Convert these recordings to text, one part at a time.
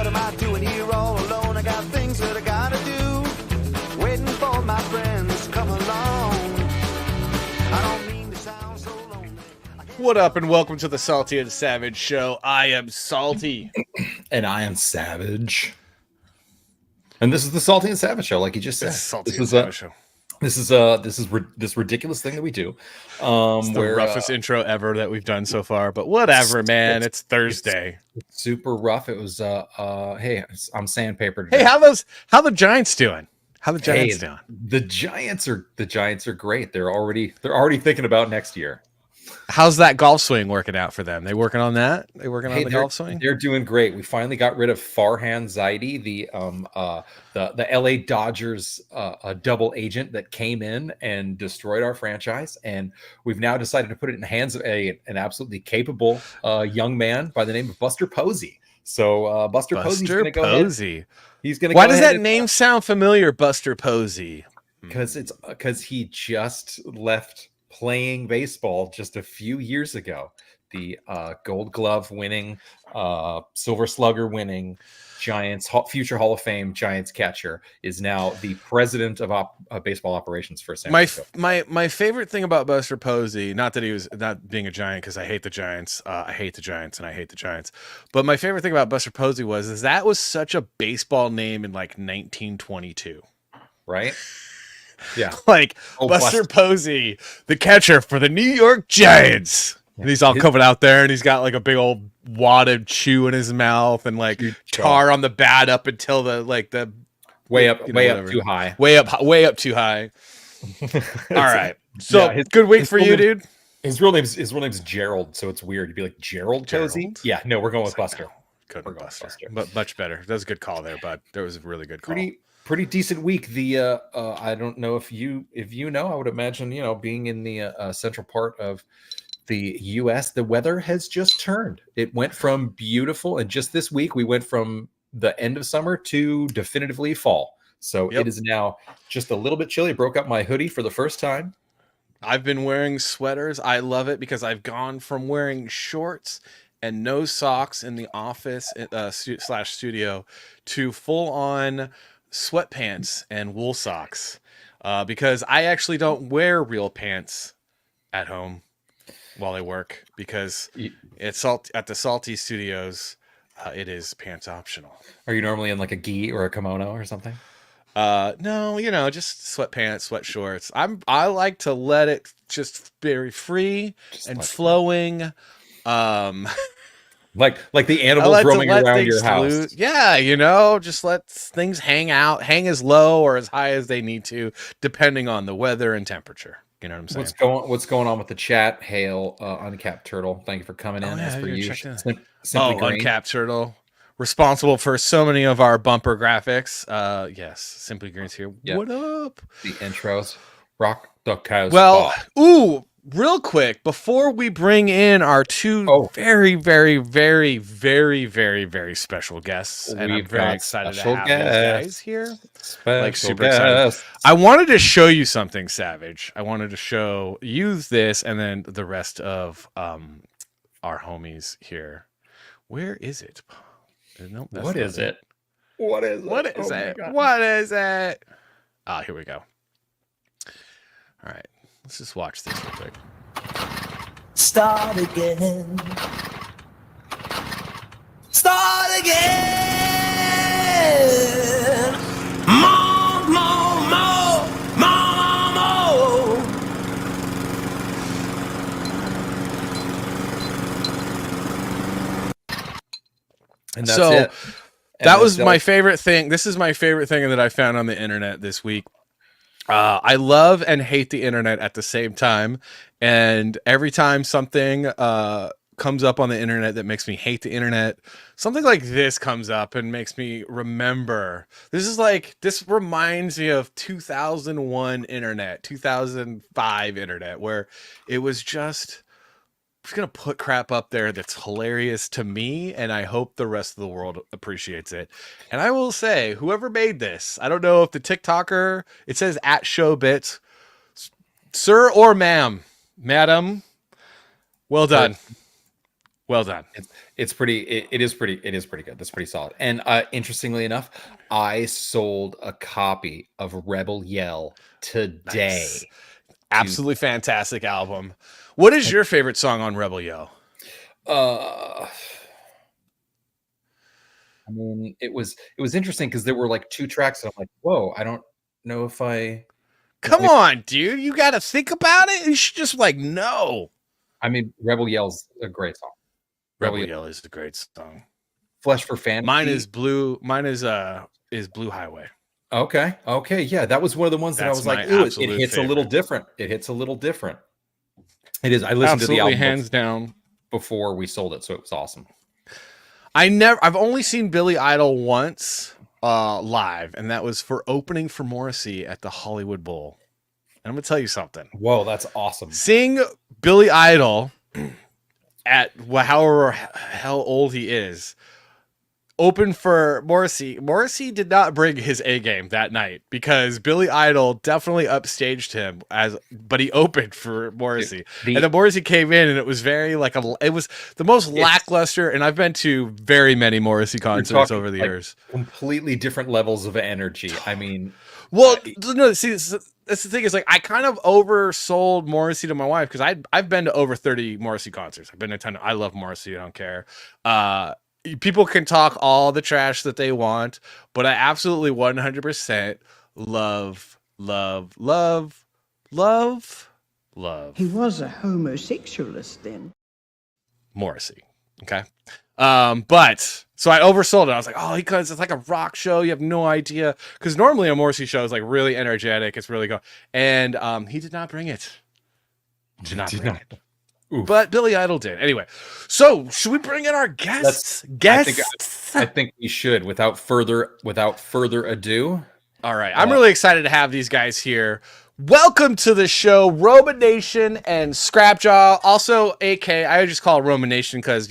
What am I doing here all alone? I got things that I gotta do. Waiting for my friends to come along. I don't mean to sound so lonely. What up, and welcome to the Salty and Savage Show. I am Salty. And I am Savage. And this is the Salty and Savage Show, like you just said. This is this ridiculous thing that we do. It's the roughest intro ever that we've done so far, but whatever, man. It's Thursday. It's super rough. It was hey, I'm sandpaper today. Hey, how the Giants doing? How the Giants doing? The Giants are great. They're already thinking about next year. How's that golf swing working out for them? They working on that? They working on the golf swing? They're doing great. We finally got rid of Farhan Zaidi, the LA Dodgers double agent that came in and destroyed our franchise, and we've now decided to put it in the hands of an absolutely capable young man by the name of Buster Posey. So Buster Posey's going to go ahead. He's going to. Why does that name sound familiar, Buster Posey? Because he just left playing baseball just a few years ago. The Gold Glove winning, Silver Slugger winning Giants, future Hall of Fame Giants catcher is now the president of baseball operations for San Francisco. My favorite thing about Buster Posey, not that he was not being a Giant, because I hate the Giants. I hate the Giants and I hate the Giants. But my favorite thing about Buster Posey was that was such a baseball name in like 1922. Right? Yeah. Like Buster Posey, the catcher for the New York Giants. And he's all coming out there and he's got like a big old wad of chew in his mouth and like tar on the bat up until the way up too high. Way up too high. All right. So good week for you, dude. His real name's Gerald, so it's weird. You'd be like Gerald Posey? Yeah, no, we're going with Buster. Good with Buster. But much better. That was a good call there, bud. That was a really good call. Pretty decent week. The I don't know if you know, I would imagine, being in the central part of the US, the weather has just turned. It went from beautiful, and just this week we went from the end of summer to definitively fall. So It is now just a little bit chilly. I broke out my hoodie for the first time. I've been wearing sweaters. I love it because I've gone from wearing shorts and no socks in the office / studio to full on sweatpants and wool socks, because I actually don't wear real pants at home while I work, because it's at the Salty Studios. It is pants optional. Are you normally in like a gi or a kimono or something? No, just sweatpants, sweat shorts. I like to let it just very free and flowing. Like the animals roaming around your house. Loose. Yeah, just let things hang out, as low or as high as they need to, depending on the weather and temperature. You know what I'm saying? What's going on with the chat? Hail, Uncapped Turtle. Thank you for coming in. As for you, Simply Green. Uncapped Turtle, responsible for so many of our bumper graphics. Yes, Simply Green's here. Yep. What up? The intros, rock the cows. Well, real quick, before we bring in our two Oh. very, very, very, very, very, very special guests, and I'm We've very got excited to special have these guys here. Like, Special super excited. guests. I wanted to show you something, Savage. I wanted to show you this, and then the rest of our homies here. Where is it? Nope, that's What not is it? What is it? What is Oh my it? God. What is it? Ah, here we go. All right, let's just watch this real quick. Start again. Start again. More, more, more, more, more. And that's So, it. And that was that's my it. favorite thing. This is my favorite thing that I found on the internet this week. I love and hate the internet at the same time. And every time something comes up on the internet that makes me hate the internet, something like this comes up and makes me remember. This reminds me of 2001 internet, 2005 internet, where it was just... I'm just gonna put crap up there that's hilarious to me, and I hope the rest of the world appreciates it. And I will say, whoever made this, I don't know if the TikToker, it says at Showbits, sir or madam, well done, well done. It is pretty good. That's pretty solid. And interestingly enough, I sold a copy of Rebel Yell today. Nice. Absolutely fantastic album. What is your favorite song on Rebel Yell? I mean, it was interesting because there were like 2 tracks, and I'm like, whoa, I don't know if I. Come on, dude, you got to think about it. You should just no. I mean, Rebel Yell's a great song. Rebel Yell is a great song. Flesh for Fantasy. Mine is Blue. Mine is Blue Highway. Okay, yeah, that was one of the ones that I was like, ooh, it hits a little different. It hits a little different. It is. I listened to the album hands down before we sold it, so it was awesome. I've only seen Billy Idol once live, and that was for opening for Morrissey at the Hollywood Bowl. And I'm gonna tell you something. Whoa, that's awesome. Seeing Billy Idol at however how old he is, open for Morrissey. Morrissey did not bring his A game that night because Billy Idol definitely upstaged him but he opened for Morrissey. And then Morrissey came in, and it was very it was the most lackluster. And I've been to very many Morrissey concerts over the years. Completely different levels of energy. I mean, well, no, see, that's the thing is I kind of oversold Morrissey to my wife because I've been to over 30 Morrissey concerts. I've been to a ton. I love Morrissey. I don't care. People can talk all the trash that they want, but I absolutely 100% love. He was a homosexualist then. Morrissey. Okay. But so I oversold it. I was like, oh, because it's like a rock show. You have no idea. Because normally a Morrissey show is really energetic. It's really good. And he did not bring it. Did not bring it. Oof. But Billy Idol did. Anyway, so should we bring in our guests? I think we should. Without further ado. All right. I'm really excited to have these guys here. Welcome to the show, Roma Nation and Scrapjaw. Also, AK, I just call it Roma Nation because,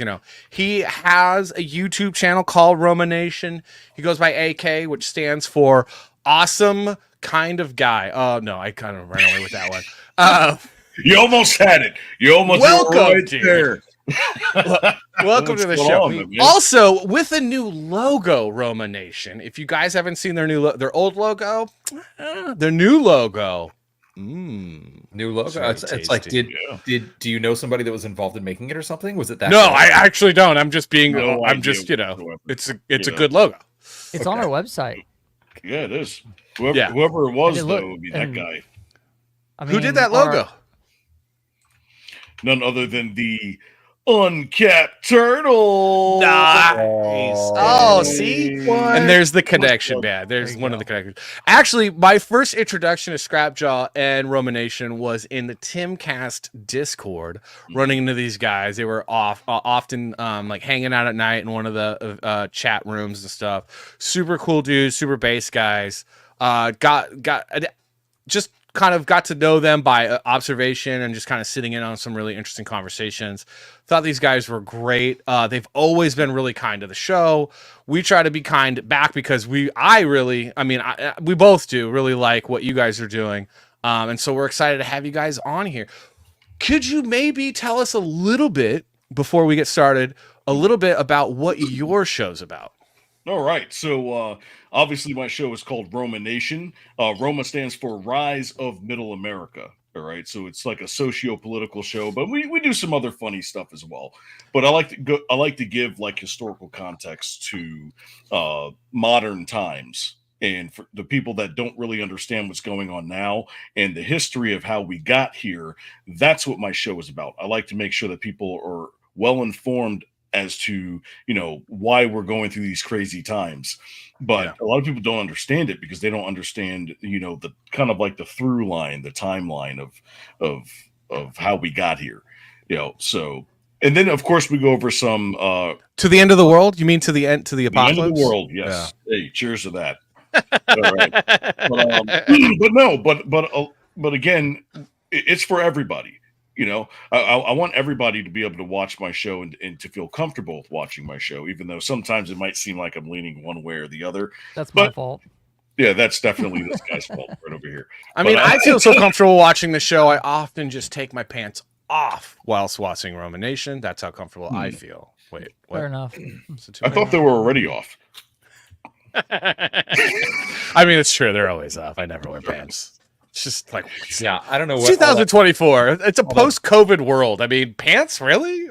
he has a YouTube channel called Roma Nation. He goes by AK, which stands for Awesome Kind of Guy. Oh, no, I kind of ran away with that one. You almost had it. You almost welcome, right there. Welcome to the show. Also, with a new logo, Roma Nation. If you guys haven't seen their old logo, their new logo. New logo. It's like, do you know somebody that was involved in making it or something? Was it that? No, I actually don't. I'm just being. It's a good logo. It's on our website. Yeah, it is. Whoever it was, though, would be that guy. Who did that logo? None other than the Uncapped Turtle. Nice. Oh, see? What? And there's the connection, man. There's one of the connections. Actually, my first introduction to Scrapjaw and Roma Nation was in the Timcast Discord, running into these guys. They were often hanging out at night in one of the chat rooms and stuff. Super cool dudes, super bass guys. Got just kind of got to know them by observation and just kind of sitting in on some really interesting conversations. Thought these guys were great. They've always been really kind to the show. We try to be kind back because we both do really like what you guys are doing. And so we're excited to have you guys on here. Could you maybe tell us a little bit, before we get started, a little bit about what your show's about? All right. So obviously my show is called ROMA Nation. ROMA stands for Rise of Middle America. All right. So it's like a socio-political show, but we do some other funny stuff as well. But I like to give like historical context to modern times. And for the people that don't really understand what's going on now and the history of how we got here, that's what my show is about. I like to make sure that people are well informed as to, why we're going through these crazy times. But a lot of people don't understand it because they don't understand, the kind of like the through line, the timeline of how we got here, so. And then, of course, we go over some to the end of the world. You mean to the apocalypse? The end of the world, yes. Yeah. Hey, cheers to that. All right. But again, it's for everybody. I want everybody to be able to watch my show and to feel comfortable with watching my show, even though sometimes it might seem like I'm leaning one way or the other. That's my fault. Yeah, that's definitely this guy's fault right over here. I feel so comfortable watching the show. I often just take my pants off whilst watching Roma Nation. That's how comfortable I feel. Wait, what? Fair enough. I thought they were already off. It's true. They're always off. I never wear pants. It's just like, I don't know what 2024. It's a post-COVID world. Pants, really?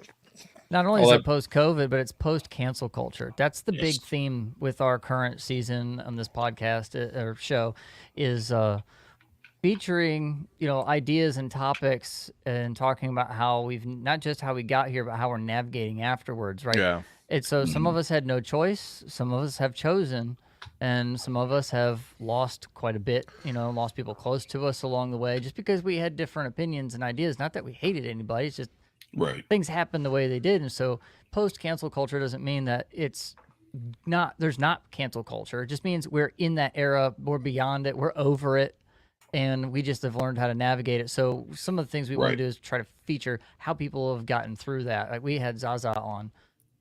Not only is it post-COVID, but it's post-cancel culture. That's the big theme with our current season on this podcast or show is featuring, ideas and topics and talking about how we've not just how we got here, but how we're navigating afterwards, right? Yeah. And so some of us had no choice. Some of us have chosen. And some of us have lost quite a bit, lost people close to us along the way just because we had different opinions and ideas. Not that we hated anybody. It's just things happened the way they did. And so post-cancel culture doesn't mean that there's not cancel culture. It just means we're in that era. We're beyond it. We're over it. And we just have learned how to navigate it. So some of the things we want to do is try to feature how people have gotten through that. Like we had Zaza on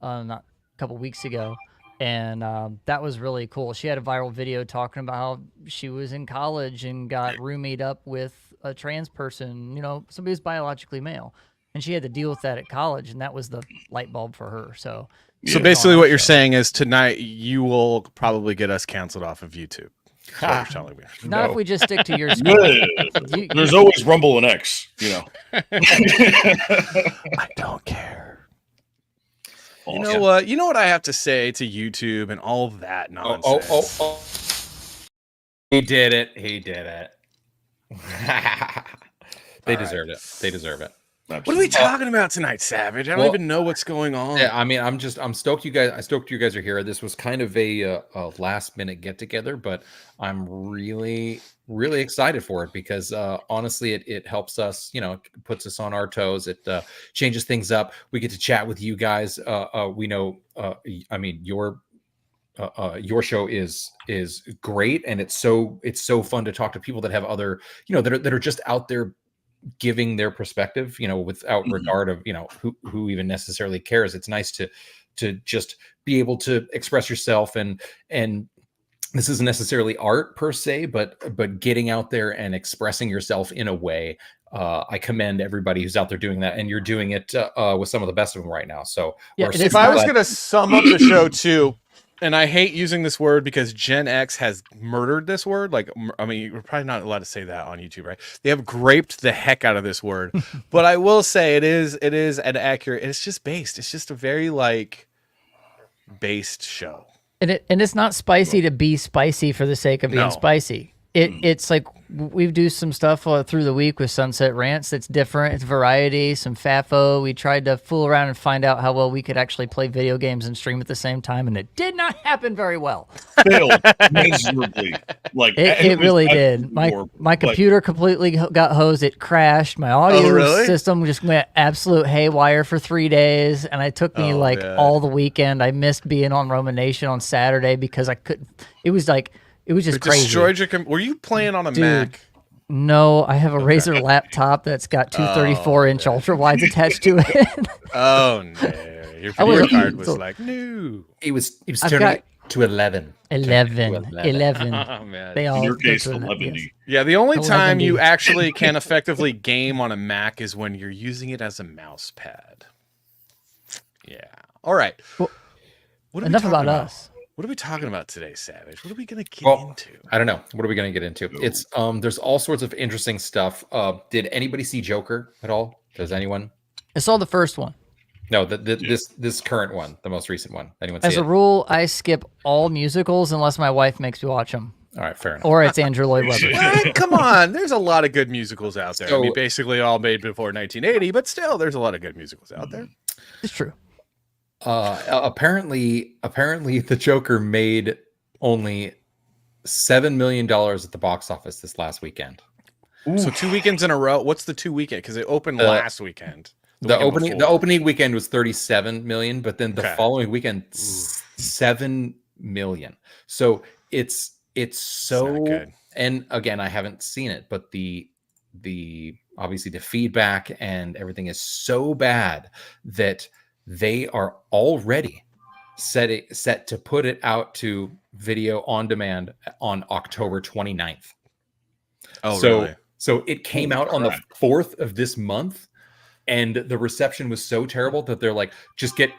not a couple weeks ago. And that was really cool. She had a viral video talking about how she was in college and got roomied up with a trans person, somebody who's biologically male. And she had to deal with that at college, and that was the light bulb for her. So basically what you're saying is tonight you will probably get us canceled off of YouTube. That's what you're telling me. Not if we just stick to your school. There's always Rumble and X, I don't care. Awesome. You know what I have to say to YouTube and all of that nonsense. He did it. They deserved it. They deserve it. What are we talking about tonight, Savage? I don't even know what's going on. Yeah, I'm stoked you guys are here. This was kind of a last minute get together, but I'm really excited for it because honestly, it helps us. It puts us on our toes. It changes things up. We get to chat with you guys. We know. Your show is great, and it's so fun to talk to people that have other that are just out there giving their perspective, without regard of, who even necessarily cares. It's nice to just be able to express yourself and this isn't necessarily art per se, but getting out there and expressing yourself in a way. I commend everybody who's out there doing that, and you're doing it with some of the best of them right now. So if I was going to sum up the show too, and I hate using this word because Gen X has murdered this word. We're probably not allowed to say that on YouTube, right? They have graped the heck out of this word. But I will say it is an accurate. It's just based. It's just a very based show. And it's not spicy to be spicy for the sake of being spicy. It's like we do some stuff through the week with Sunset Rants that's different. It's variety, some FAFO. We tried to fool around and find out how well we could actually play video games and stream at the same time, and it did not happen very well. Failed miserably. It really did. My computer completely got hosed. It crashed. My audio system just went absolute haywire for 3 days, and it took me all the weekend. I missed being on Roma Nation on Saturday because I couldn't. It was just crazy. Destroyed your were you playing on a Mac? No, I have a Razer laptop that's got two 34-inch ultra wides attached to it. Oh no, your video card was like no. He was I've turning got- it to 11. 11. Oh man. They all In your go case, to an- 11. yes. Yeah, the only time 11D. you actually can effectively game on a Mac is when you're using it as a mouse pad. Yeah. All right. Well, What are we Enough talking about us. What are we talking about today, Savage? What are we gonna get Well, into? I don't know. What are we going to get into? It's there's all sorts of interesting stuff. Did anybody see Joker at all? Does anyone? I saw the first one. No, this current one, the most recent one. Anyone see As a it? rule, I skip all musicals unless my wife makes me watch them, All right, fair enough. or it's Andrew Lloyd Webber. What? Come on, there's a lot of good musicals out there. I mean, So- basically all made before 1980, but still, there's a lot of good musicals out there. It's true. Apparently, the Joker made only $7 million at the box office this last weekend. So 2 weekends in a row. What's the 2 weekend? Because it opened last weekend. The weekend the before. opening weekend was 37 million, but then the Okay. following weekend 7 million. So it's not so good. and again, I haven't seen it, but the obviously the feedback and everything is so bad that they are already set to put it out to video on demand on October 29th. Oh, so really? so it came out on the 4th of this month, and the reception was so terrible that they're like, just get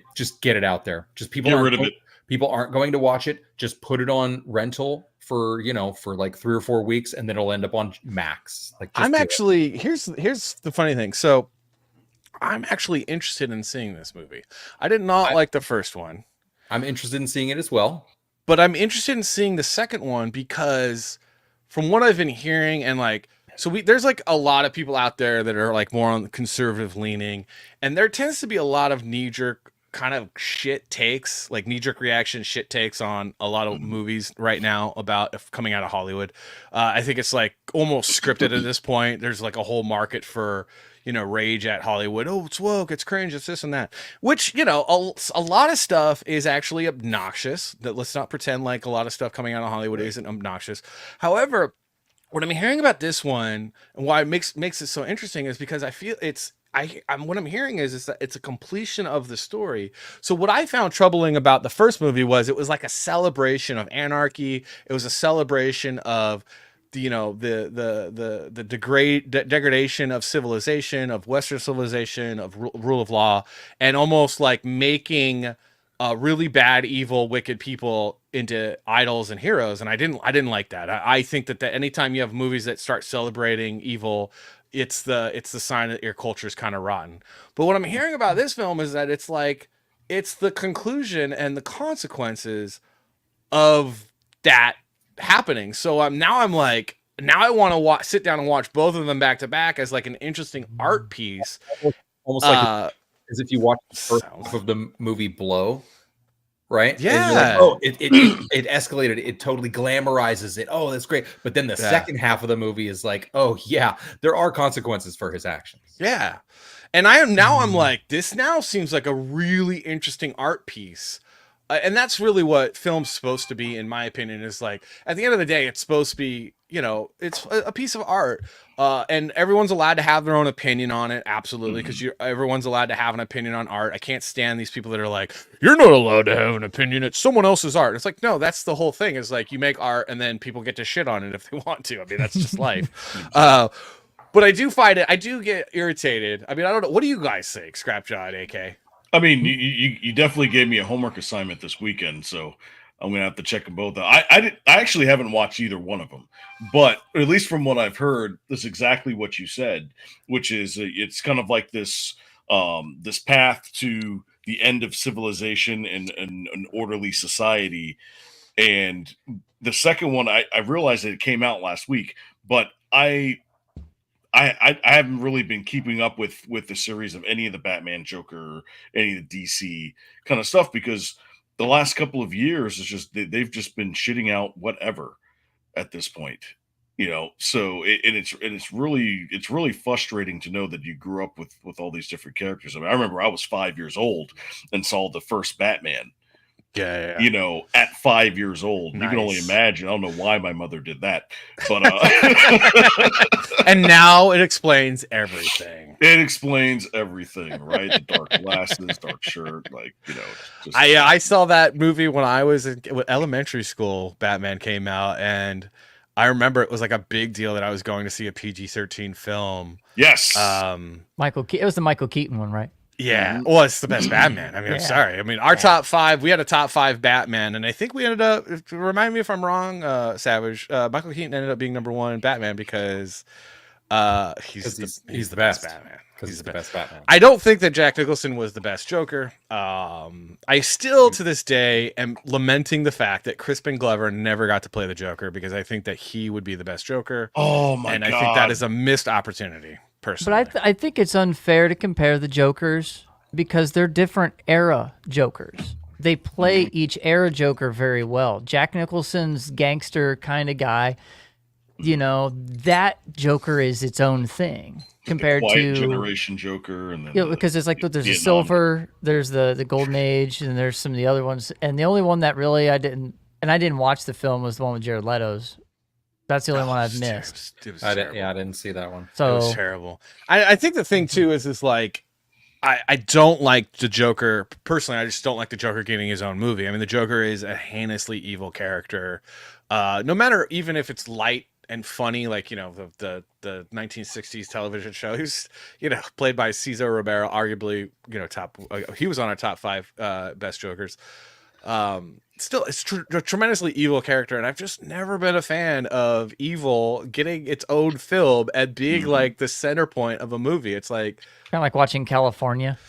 it out there. Just people Get aren't rid of go- it. people aren't going to watch it. Just put it on rental for like 3 or 4 weeks, and then it'll end up on Max. Like, just I'm do it. actually here's the funny thing. So I'm actually interested in seeing this movie. I did not like the first one, I'm interested in seeing it as well. but I'm interested in seeing the second one because from what I've been hearing and like there's like a lot of people out there that are like more on the conservative leaning, and there tends to be a lot of knee-jerk kind of shit takes, like knee-jerk reaction shit takes on a lot of movies right now about coming out of Hollywood. I think it's like almost scripted at this point. There's like a whole market for, rage at Hollywood. Oh, it's woke, it's cringe, it's this and that, which, a lot of stuff is actually obnoxious. That let's not pretend like a lot of stuff coming out of Hollywood isn't obnoxious. However, what I'm hearing about this one and why it makes it so interesting is because I feel what I'm hearing is that it's a completion of the story. So what I found troubling about the first movie was it was like a celebration of anarchy. It was a celebration of the degradation of civilization, of Western civilization, of rule of law, and almost like making really bad, evil, wicked people into idols and heroes. And I didn't like that. I think that anytime you have movies that start celebrating evil, it's the sign that your culture is kind of rotten. But what I'm hearing about this film is that it's like it's the conclusion and the consequences of that happening. So now I want to sit down and watch both of them back to back as like an interesting art piece. Almost like as if you watch the first half of the movie Blow, right? And you're Yeah. like, oh, it escalated. It totally glamorizes it. Oh, that's great. But then the second half of the movie is like, oh yeah, there are consequences for his actions. Yeah. And I'm like, this now seems like a really interesting art piece. And that's really what film's supposed to be, in my opinion, is like, at the end of the day, it's supposed to be, it's a piece of art. And everyone's allowed to have their own opinion on it. Absolutely. Because everyone's allowed to have an opinion on art. I can't stand these people that are like, you're not allowed to have an opinion. It's someone else's art. It's like, no, that's the whole thing, is like, you make art and then people get to shit on it if they want to. I mean, that's just life. But I do get irritated. I mean, I don't know. What do you guys think, Scrapjaw and AK? I mean, you definitely gave me a homework assignment this weekend, so I'm gonna have to check them both out. I actually haven't watched either one of them, but at least from what I've heard, that's exactly what you said, which is it's kind of like this this path to the end of civilization and an orderly society. And the second one, I realized that it came out last week, but I haven't really been keeping up with the series of any of the Batman, Joker, any of the DC kind of stuff, because the last couple of years is just they've just been shitting out whatever at this point, So it's really frustrating to know that you grew up with all these different characters. I mean, I remember I was 5 years old and saw the first Batman, Yeah. You know, at 5 years old. You can only Nice. imagine. I don't know why my mother did that, but And now it explains everything. it explains everything, right? The dark glasses, dark shirt, like, you know. Just, I saw that movie when I was in elementary school. Batman came out, and I remember it was like a big deal that I was going to see a PG-13 film. yes. It was the Michael Keaton one, right? Yeah, well, it's the best Batman. I mean, I'm sorry. I mean, our top 5, we had a top 5 Batman, and I think we ended up, remind me if I'm wrong, Savage, Michael Keaton ended up being number 1 Batman because he's the best Batman. He's the best Batman. I don't think that Jack Nicholson was the best Joker. I still, to this day, am lamenting the fact that Crispin Glover never got to play the Joker, because I think that he would be the best Joker. Oh my God. God. I think that is a missed opportunity, personally. But I think it's unfair to compare the Jokers because they're different era Jokers. They play each era Joker very well. Jack Nicholson's gangster kind of guy, you know, that Joker is its own thing compared Quiet to Generation Joker, and then because it's like there's a Vietnam. Silver, there's the Golden Age, and there's some of the other ones. And the only one that really I didn't watch the film was the one with Jared Leto's. That's the only one I've missed. It was I terrible. didn't see that one. So It was terrible. I think the thing too is like I don't like the Joker personally. I just don't like the Joker getting his own movie. I mean, the Joker is a heinously evil character. No matter, even if it's light and funny, like, you know, the 1960s television show. He's, you know, played by Cesar Romero, arguably, you know, he was on our top 5 best Jokers. Still, it's a tremendously evil character, and I've just never been a fan of evil getting its own film and being like the center point of a movie. It's like kind of like watching California.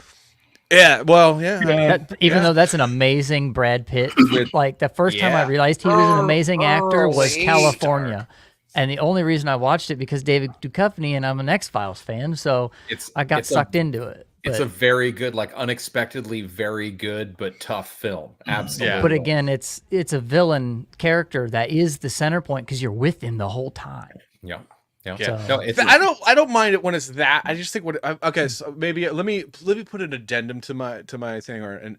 Yeah, well, yeah. I mean, Even though that's an amazing Brad Pitt, like the first time I realized he was an amazing actor was California. And the only reason I watched it because David Duchovny, and I'm an X-Files fan, so I got sucked into it. It's a very good, like unexpectedly very good but tough film. Absolutely. But again, it's a villain character that is the center point because you're with him the whole time. Yeah. Yeah. No, I don't mind it when it's that. I just think okay, so maybe let me put an addendum to my thing, or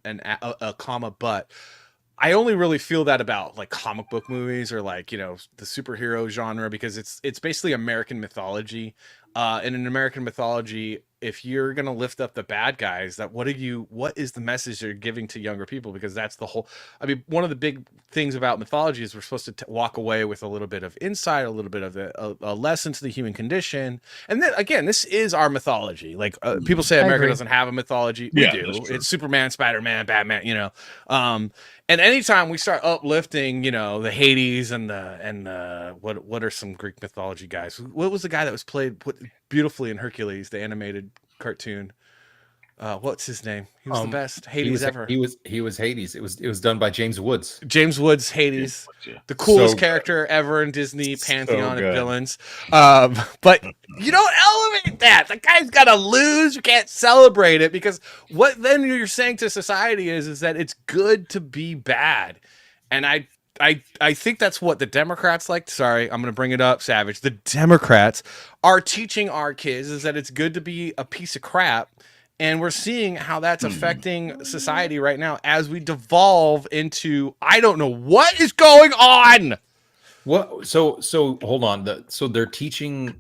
a comma, but I only really feel that about like comic book movies or like, you know, the superhero genre, because it's basically American mythology. In an American mythology, if you're gonna lift up the bad guys, what is the message you're giving to younger people? Because that's the whole. I mean, one of the big things about mythology is we're supposed to walk away with a little bit of insight, a little bit of a lesson to the human condition. And then again, this is our mythology. Like people say America doesn't have a mythology. We do. It's Superman, Spider-Man, Batman. You know. And anytime we start uplifting, you know, the Hades and what are some Greek mythology guys? What was the guy that was played beautifully in Hercules, the animated cartoon? What's his name? He was the best Hades ever. He was Hades. It was done by James Woods. James Woods, Hades, the coolest character ever in Disney pantheon of villains. But you don't elevate that. The guy's got to lose. You can't celebrate it, because what then you're saying to society is that it's good to be bad. And I think that's what the Democrats like. Sorry, I'm going to bring it up, Savage. The Democrats are teaching our kids is that it's good to be a piece of crap. And we're seeing how that's affecting society right now as we devolve into, I don't know what is going on. What? So hold on. So they're teaching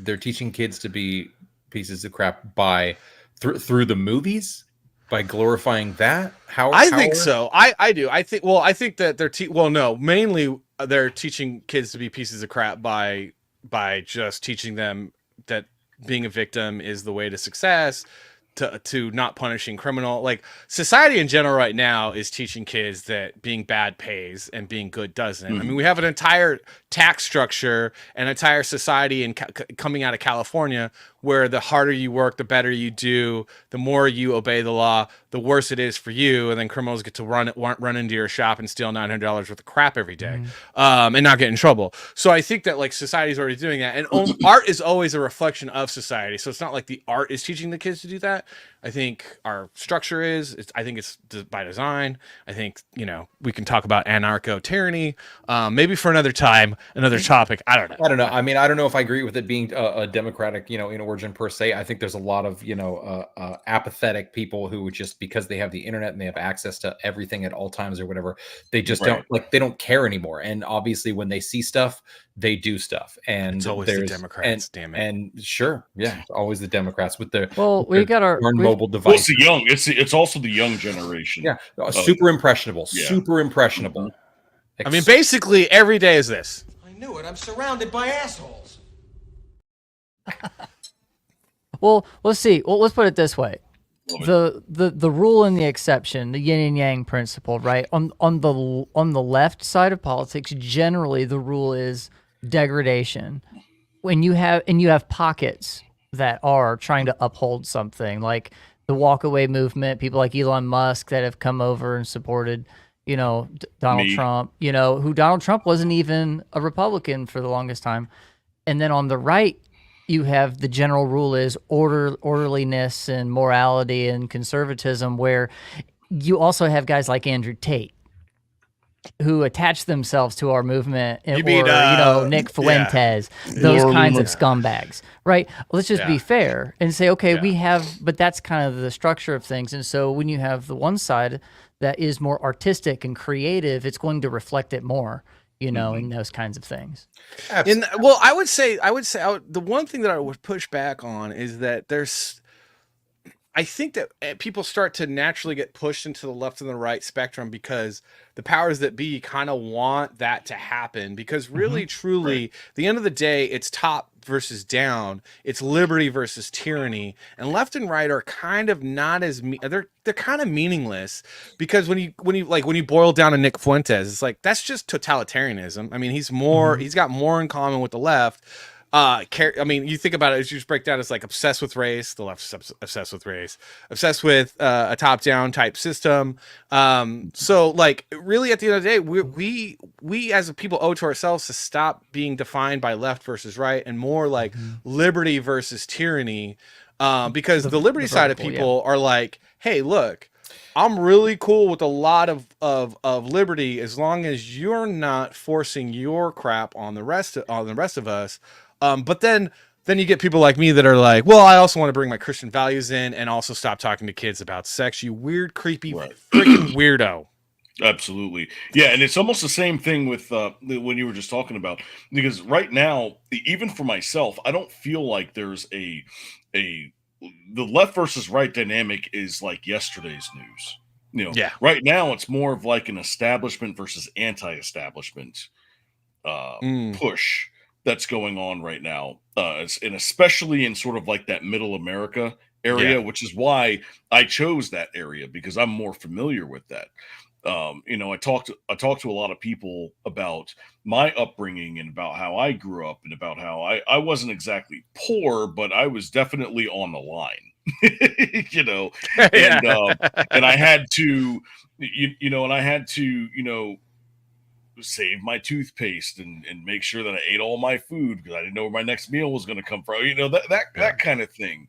kids to be pieces of crap through the movies, by glorifying that. I think so. I do. I think that they're mainly they're teaching kids to be pieces of crap by just teaching them that being a victim is the way to success. To not punishing criminal, like society in general right now is teaching kids that being bad pays and being good doesn't. I mean, we have an entire tax structure and entire society coming out of California where the harder you work, the better you do, the more you obey the law, the worse it is for you. And then criminals get to run into your shop and steal $900 worth of crap every day, and not get in trouble. So I think that like society's already doing that, and art is always a reflection of society. So it's not like the art is teaching the kids to do that. I think our structure I think it's by design. I think, you know, we can talk about anarcho tyranny, maybe for another time. another topic. I don't know. I don't know. I mean, I don't know if I agree with it being a democratic, in origin per se. I think there's a lot of, apathetic people who just because they have the internet and they have access to everything at all times or whatever, they just don't they don't care anymore. And obviously, when they see stuff, they do stuff. And It's always the Democrats, damn it. And sure, yeah, it's always the Democrats with their we got our mobile Well, device. it's also the young generation. Yeah, super impressionable. Yeah. Super impressionable. I mean, basically every day is this. I knew it. I'm surrounded by assholes. Well, let's see. Well, let's put it this way: the rule and the exception, the yin and yang principle, right? On the left side of politics, generally the rule is degradation. When you have pockets that are trying to uphold something, like the walkaway movement, people like Elon Musk that have come over and supported, Donald Trump, who Donald Trump wasn't even a Republican for the longest time. And then on the right, you have the general rule is orderliness and morality and conservatism, where you also have guys like Andrew Tate who attach themselves to our movement, Nick Fuentes, those kinds of scumbags, right? Let's just be fair and say, okay, but that's kind of the structure of things. And so when you have the one side that is more artistic and creative, it's going to reflect it more, in those kinds of things. I would say the one thing that I would push back on is that I think that people start to naturally get pushed into the left and the right spectrum because the powers that be kind of want that to happen, because really, truly, at the end of the day, it's top versus down. It's liberty versus tyranny, and left and right are kind of not as they're kind of meaningless, because when you boil down to Nick Fuentes, it's like that's just totalitarianism. I mean, he's got more in common with the left. I mean, you think about it, as you just break down, it's like obsessed with race. The left's obsessed with race, obsessed with a top-down type system. So, like, really, at the end of the day, we as a people owe to ourselves to stop being defined by left versus right, and more like liberty versus tyranny. Because the liberty side of people are like, hey, look, I'm really cool with a lot of liberty as long as you're not forcing your crap on the rest of us. But then you get people like me that are like, well, I also want to bring my Christian values in and also stop talking to kids about sex. You weird, creepy, freaking weirdo. Absolutely. Yeah. And it's almost the same thing with when you were just talking about, because right now, even for myself, I don't feel like there's the left versus right dynamic is like yesterday's news. Right now it's more of like an establishment versus anti-establishment push that's going on right now, and especially in sort of like that middle America area, which is why I chose that area, because I'm more familiar with that. I talked to a lot of people about my upbringing and about how I grew up and about how I wasn't exactly poor, but I was definitely on the line, and I had to, save my toothpaste and make sure that I ate all my food because I didn't know where my next meal was going to come from, that kind of thing,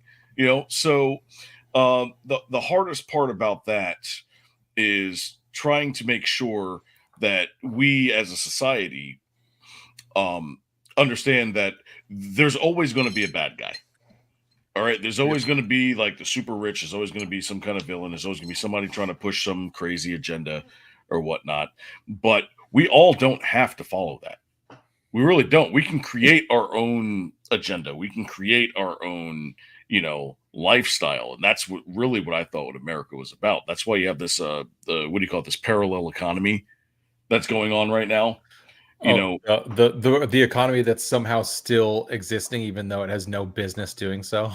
so the hardest part about that is trying to make sure that we as a society understand that there's always going to be a bad guy. All right, there's always going to be like the super rich. There's always going to be some kind of villain. There's always going to be somebody trying to push some crazy agenda or whatnot. But we all don't have to follow that. We really don't. We can create our own agenda. We can create our own, lifestyle. And that's what I thought what America was about. That's why you have this, this parallel economy that's going on right now. The economy that's somehow still existing, even though it has no business doing so.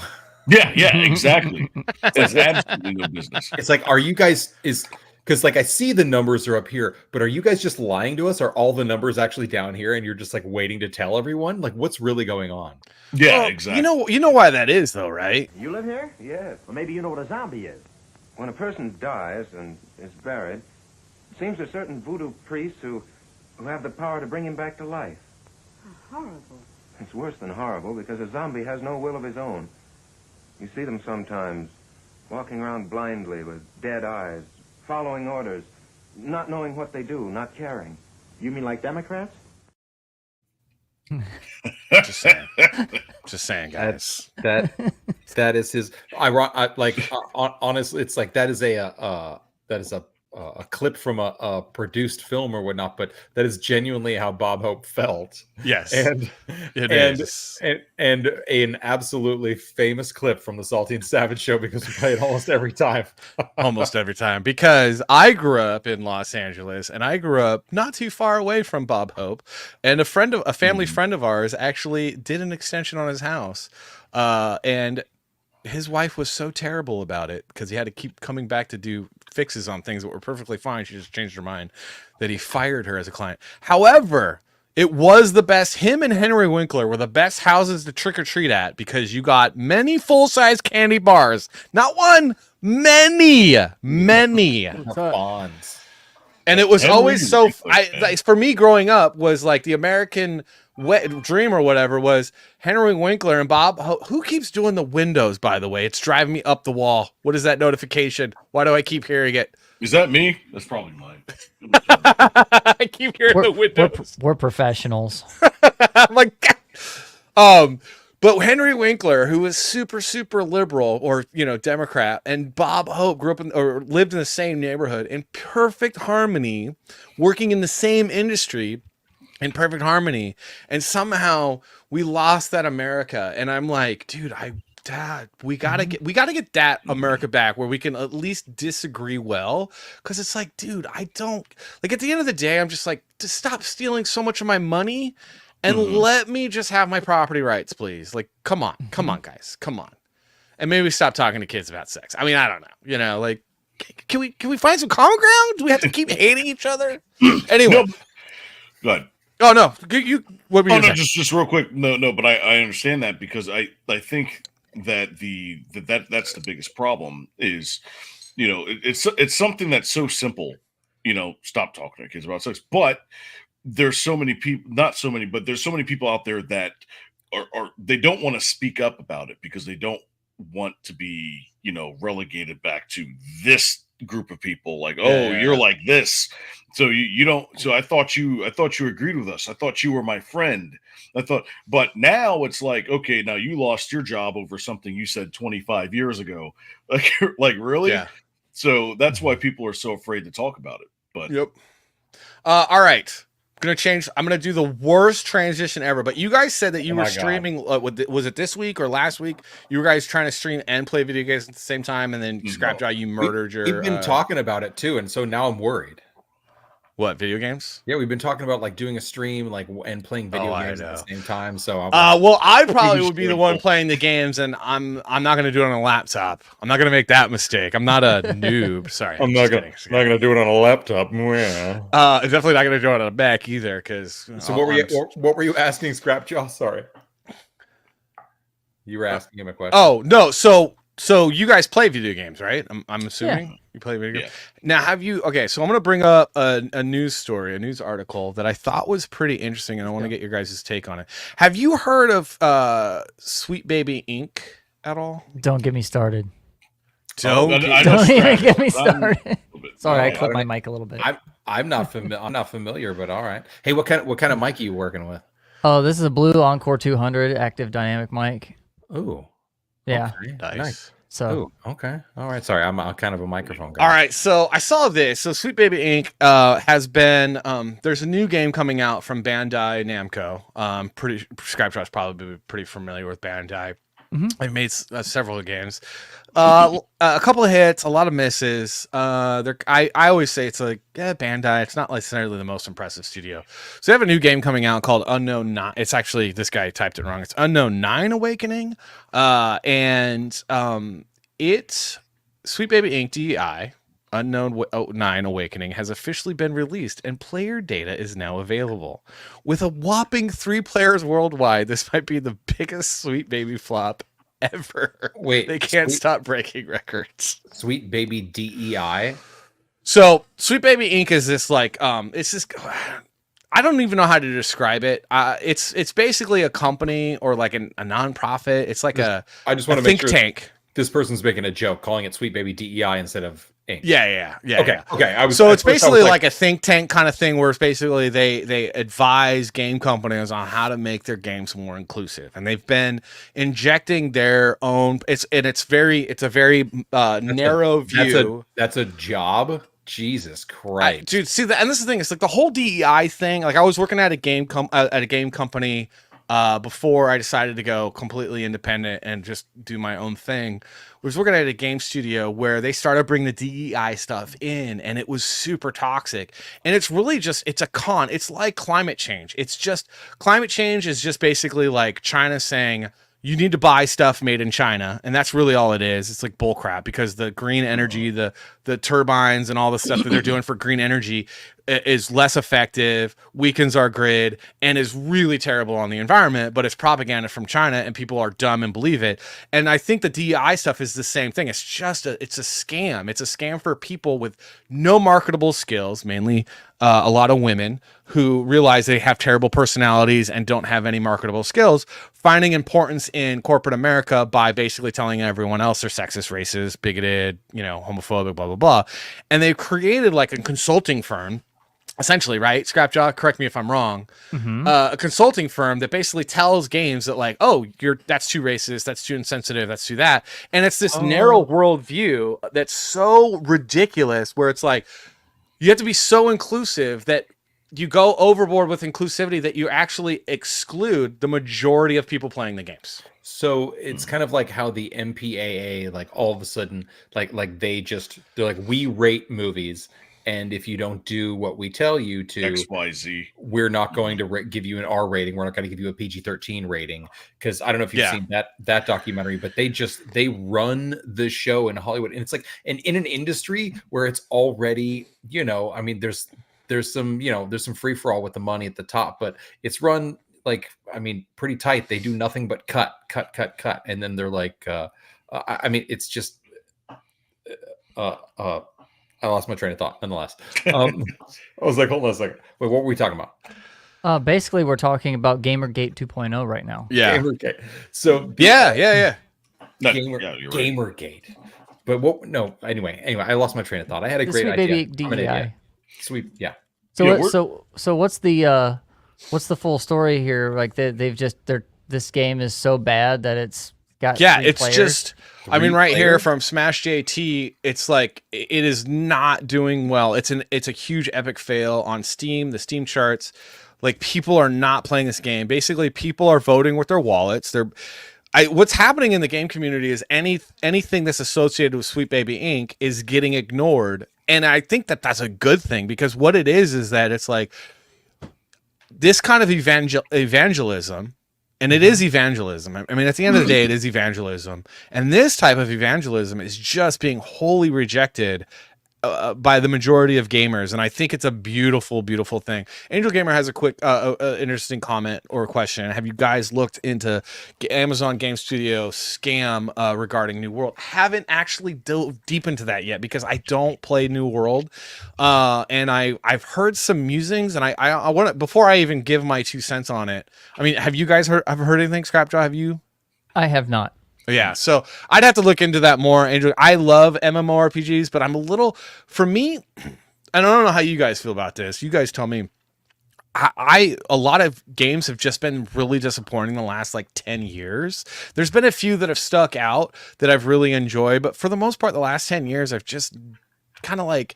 Yeah, exactly. It's absolutely no business. It's like, are you guys because like I see the numbers are up here, but are you guys just lying to us? Are all the numbers actually down here and you're just like waiting to tell everyone? Like, what's really going on? Yeah, exactly. You know why that is though, right? You live here? Yes. Well, maybe you know what a zombie is. When a person dies and is buried, it seems there's certain voodoo priests who have the power to bring him back to life. Horrible. It's worse than horrible because a zombie has no will of his own. You see them sometimes walking around blindly with dead eyes, following orders, not knowing what they do, not caring. You mean like Democrats? Just saying. Just saying, guys. That is his. Honestly, it's like that is a clip from a produced film or whatnot, but that is genuinely how Bob Hope felt. Yes, and it and, is. and an absolutely famous clip from the Salty and Savage show because we play it almost every time. Almost every time, because I grew up in Los Angeles and I grew up not too far away from Bob Hope, and a family friend of ours actually did an extension on his house, and his wife was so terrible about it because he had to keep coming back to do fixes on things that were perfectly fine. She just changed her mind, that he fired her as a client. However, it was the best. Him and Henry Winkler were the best houses to trick or treat at because you got many full-size candy bars. Not one, many. Bonds. And it was Henry always so. Winkler, For me growing up was like the American dream or whatever was Henry Winkler and Bob. Who keeps doing the windows? By the way, it's driving me up the wall. What is that notification? Why do I keep hearing it? Is that me? That's probably mine. I keep hearing the windows. We're professionals. I'm like, but Henry Winkler, who was super liberal or Democrat, and Bob Hope grew up or lived in the same neighborhood in perfect harmony, working in the same industry in perfect harmony, and somehow we lost that America. And I'm like, dude, we gotta get that America back where we can at least disagree well, because it's like, dude, I don't like, at the end of the day, I'm just like, to stop stealing so much of my money and let me just have my property rights, please. Like, come on guys, come on. And maybe stop talking to kids about sex. I mean, I don't know, like, can we find some common ground? Do we have to keep hating each other? Anyway, No. Go ahead. Oh no, you. What were you saying? Just real quick. No, but I understand that, because I think that that's the biggest problem is, it's something that's so simple. Stop talking to kids about sex. But there's so many people, not so many, but there's so many people out there that are they don't want to speak up about it because they don't want to be relegated back to this group of people. Like, you're like this. So you don't. So I thought you agreed with us. I thought you were my friend. But now it's like, okay, now you lost your job over something you said 25 years ago. Like really? Yeah. So that's why people are so afraid to talk about it. But yep. All right. I'm gonna do the worst transition ever. But you guys said that you were streaming. Was it this week or last week? You guys trying to stream and play video games at the same time, and then Scrapjaw, you murdered your. We've been talking about it too, and so now I'm worried. What, video games? Yeah, we've been talking about like doing a stream, like, and playing video games at the same time. So, well, I probably would be the one playing the games, and I'm not gonna do it on a laptop. I'm not gonna make that mistake. I'm not a noob. Sorry, I'm not gonna do it on a laptop. Yeah. Definitely not gonna do it on a Mac either. Because so what were you asking, Scrapjaw? Sorry, you were asking him a question. Oh no, so you guys play video games, right? I'm assuming you play video games. Now, have you? Okay, so I'm gonna bring up a news story, a news article that I thought was pretty interesting, and I want to get your guys' take on it. Have you heard of Sweet Baby Inc. at all? Don't get me started. Don't even get me started. Sorry, I clipped my mic a little bit. I'm not familiar, but all right. Hey, what kind of mic are you working with? Oh, this is a Blue Encore 200 active dynamic mic. Ooh. Yeah. Okay. Nice. So okay. All right. Sorry, I'm kind of a microphone guy. All right. So I saw this. So Sweet Baby Inc. Has been there's a new game coming out from Bandai Namco. Skype's probably pretty familiar with Bandai. I've made several games. A couple of hits, a lot of misses. I always say it's like Bandai. It's not necessarily the most impressive studio. So they have a new game coming out called Unknown 9. It's actually, this guy typed it wrong. It's Unknown 9 Awakening. It's Sweet Baby Inc. DEI. Unknown 9 Awakening has officially been released, and player data is now available. With a whopping 3 players worldwide, this might be the biggest Sweet Baby flop ever. Wait, they can't stop breaking records. Sweet Baby DEI. So Sweet Baby Inc. is this like it's this. I don't even know how to describe it. It's basically a company or like a nonprofit. It's like I just want to think make sure tank. This person's making a joke, calling it Sweet Baby DEI instead of Inc. Yeah. Okay. So it's basically like a think tank kind of thing, where it's basically they advise game companies on how to make their games more inclusive, and they've been injecting their own. It's a very narrow view. That's a job. Jesus Christ, dude. See and this is the thing. It's like the whole DEI thing. Like I was working at a game company before I decided to go completely independent and just do my own thing. I was working at a game studio where they started bringing the DEI stuff in, and it was super toxic. And it's really just, it's like climate change. It's just, climate change is just basically like China saying, you need to buy stuff made in China. And that's really all it is. It's like bullcrap, because the green energy, the turbines and all the stuff that they're doing for green energy is less effective, weakens our grid, and is really terrible on the environment, but it's propaganda from China and people are dumb and believe it. And I think the DEI stuff is the same thing. It's just it's a scam. It's a scam for people with no marketable skills, mainly a lot of women who realize they have terrible personalities and don't have any marketable skills, finding importance in corporate America by basically telling everyone else they're sexist, racist, bigoted, homophobic, blah, blah, blah. And they've created like a consulting firm, essentially, right? Scrapjaw, correct me if I'm wrong. A consulting firm that basically tells games that like, oh, that's too racist, that's too insensitive, that's too that. And it's this narrow world view that's so ridiculous, where it's like, you have to be so inclusive that you go overboard with inclusivity that you actually exclude the majority of people playing the games. So it's kind of like how the MPAA, like all of a sudden, like they're like, we rate movies, and if you don't do what we tell you to, XYZ, we're not going to give you an R rating. We're not going to give you a PG-13 rating. Because I don't know if you've seen that documentary, but they run the show in Hollywood, and it's like, and in an industry where it's already, I mean, there's some, there's some free for all with the money at the top, but it's run like, I mean, pretty tight. They do nothing but cut, and then they're like, I mean, it's just, I lost my train of thought. Nonetheless, I was like, hold on a second. Wait, what were we talking about? Basically, we're talking about Gamergate 2.0 right now. Yeah. Gamergate. So yeah. Gamergate. But what? No. Anyway, I lost my train of thought. I had a great idea. DEI. Sweet. Yeah. So what's the full story here? Like this game is so bad that it's got it's players. Just I mean, right here from Smash JT, it's like it is not doing well. It's a huge epic fail on Steam, the Steam charts. Like, people are not playing this game. Basically, people are voting with their wallets. What's happening in the game community is anything that's associated with Sweet Baby Inc. is getting ignored. And I think that that's a good thing, because what it is that it's like this kind of evangelism. And it is evangelism. I mean, at the end of the day, it is evangelism. And this type of evangelism is just being wholly rejected by the majority of gamers. And I think it's a beautiful, beautiful thing. Angel Gamer has a quick, interesting comment or question. Have you guys looked into Amazon Game Studio scam regarding New World? Haven't actually dove deep into that yet, because I don't play New World. And I've heard some musings, and I want to, before I even give my 2 cents on it. I mean, have you guys heard anything, Scrapjaw? Have you? I have not. Yeah, so I'd have to look into that more, Andrew. I love MMORPGs, but I'm a little, for me, and I don't know how you guys feel about this. You guys tell me. A lot of games have just been really disappointing the last like 10 years. There's been a few that have stuck out that I've really enjoyed, but for the most part, the last 10 years, I've just kind of like,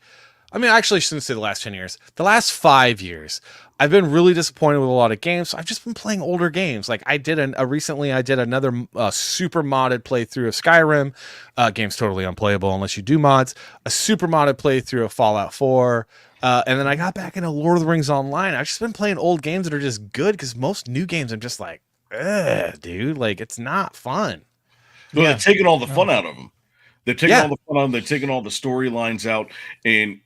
I mean, actually, I shouldn't say the last 10 years. The last 5 years, I've been really disappointed with a lot of games. So I've just been playing older games. Like recently I did another super modded playthrough of Skyrim. Game's totally unplayable unless you do mods. A super modded playthrough of Fallout 4. And then I got back into Lord of the Rings Online. I've just been playing old games that are just good, because most new games I'm just like, dude, like, it's not fun. Well, they're taking all the fun out of them. They're taking all the fun out. They're taking all the storylines out, and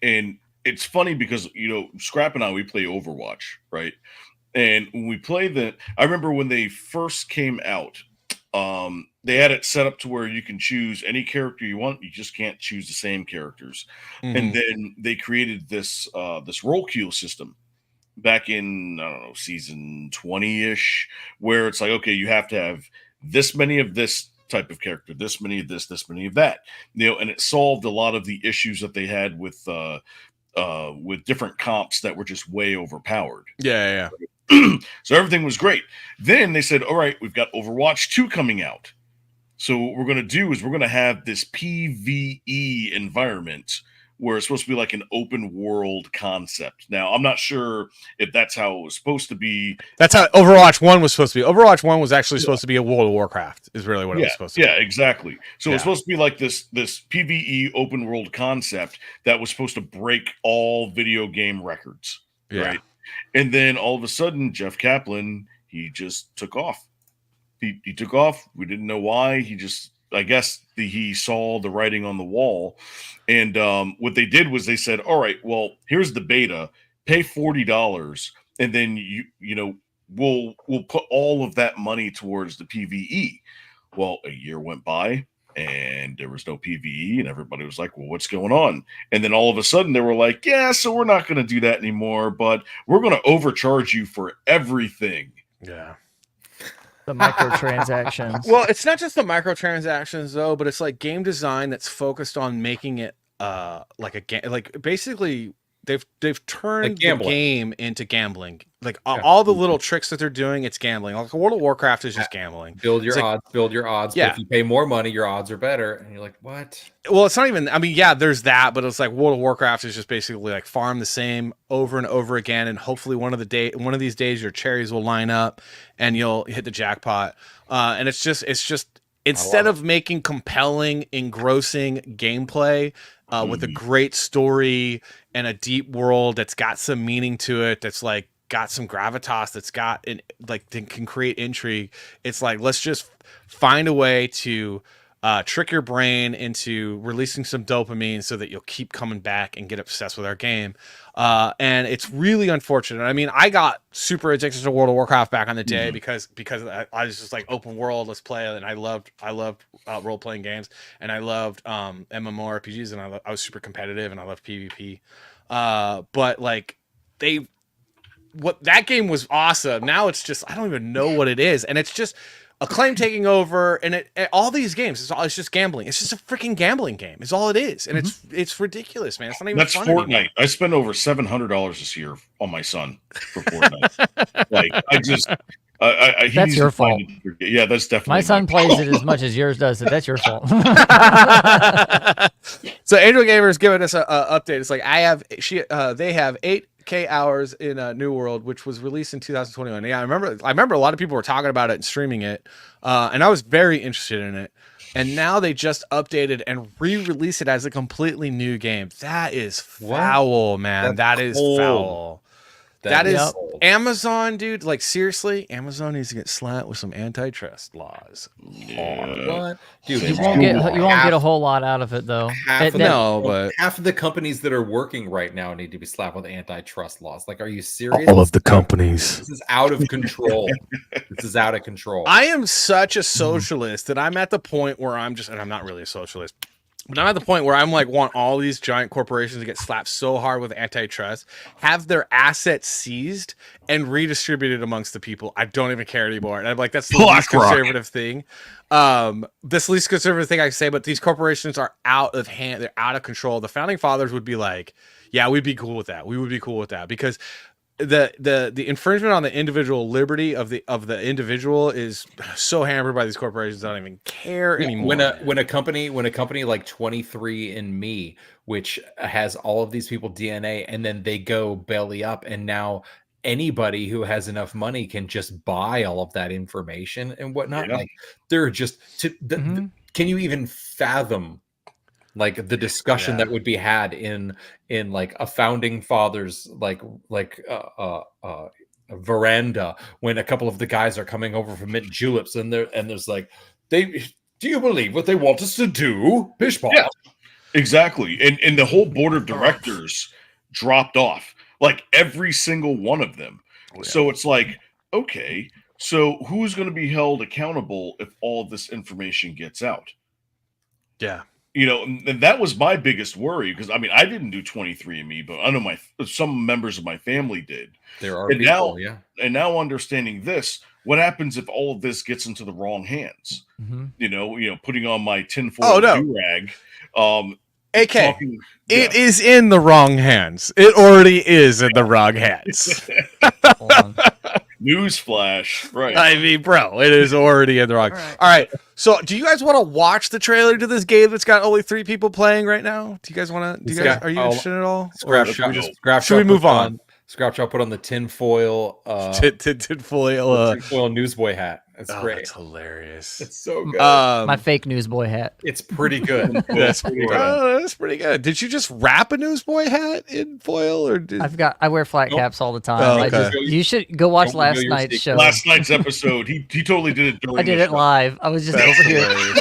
it's funny because Scrap and I, we play Overwatch, right? And when we play I remember when they first came out, they had it set up to where you can choose any character you want. You just can't choose the same characters. Mm-hmm. And then they created this role queue system back in, I don't know, season 20-ish, where it's like, okay, you have to have this many of this type of character, this many of this many of that, and it solved a lot of the issues that they had with different comps that were just way overpowered. Yeah. So everything was great. Then they said, all right, we've got Overwatch 2 coming out. So what we're going to do is we're going to have this PvE environment where it's supposed to be like an open world concept. Now, I'm not sure if that's how it was supposed to be. That's how Overwatch 1 was supposed to be. Overwatch 1 was actually supposed to be a World of Warcraft, is really what it was supposed to be. Yeah, exactly. So it's supposed to be like this PvE open world concept that was supposed to break all video game records. Right? And then all of a sudden, Jeff Kaplan, he just took off. He took off. We didn't know why. I guess he saw the writing on the wall. And what they did was they said, all right, well, here's the beta. Pay $40, and then we'll put all of that money towards the PvE. Well, a year went by and there was no PvE, and everybody was like, well, what's going on? And then all of a sudden they were like, yeah, so we're not going to do that anymore, but we're going to overcharge you for everything. Yeah. The microtransactions. Well, it's not just the microtransactions though, but it's like game design that's focused on making it like a game. Like basically, they've turned the game into gambling. Like all the little tricks that they're doing, it's gambling. Like World of Warcraft is just gambling. Build your odds. Yeah. But if you pay more money, your odds are better. And you're like, what? Well, it's not even. I mean, yeah, there's that, but it's like World of Warcraft is just basically like farm the same over and over again, and hopefully one of these days your cherries will line up and you'll hit the jackpot. And it's just instead of making compelling, engrossing gameplay with a great story and a deep world that's got some meaning to it, that's like got some gravitas, that's got that can create intrigue. It's like, let's just find a way to trick your brain into releasing some dopamine so that you'll keep coming back and get obsessed with our game. And it's really unfortunate. I mean, I got super addicted to World of Warcraft back on the day because I was just like, open world, let's play it. And I loved role playing games, and I loved MMORPGs, and I was super competitive, and I loved PvP. But like that game was awesome. Now it's just, I don't even know what it is. And it's just Acclaim taking over, and all these games, it's just gambling. It's just a freaking gambling game. Is all it is, and it's ridiculous, man. It's not even. That's fun Fortnite. anymore. I spent over $700 this year on my son for Fortnite. Like That's your fault. Yeah, that's definitely my son plays it as much as yours does. So that's your fault. So Angel Gamer is giving us a update. It's like they have 8K hours in New World, which was released in 2021. Yeah, I remember a lot of people were talking about it and streaming it, and I was very interested in it. And now they just updated and re-released it as a completely new game. That is foul, man. That is foul. That is Amazon, dude. Like, seriously, Amazon needs to get slapped with some antitrust laws. What? Dude, you won't get a whole lot out of it, though. Half of the companies that are working right now need to be slapped with antitrust laws. Like, are you serious? All of the companies. This is out of control. This is out of control. I am such a socialist that I'm at the point where and I'm not really a socialist, but I'm at the point where I'm like, want all these giant corporations to get slapped so hard with antitrust, have their assets seized and redistributed amongst the people. I don't even care anymore. And I'm like, that's the least conservative thing. This least conservative thing I say, but these corporations are out of hand. They're out of control. The founding fathers would be like, yeah, we'd be cool with that. We would be cool with that, because the infringement on the individual liberty of the individual is so hampered by these corporations. I don't even care anymore. When a company like 23andMe, which has all of these people DNA, and then they go belly up, and now anybody who has enough money can just buy all of that information and whatnot. Like, they're just can you even fathom like the discussion that would be had in like a founding fathers like a veranda when a couple of the guys are coming over from Mint Juleps, and there's like, do you believe what they want us to do? Bish ball. Yeah, exactly. And the whole board of directors dropped off, like every single one of them. So it's like, okay, so who's going to be held accountable if all of this information gets out? Yeah. You know, and that was my biggest worry because I mean, I didn't do 23andMe, but I know some members of my family did. There are And people, now, yeah. and now understanding this, what happens if all of this gets into the wrong hands? You know, putting on my tinfoil do-rag, AK, talking, it is in the wrong hands. It already is in the wrong hands. Newsflash, right? I mean, bro, it is already in the wrong. All right. So, do you guys want to watch the trailer to this game that's got only 3 people playing right now? Do you guys want to? Are you interested at all? Should we move on? Scrap Shop put on the tinfoil tinfoil newsboy hat. That's great. That's hilarious. It's so good. My fake newsboy hat. It's pretty good. That's pretty good. Oh, that's pretty good. Did you just wrap a newsboy hat in foil, or did... I wear flat caps all the time. Oh, okay. You should go watch last night's show. Last night's episode, he totally did it during. I did it live. I was just over here.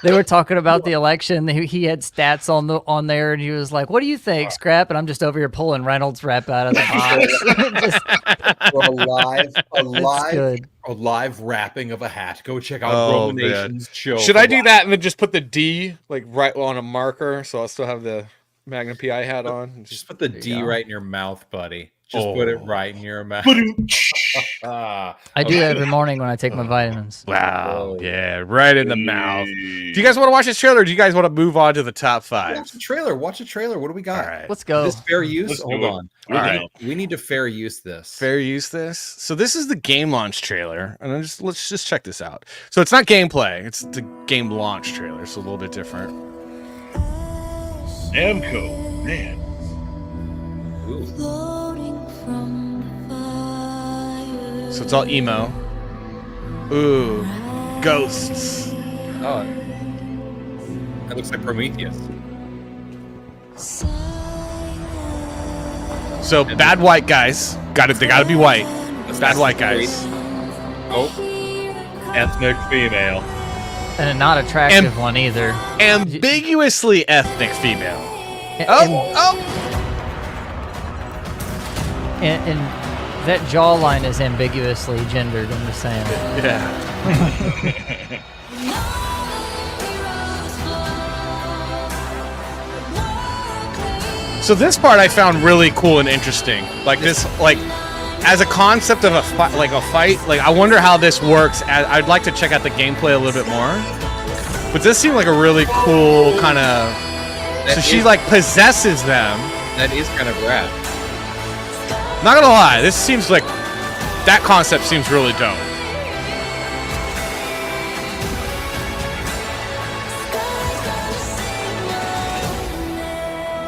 They were talking about the election. He had stats on there, and he was like, "What do you think, Scrap?" And I'm just over here pulling Reynolds rap out of the box. A live wrapping of a hat. Go check out Roma Nation's show. Should I do that and then just put the D like right on a marker so I'll still have the Magnum PI hat on? Just put the D right in your mouth, buddy. Just put it right in your mouth. I do that every morning when I take my vitamins. Wow. Yeah, right in the mouth. Do you guys want to watch this trailer or do you guys want to move on to the top 5? Watch the trailer. Watch the trailer. What do we got? All right. Let's go. Is this fair use? Hold on. All right. We need to fair use this. Fair use this. So this is the game launch trailer. And let's just check this out. So it's not gameplay. It's the game launch trailer. So a little bit different. Namco, man. Ooh. So it's all emo. Ooh, ghosts. Oh, that looks like Prometheus. So bad white guys. They gotta be white. Bad white guys. Oh, ethnic female. And a not attractive one either. Ambiguously ethnic female. And that jawline is ambiguously gendered, I'm just saying. Yeah. So this part I found really cool and interesting. Like this, like as a concept of a fight, like I wonder how this works. I'd like to check out the gameplay a little bit more. But this seemed like a really cool kind of. So she like possesses them. That is kind of rad. Not gonna lie, this seems like that concept seems really dope.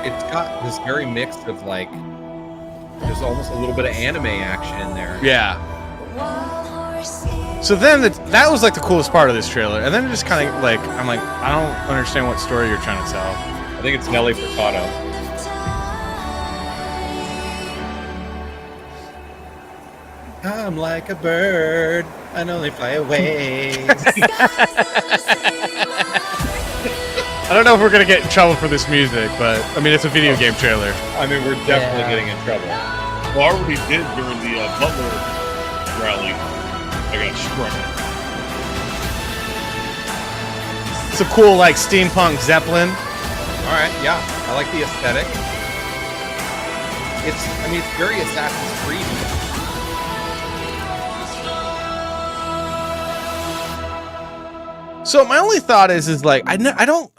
It's got this very mix of like, there's almost a little bit of anime action in there. Yeah. So then that was like the coolest part of this trailer, and then it just kind of like I'm like I don't understand what story you're trying to tell. I think it's Nelly Furtado. I'm like a bird, I only fly away. I don't know if we're gonna get in trouble for this music, but I mean it's a video game trailer. I mean we're definitely getting in trouble. Well, I already did during the Butler rally. I got struck. It's a cool like steampunk Zeppelin. All right, yeah, I like the aesthetic. It's very Assassin's Creed. So my only thought is like I don't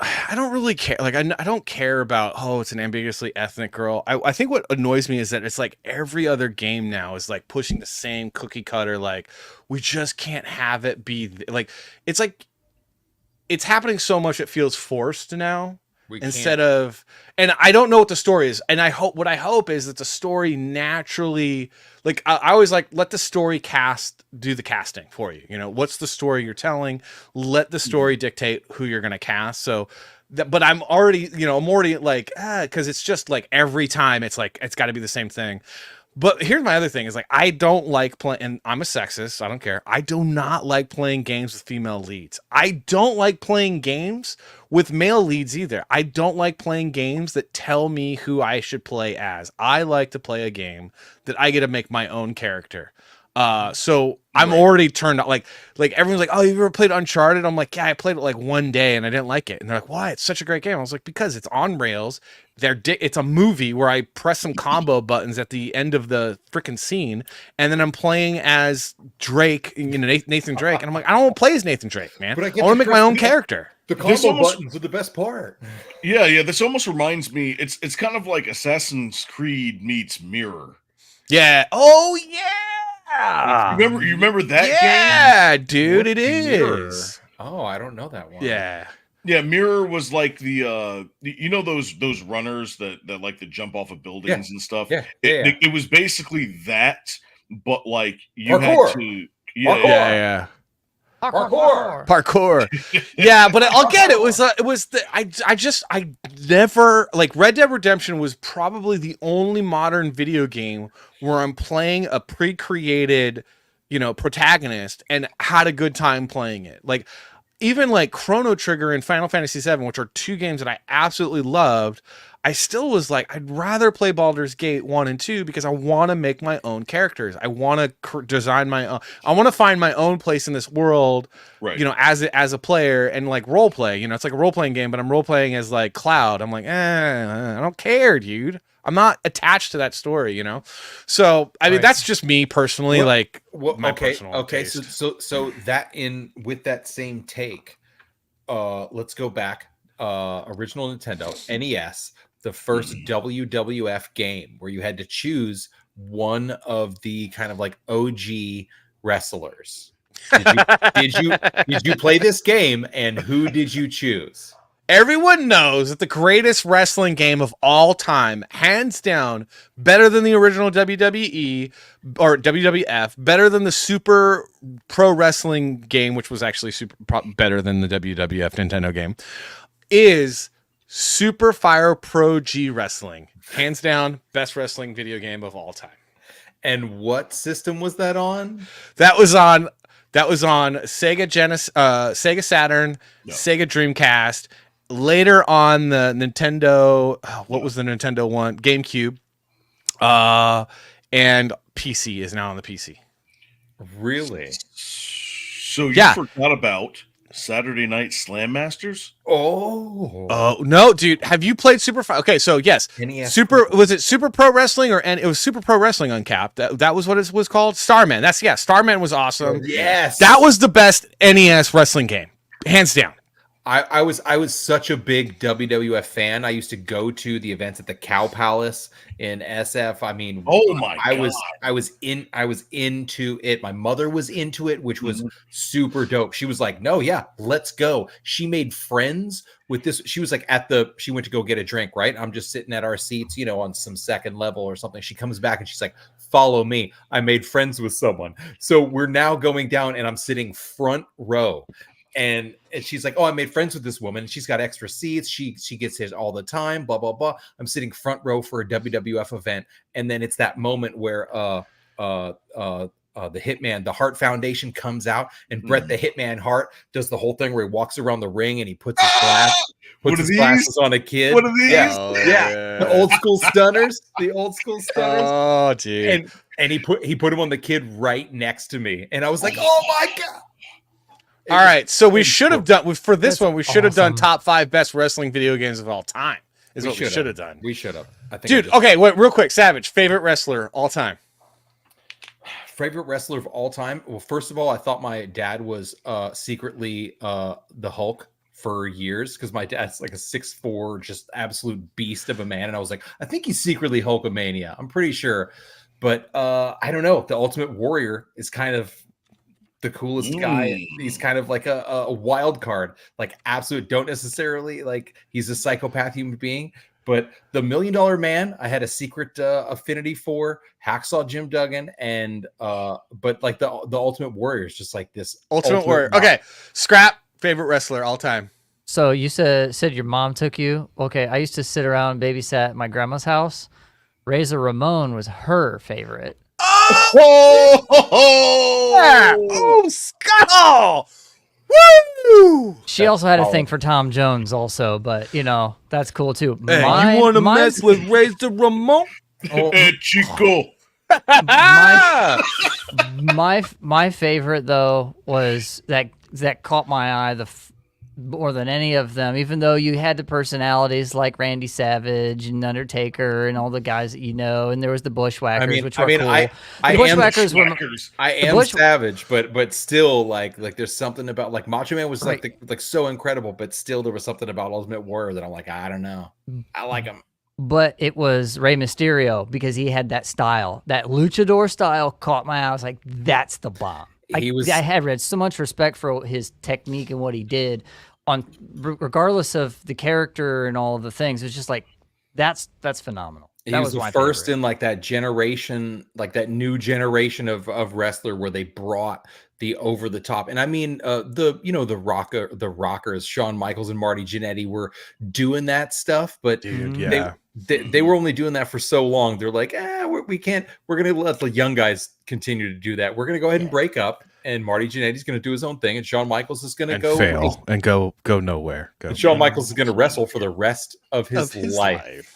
really care. Like I don't care about it's an ambiguously ethnic girl. I think what annoys me is that it's like every other game now is like pushing the same cookie cutter. Like we just can't have it be like it's happening so much it feels forced now. Instead of, and I don't know what the story is, and what I hope is that the story naturally, like I always like let the story do the casting for you. You know, what's the story you're telling? Let the story dictate who you're gonna cast. So, but I'm already like because it's just like every time it's like it's got to be the same thing. But here's my other thing is like I don't like playing, and I'm a sexist, I don't care. I do not like playing games with female leads. I don't like playing games with male leads either. I don't like playing games that tell me who I should play as. I like to play a game that I get to make my own character. So I'm already turned on. Like everyone's like, oh, you ever played Uncharted? I'm like, yeah, I played it like one day and I didn't like it. And they're like, why? It's such a great game. I was like, because it's on rails. It's a movie where I press some combo buttons at the end of the freaking scene, and then I'm playing as Drake, Nathan Drake, and I'm like, I don't want to play as Nathan Drake, man. I want to make my own character. The combo buttons are the best part. Yeah. This almost reminds me. It's kind of like Assassin's Creed meets Mirror. Yeah. Oh yeah. You remember that game? Yeah, dude, it Mirror? is. Oh, I don't know that one. Yeah. Yeah, Mirror was like the those runners that like to jump off of buildings and stuff. Yeah. It was basically that, but like you Parkour. had to Yeah. Parkour. Yeah, but again, I never, like, Red Dead Redemption was probably the only modern video game where I'm playing a pre-created, protagonist and had a good time playing it. Like, even like Chrono Trigger and Final Fantasy VII, which are two games that I absolutely loved, I still was like, I'd rather play Baldur's Gate 1 and 2 because I want to make my own characters. I want to design my own. I want to find my own place in this world, right. As a player, and like role play. It's like a role playing game, but I'm role playing as like Cloud. I'm like, I don't care, dude. I'm not attached to that story, So I mean, that's just me personally. Personal taste. So that with that same take, let's go back. Original Nintendo NES, the first WWF game where you had to choose one of the kind of like OG wrestlers. Did you play this game, and who did you choose? Everyone knows that the greatest wrestling game of all time, hands down, better than the original WWE or WWF, better than the Super Pro Wrestling game, which was actually better than the WWF Nintendo game, is Super Fire Pro G Wrestling. Hands down, best wrestling video game of all time. And what system was that on? That was on Sega Sega Saturn, Sega Dreamcast. Later on the Nintendo, what was the Nintendo one? GameCube. And PC is now on the PC. Really? So you forgot about Saturday Night Slam Masters? Oh no, dude! Have you played Super? Okay, so yes, was it Super Pro Wrestling and it was Super Pro Wrestling Uncapped? That was what it was called. Starman. Starman was awesome. Yes, that was the best NES wrestling game, hands down. I was such a big WWF fan. I used to go to the events at the Cow Palace in SF. I mean, oh my God. I was into it. My mother was into it, which was super dope. She was like, "No, yeah, let's go." She made friends with this. She was like she went to go get a drink, right? I'm just sitting at our seats, on some second level or something. She comes back and she's like, "Follow me. I made friends with someone." So we're now going down and I'm sitting front row. And she's like, "Oh, I made friends with this woman. She's got extra seats. She gets hit all the time, blah, blah, blah." I'm sitting front row for a WWF event. And then it's that moment where the Hitman, the Hart Foundation comes out, and Bret the Hitman Hart does the whole thing where he walks around the ring and he puts his glasses on a kid. What are these? Yeah. The old school stunners. Oh, dude. And he put him on the kid right next to me. And I was like, "Oh my God." All right, so we should have done for this one. We should have done top 5 best wrestling video games of all time. Is what we should have done. We should have. I think, dude. Okay, wait, real quick. Savage, favorite wrestler all time. Favorite wrestler of all time. Well, first of all, I thought my dad was secretly the Hulk for years because my dad's like a 6'4", just absolute beast of a man, and I was like, I think he's secretly Hulkamania. I'm pretty sure, but I don't know. The Ultimate Warrior is kind of the coolest guy. He's kind of like a wild card, like absolute, don't necessarily like he's a psychopath human being, but the $1 Million Man I had a secret affinity for. Hacksaw Jim Duggan, and but like the Ultimate Warrior is just like this Ultimate Warrior. Okay, Scrap, favorite wrestler all time. So you said your mom took you. Okay, I used to sit around and babysat at my grandma's house. Razor Ramon was her favorite. Oh, Skull! Woo! She also had a thing for Tom Jones, also, but that's cool too. Hey, you want to mess with Razor Ramon? Hey, Chico. My favorite though was that caught my eye more than any of them. Even though you had the personalities like Randy Savage and Undertaker and all the guys that you know, and there was the Bushwhackers, which were cool. I am Savage, but still like there's something about like Macho Man was like so incredible, but still there was something about Ultimate Warrior that I'm like, I don't know, I like him. But it was Rey Mysterio because he had that style, that luchador style caught my eye. I was like, that's the bomb. I had so much respect for his technique and what he did regardless of the character and all of the things. It was just like, that's phenomenal. He was the first in like that generation, like that new generation of wrestler where they brought the over the top. And I mean, the Rockers, Shawn Michaels and Marty Jannetty were doing that stuff, but they were only doing that for so long. They're like, we're going to let the young guys continue to do that. We're going to go ahead and break up. And Marty Jannetty's going to do his own thing, and Shawn Michaels is going to go fail and go nowhere. And Shawn Michaels is going to wrestle for the rest of his life.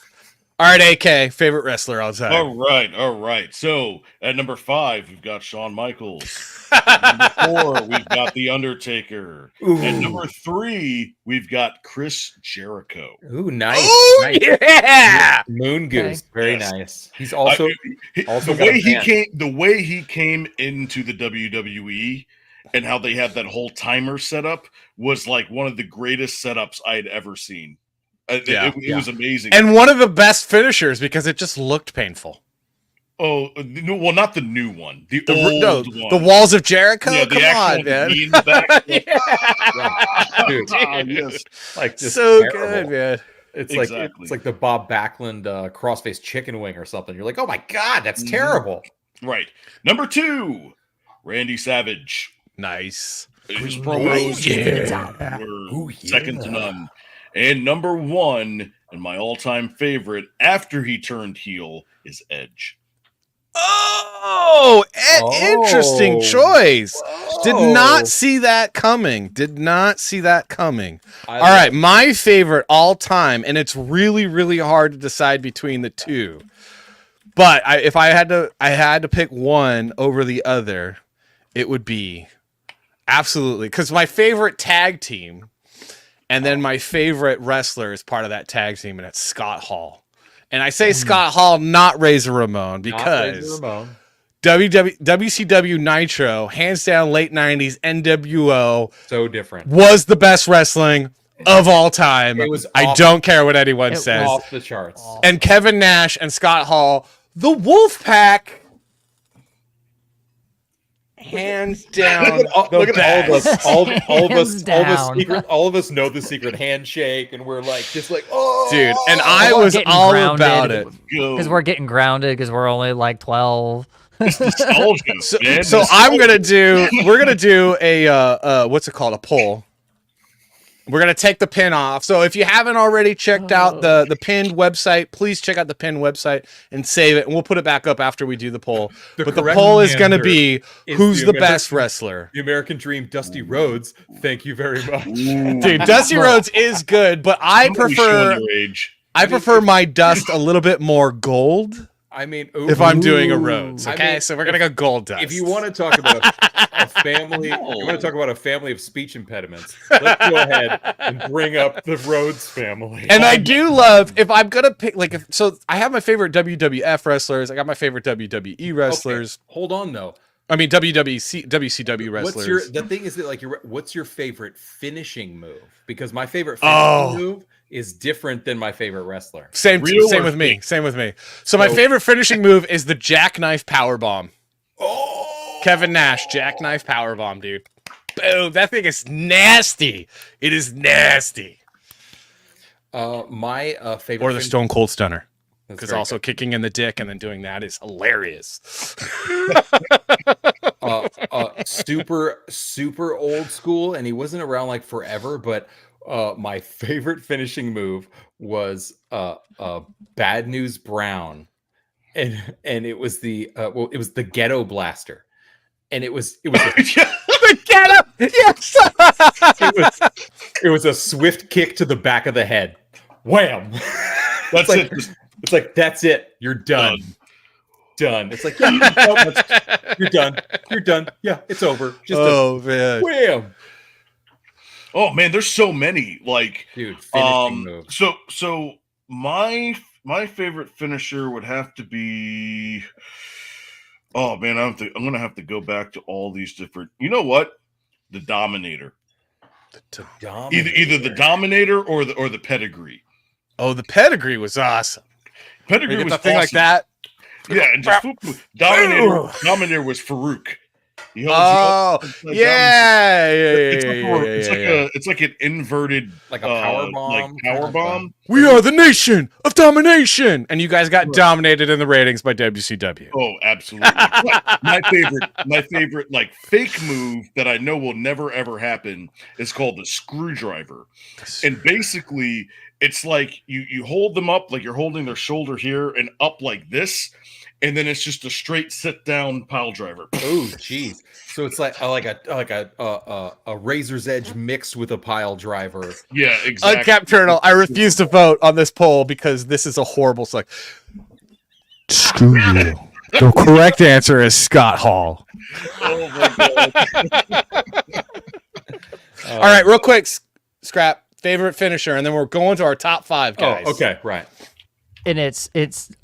All right, AK, favorite wrestler outside. All right. So at number 5, we've got Shawn Michaels. At number 4, we've got The Undertaker. Ooh. At number 3, we've got Chris Jericho. Ooh, nice. Oh, nice. Yeah. Moon Goose. Very nice. He's also the way he came into the WWE and how they had that whole timer set up was like one of the greatest setups I had ever seen. It was amazing. And one of the best finishers because it just looked painful. Oh, no, well, not the new one. The old one. The Walls of Jericho? Yeah, Come on, man. In the back. Dude, yes. Like just so terrible. Good, man. It's like the Bob Backlund crossface chicken wing or something. You're like, oh my God, that's terrible. Right. Number 2, Randy Savage. Nice. His promos were second to none. And number 1, and my all-time favorite, after he turned heel, is Edge. Interesting choice. Did not see that coming. All right, my favorite all-time, and it's really, really hard to decide between the two. But if I had to pick one over the other, it would be absolutely, because my favorite tag team. And then my favorite wrestler is part of that tag team, and it's Scott Hall. And I say Scott Hall, not Razor Ramon, because WCW Nitro, hands down late 90s, NWO. So different. Was the best wrestling of all time. I don't care what anyone says. Off the charts. And Kevin Nash and Scott Hall, the Wolfpack. Hands down. Look at all of us know the secret handshake, and we're like, just like, oh, dude. And I was all about it because we're getting grounded because we're only like 12. So we're gonna do a what's it called? A poll. We're going to take the pin off. So if you haven't already checked out the pinned website, please check out the pinned website and save it. And we'll put it back up after we do the poll. But the poll is going to be, who's the best wrestler? The American Dream, Dusty Rhodes. Thank you very much. Dude, Dusty Rhodes is good, but I prefer my dust a little bit more gold. I mean, if I'm doing a Rhodes, okay, so we're gonna go gold dust. If you want to talk about a family, you want to talk about a family of speech impediments, let's go ahead and bring up the Rhodes family. And I do love, if I'm gonna pick, so I have my favorite WWF wrestlers. I got my favorite WWE wrestlers. Okay. Hold on, though. I mean WCW wrestlers. The thing is that what's your favorite finishing move? Because my favorite finishing move is different than my favorite wrestler. Same with me. So my favorite finishing move is the jackknife powerbomb. Oh, Kevin Nash jackknife powerbomb, dude. Boom! That thing is nasty. It is nasty. My favorite, or the Stone Cold Stunner, because also good. Kicking in the dick and then doing that is hilarious. Super old school, and he wasn't around like forever, but. My favorite finishing move was Bad News Brown, and it was the Ghetto Blaster, and it was the Ghetto. Yes, it was a swift kick to the back of the head. Wham! That's it. It's like that's it. You're done. done. It's like, yeah, you're done. You're done. Yeah, it's over. Just man. wham. Oh man, there's so many. Like, Dude, finishing moves. So my favorite finisher would have to be. Oh man, I'm gonna have to go back to all these different. You know what? The Dominator. Either the Dominator or the Pedigree. Oh, the Pedigree was awesome. Pedigree was the thing awesome. like that. Yeah, and just Dominator was Farouk. Oh, yeah. It's like an inverted, like a power bomb. We are the nation of domination, and you guys got dominated in the ratings by WCW. Oh, absolutely. my favorite like fake move that I know will never ever happen is called the screwdriver, and basically it's like you hold them up like you're holding their shoulder here and up like this. And then it's just a straight sit down pile driver. Oh, geez. So it's like a razor's edge mixed with a pile driver. Yeah, exactly. Uncapped Turtle, I refuse to vote on this poll because this is a horrible select. Screw you. The correct answer is Scott Hall. Oh my god. All right, real quick, Scrap, favorite finisher, and then we're going to our top 5 guys. Oh, okay, right. And it's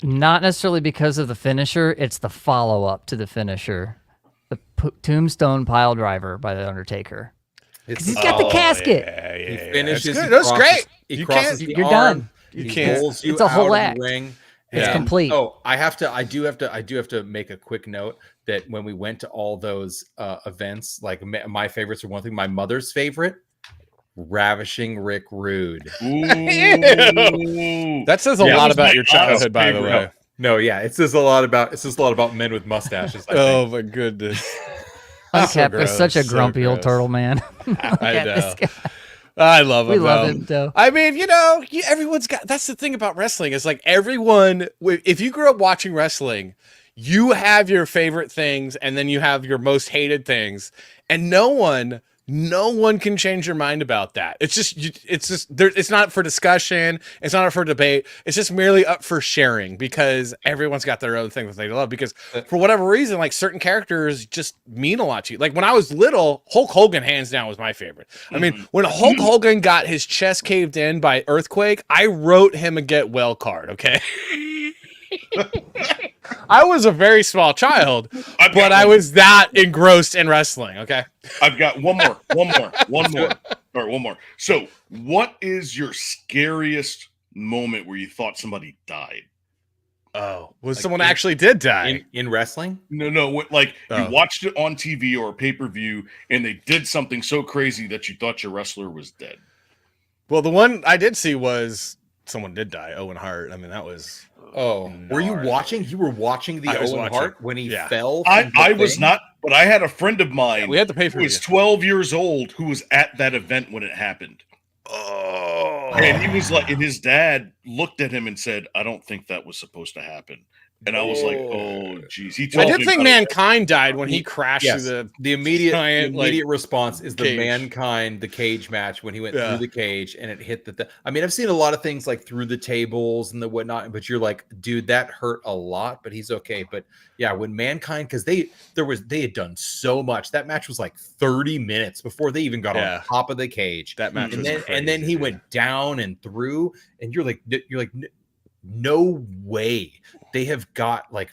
not necessarily because of the finisher; it's the follow up to the finisher, the Tombstone Pile Driver by the Undertaker. He's got the casket. He finishes. That's great. He crosses the You're arm. done. He can't. pulls you It's a whole out of act. the ring. It's complete. Oh, I do have to make a quick note that when we went to all those events, like my favorites are one thing. My mother's favorite. Ravishing Rick Rude. That says a lot about your childhood, by the way. No, yeah, it says a lot about men with mustaches. Oh my goodness. Uncap is such a grumpy old turtle man. I know. I love him. We love him though. I mean, everyone's got. That's the thing about wrestling is like everyone. If you grew up watching wrestling, you have your favorite things, and then you have your most hated things, and no one can change your mind about that. It's not for discussion. It's not for debate. It's just merely up for sharing because everyone's got their own thing that they love. Because for whatever reason, like certain characters just mean a lot to you. Like when I was little, Hulk Hogan hands down was my favorite. I mean, when Hulk Hogan got his chest caved in by Earthquake, I wrote him a get well card. Okay. I was a very small child, but I was that engrossed in wrestling. Okay. I've got one more. So, what is your scariest moment where you thought somebody died? Oh, someone actually did die in wrestling? No. You watched it on TV or pay-per-view, and they did something so crazy that you thought your wrestler was dead. Well, the one I did see was someone did die. Owen Hart. I mean, that was. Oh, were you watching? You were watching the Owen Hart when he fell? I was not, but I had a friend of mine. We had the paper. Who was 12 years old who was at that event when it happened. Oh, and he was like, and his dad looked at him and said, "I don't think that was supposed to happen." And I was like, "Oh, geez." I did think Mankind died when he crashed through the immediate response is the Mankind the cage match when he went through the cage and it hit the. I mean, I've seen a lot of things like through the tables and the whatnot, but you're like, dude, that hurt a lot, but he's okay. But yeah, when Mankind, because they had done so much. That match was like 30 minutes before they even got on top of the cage. That match, and then he went down and through, and you're like. No way. They have got like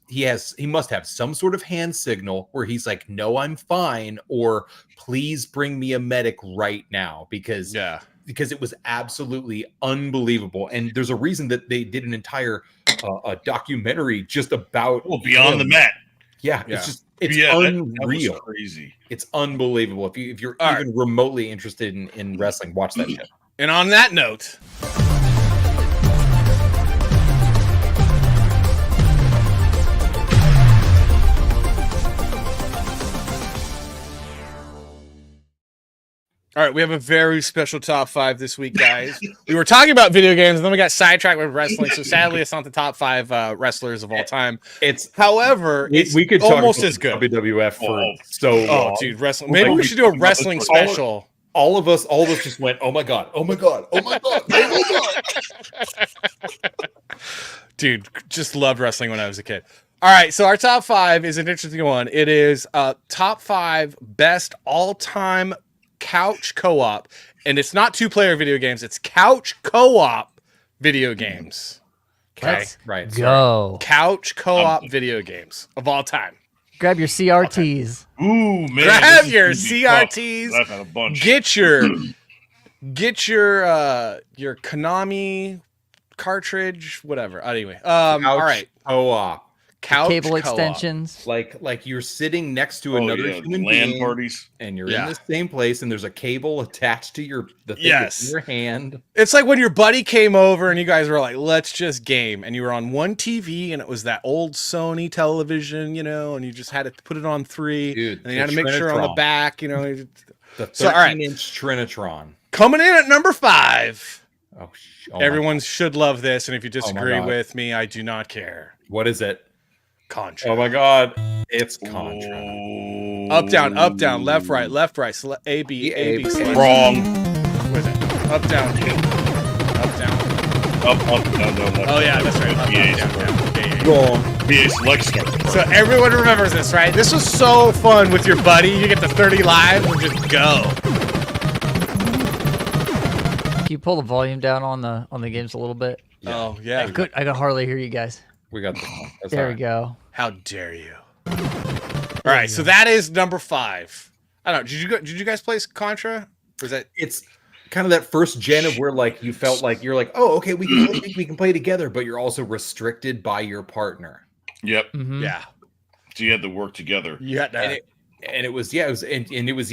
he must have some sort of hand signal where he's like, no, I'm fine, or please bring me a medic right now because it was absolutely unbelievable. And there's a reason that they did an entire a documentary just about Beyond the Mat. Yeah, it's unreal. That was crazy. It's unbelievable. If you're even remotely interested in wrestling, watch that shit. And on that note. All right, we have a very special top 5 this week, guys. We were talking about video games, and then we got sidetracked with wrestling. So sadly, it's not the top 5 wrestlers of all time. However, we could almost as good. WWF for so long. Oh, dude, wrestling. Maybe we should do a wrestling special. all of us just went, oh my god, oh my god, oh my god, oh my god. Dude, just loved wrestling when I was a kid. All right, so our top 5 is an interesting one. It is top 5 best all-time couch co-op, and it's not 2-player video games, it's couch co-op video games. Okay, Right. Go. couch co-op video games of all time. Grab your CRTs. Ooh, man. Grab this is your gonna be tough. CRTs. I've had a bunch. Get your Konami cartridge, whatever. Anyway, all right. Co-op. Couch Cable co-op. extensions. Like you're sitting next to another human LAN being, parties. and you're in the same place, and there's a cable attached to the thing that's in your hand. It's like when your buddy came over and you guys were like, let's just game. And you were on one TV and it was that old Sony television, and you just had to put it on 3. Dude, and then you had to make sure on the back, The 13-inch So, all right. Trinitron. Coming in at number 5. Oh, Everyone should love this. And if you disagree God. with me, I do not care. What is it? Contra. Oh my god. It's Contra. Up, down, left, right, A, B, A, B. select. Wrong. What is it? Up, down, up, down. Up, down, left. Oh, yeah, that's right. Up, PA down, start. down. Wrong. PA select start. So everyone remembers this, right? This was so fun with your buddy. You get the 30 lives and just go. Can you pull the volume down on the games a little bit? Oh, yeah. I could hardly hear you guys. We got this one. That's There all we right. go. How dare you? All right, so that is number 5. I don't know. Did you guys play Contra? Or was that It's kind of that first gen of where like you felt like you're like, oh, okay, we can play together, but you're also restricted by your partner. Yep. Mhm. yeah? So you had to work together. You had to. And it was it was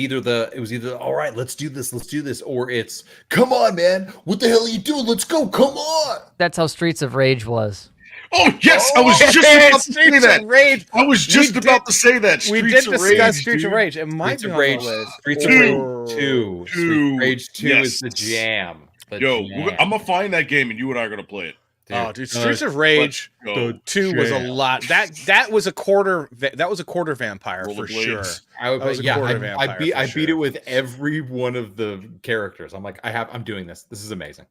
either all right, let's do this, or it's come on, man, what the hell are you doing? Let's go, come on. That's how Streets of Rage was. Oh yes, I was just about to say Streets that. of Rage. I was just about to say that. We Streets did of discuss Rage, Streets of dude. Rage. It might be on the list. Streets of Rage 2. Streets of Rage 2 Yes. is the jam. I'm gonna find that game and you and I are gonna play it. Oh, dude, Streets of Rage Let's go. 2 was a lot. That was a quarter. That was a quarter vampire for sure. Rollerblades. I beat it with every one of the characters. I'm like, I'm doing this. This is amazing.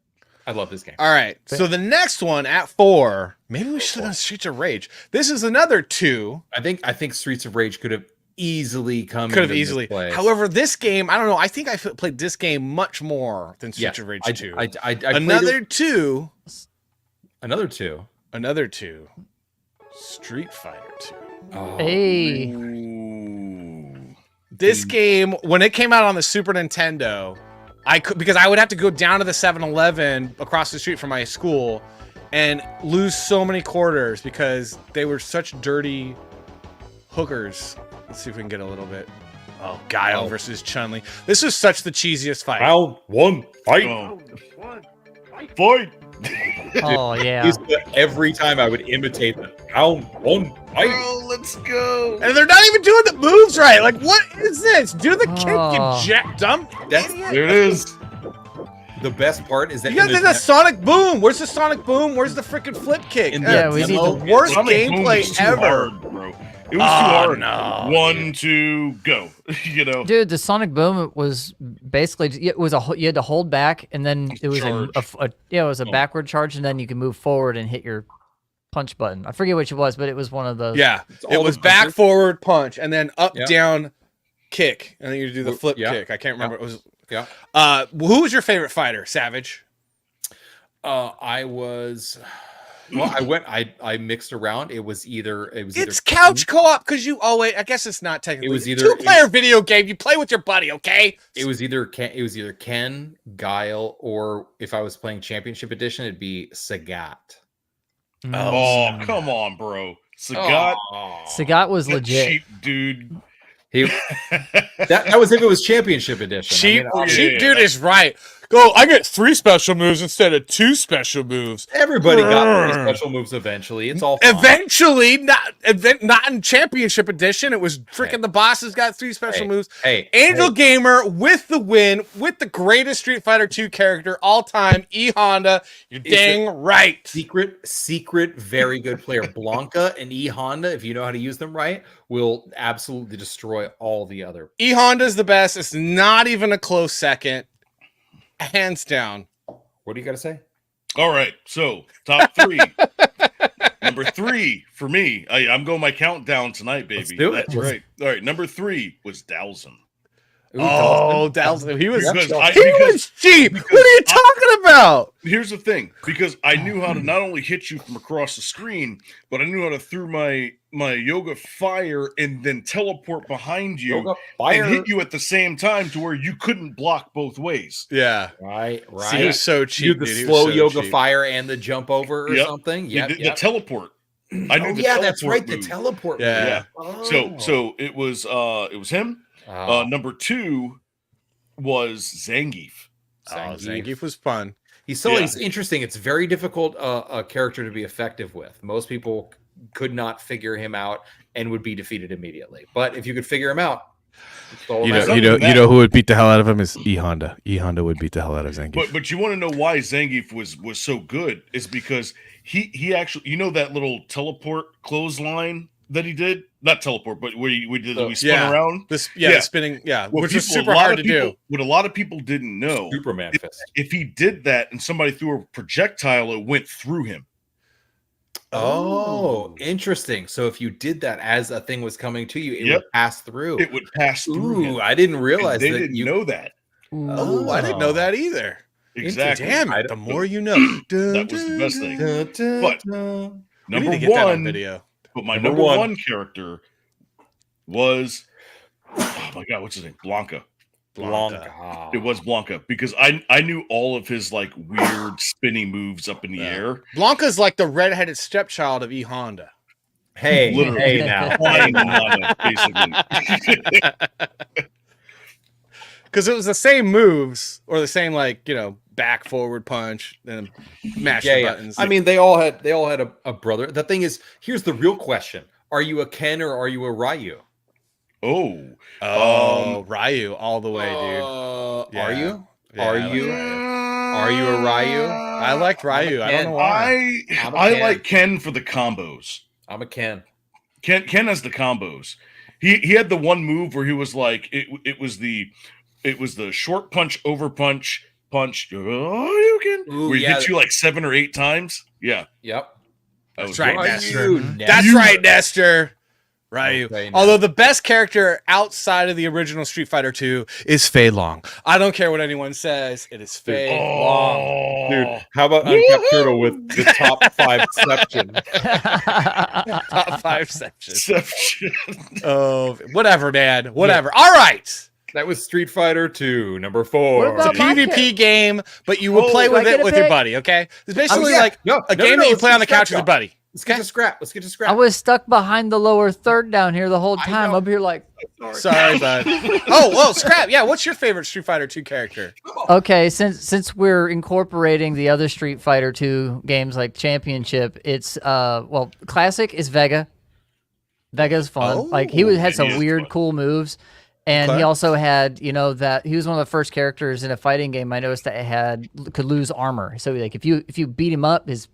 I love this game. All right, so the next one at 4. Maybe we should have done Streets of Rage. This is another 2. I think Streets of Rage could have easily come. Could have into this easily. place. However, this game, I don't know. I think I played this game much more than Streets of Rage 2. I Another 2. Another 2. Another 2. Street Fighter 2. Oh. Hey. Ooh. This game, when it came out on the Super Nintendo, because I would have to go down to the 7-Eleven across the street from my school and lose so many quarters because they were such dirty hookers. Let's see if we can get a little bit. Oh, Guile versus Chun-Li. This was such the cheesiest fight. Round 1, fight. Fight. Oh yeah. Every time I would imitate the round 1, fight. Bro, let's go. And they're not even doing the moves right. Like, what is this? Do the kick, Oh. you dumb idiot. There it is. The best part is that You guys did the Sonic Boom. Where's the Sonic Boom? Where's the freaking flip kick? Yeah, we need the the- worst Sonic Boom gameplay was too ever. hard, bro. It was too hard. No, 1, 2, go. Dude, the Sonic Boom was basically you had to hold back, and then it was it was a backward charge, and then you can move forward and hit your punch button. I forget which it was, but it was one of those. Yeah, it all was the back, punches. forward, punch, and then up, Yeah. down, kick, and then you do the flip Yeah. kick. I can't remember. It was. Yeah. Who was your favorite fighter? Savage. I was. Well, I mixed around. It was either. It's couch co-op because you. Oh wait, I guess it's not technically. It was either- 2-player video game. You play with your buddy, okay? It was either Ken, Guile, or if I was playing Championship Edition, it'd be Sagat. Oh, come on, bro. Sagat. Sagat was That legit. cheap dude. He, that was if it was Championship Edition. Cheap, I mean, cheap yeah, dude that- is right. go, I get 3 special moves instead of 2 special moves. Everybody got 3 special moves eventually. It's all fine. Eventually, not in Championship Edition. It was freaking the bosses got 3 special moves. Angel Gamer with the win, with the greatest Street Fighter 2 character all time, E Honda. You're dang right. Secret, very good player. Blanca and E Honda, if you know how to use them right, will absolutely destroy all the other. E Honda's the best. It's not even a close second. Hands down. What do you got to say? All right, so top 3. Number 3 for me. I'm going my countdown tonight, baby. Let's do it. That's right. All right, number 3 was Dowson. Dowson. He was cheap. Because What are you talking about? Here's the thing, because I knew how to not only hit you from across the screen, but I knew how to throw my yoga fire and then teleport behind you and hit you at the same time to where you couldn't block both ways. Yeah. Right. See, he was so cheap. You the slow yoga fire and the jump over or something. Yeah. The teleport. I knew the teleport that's right. move. The teleport. Yeah. So it was him. Number 2 was Zangief. Zangief was fun. He's interesting. It's very difficult a character to be effective with. Most people could not figure him out and would be defeated immediately. But if you could figure him out, you know who would beat the hell out of him is E Honda. E Honda would beat the hell out of Zangief. But you want to know why Zangief was so good is because he actually, that little teleport clothesline that he did, not teleport, but we spun around. The spinning, which is super hard to do. What a lot of people didn't know, Superman fist. If he did that and somebody threw a projectile, it went through him. Oh, interesting. So if you did that as a thing was coming to you, it would pass through. It would pass through him. I didn't realize they didn't know that. Oh, I didn't know that either. Exactly. Damn it, the more you know. That was the best thing. But number 1 video. But my number one character was, oh my god, what's his name? Blanca. It was Blanca because I knew all of his like weird spinny moves up in the air. Blanca's like the redheaded stepchild of E Honda. Hey, literally. Basically. Because it was the same moves or the same back forward punch and mash the buttons. I mean, they all had a brother. The thing is, here's the real question: are you a Ken or are you a Ryu? Ryu all the way, dude. Are you? Yeah, are you a Ryu? I liked Ryu. I don't know why. I like Ken for the combos. I'm a Ken. Ken has the combos. He had the one move where he was like it was the short punch over punch. You can. Where he hits you like 7 or 8 times. Yeah. Yep. That's right, Nestor. That's right, Nestor. Ryu. Okay, although the best character outside of the original Street Fighter 2 is Fei Long. I don't care what anyone says. It is Fei Long. Dude, how about Unkept Turtle with the top 5ception? Top 5ception. Oh, whatever, man. Whatever. Yeah. All right. That was Street Fighter 2, number 4. It's a PvP game, but you will play with it with your buddy, okay? It's basically a game that you play on the couch with your buddy. Let's get to scrap. I was stuck behind the lower third down here the whole time. Up here like... Sorry, bud. Oh, scrap. Yeah, what's your favorite Street Fighter 2 character? Okay, since we're incorporating the other Street Fighter 2 games like Championship, it's, classic is Vega. Vega's fun. He had some weird, cool moves. And he also had, that he was one of the first characters in a fighting game I noticed that could lose armor. So like if you beat him up, his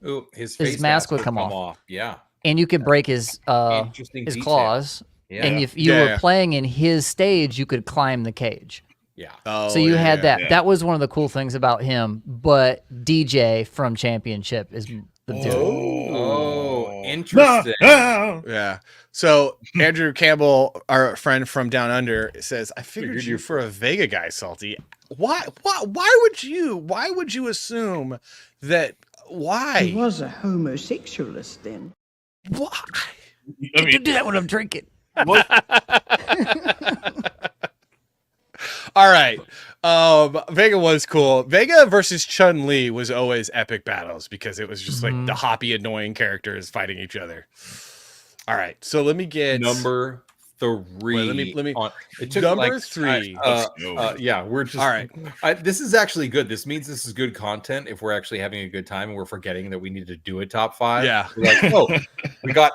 mask would come off. Yeah. And you could break his claws. Yeah. And if you were playing in his stage, you could climb the cage. Yeah. So you had that. Yeah. That was one of the cool things about him. But DJ from Championship is the dude. Oh, interesting. Yeah. So Andrew Campbell, our friend from Down Under, says, "I figured you for a Vega guy, Salty. Why would you assume that? Why? He was a homosexualist then. Why? I mean, you do that when I'm drinking. All right. Vega was cool. Vega versus Chun-Li was always epic battles because it was just like the hoppy, annoying characters fighting each other. All right. So let me get number 3. let me It took number like 3. Yeah, we're just all right. This is actually good. This means this is good content. If we're actually having a good time and we're forgetting that we need to do a top 5. Yeah. We're like, oh,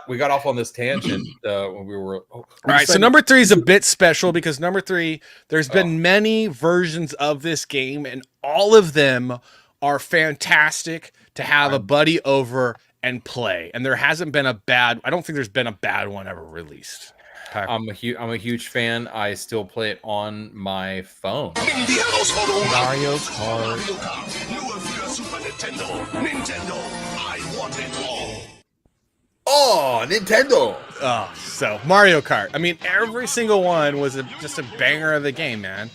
we got off on this tangent when we were. All right, so number 3 is a bit special because number 3, there's been many versions of this game, and all of them are fantastic to have a buddy over and play. And there hasn't been I don't think there's been a bad one ever released. I'm a huge fan. I still play it on my phone. Mario Kart. Super Nintendo. Nintendo. I want it all. Oh, Nintendo. Oh, so Mario Kart. I mean, every single one was just a banger of a game, man.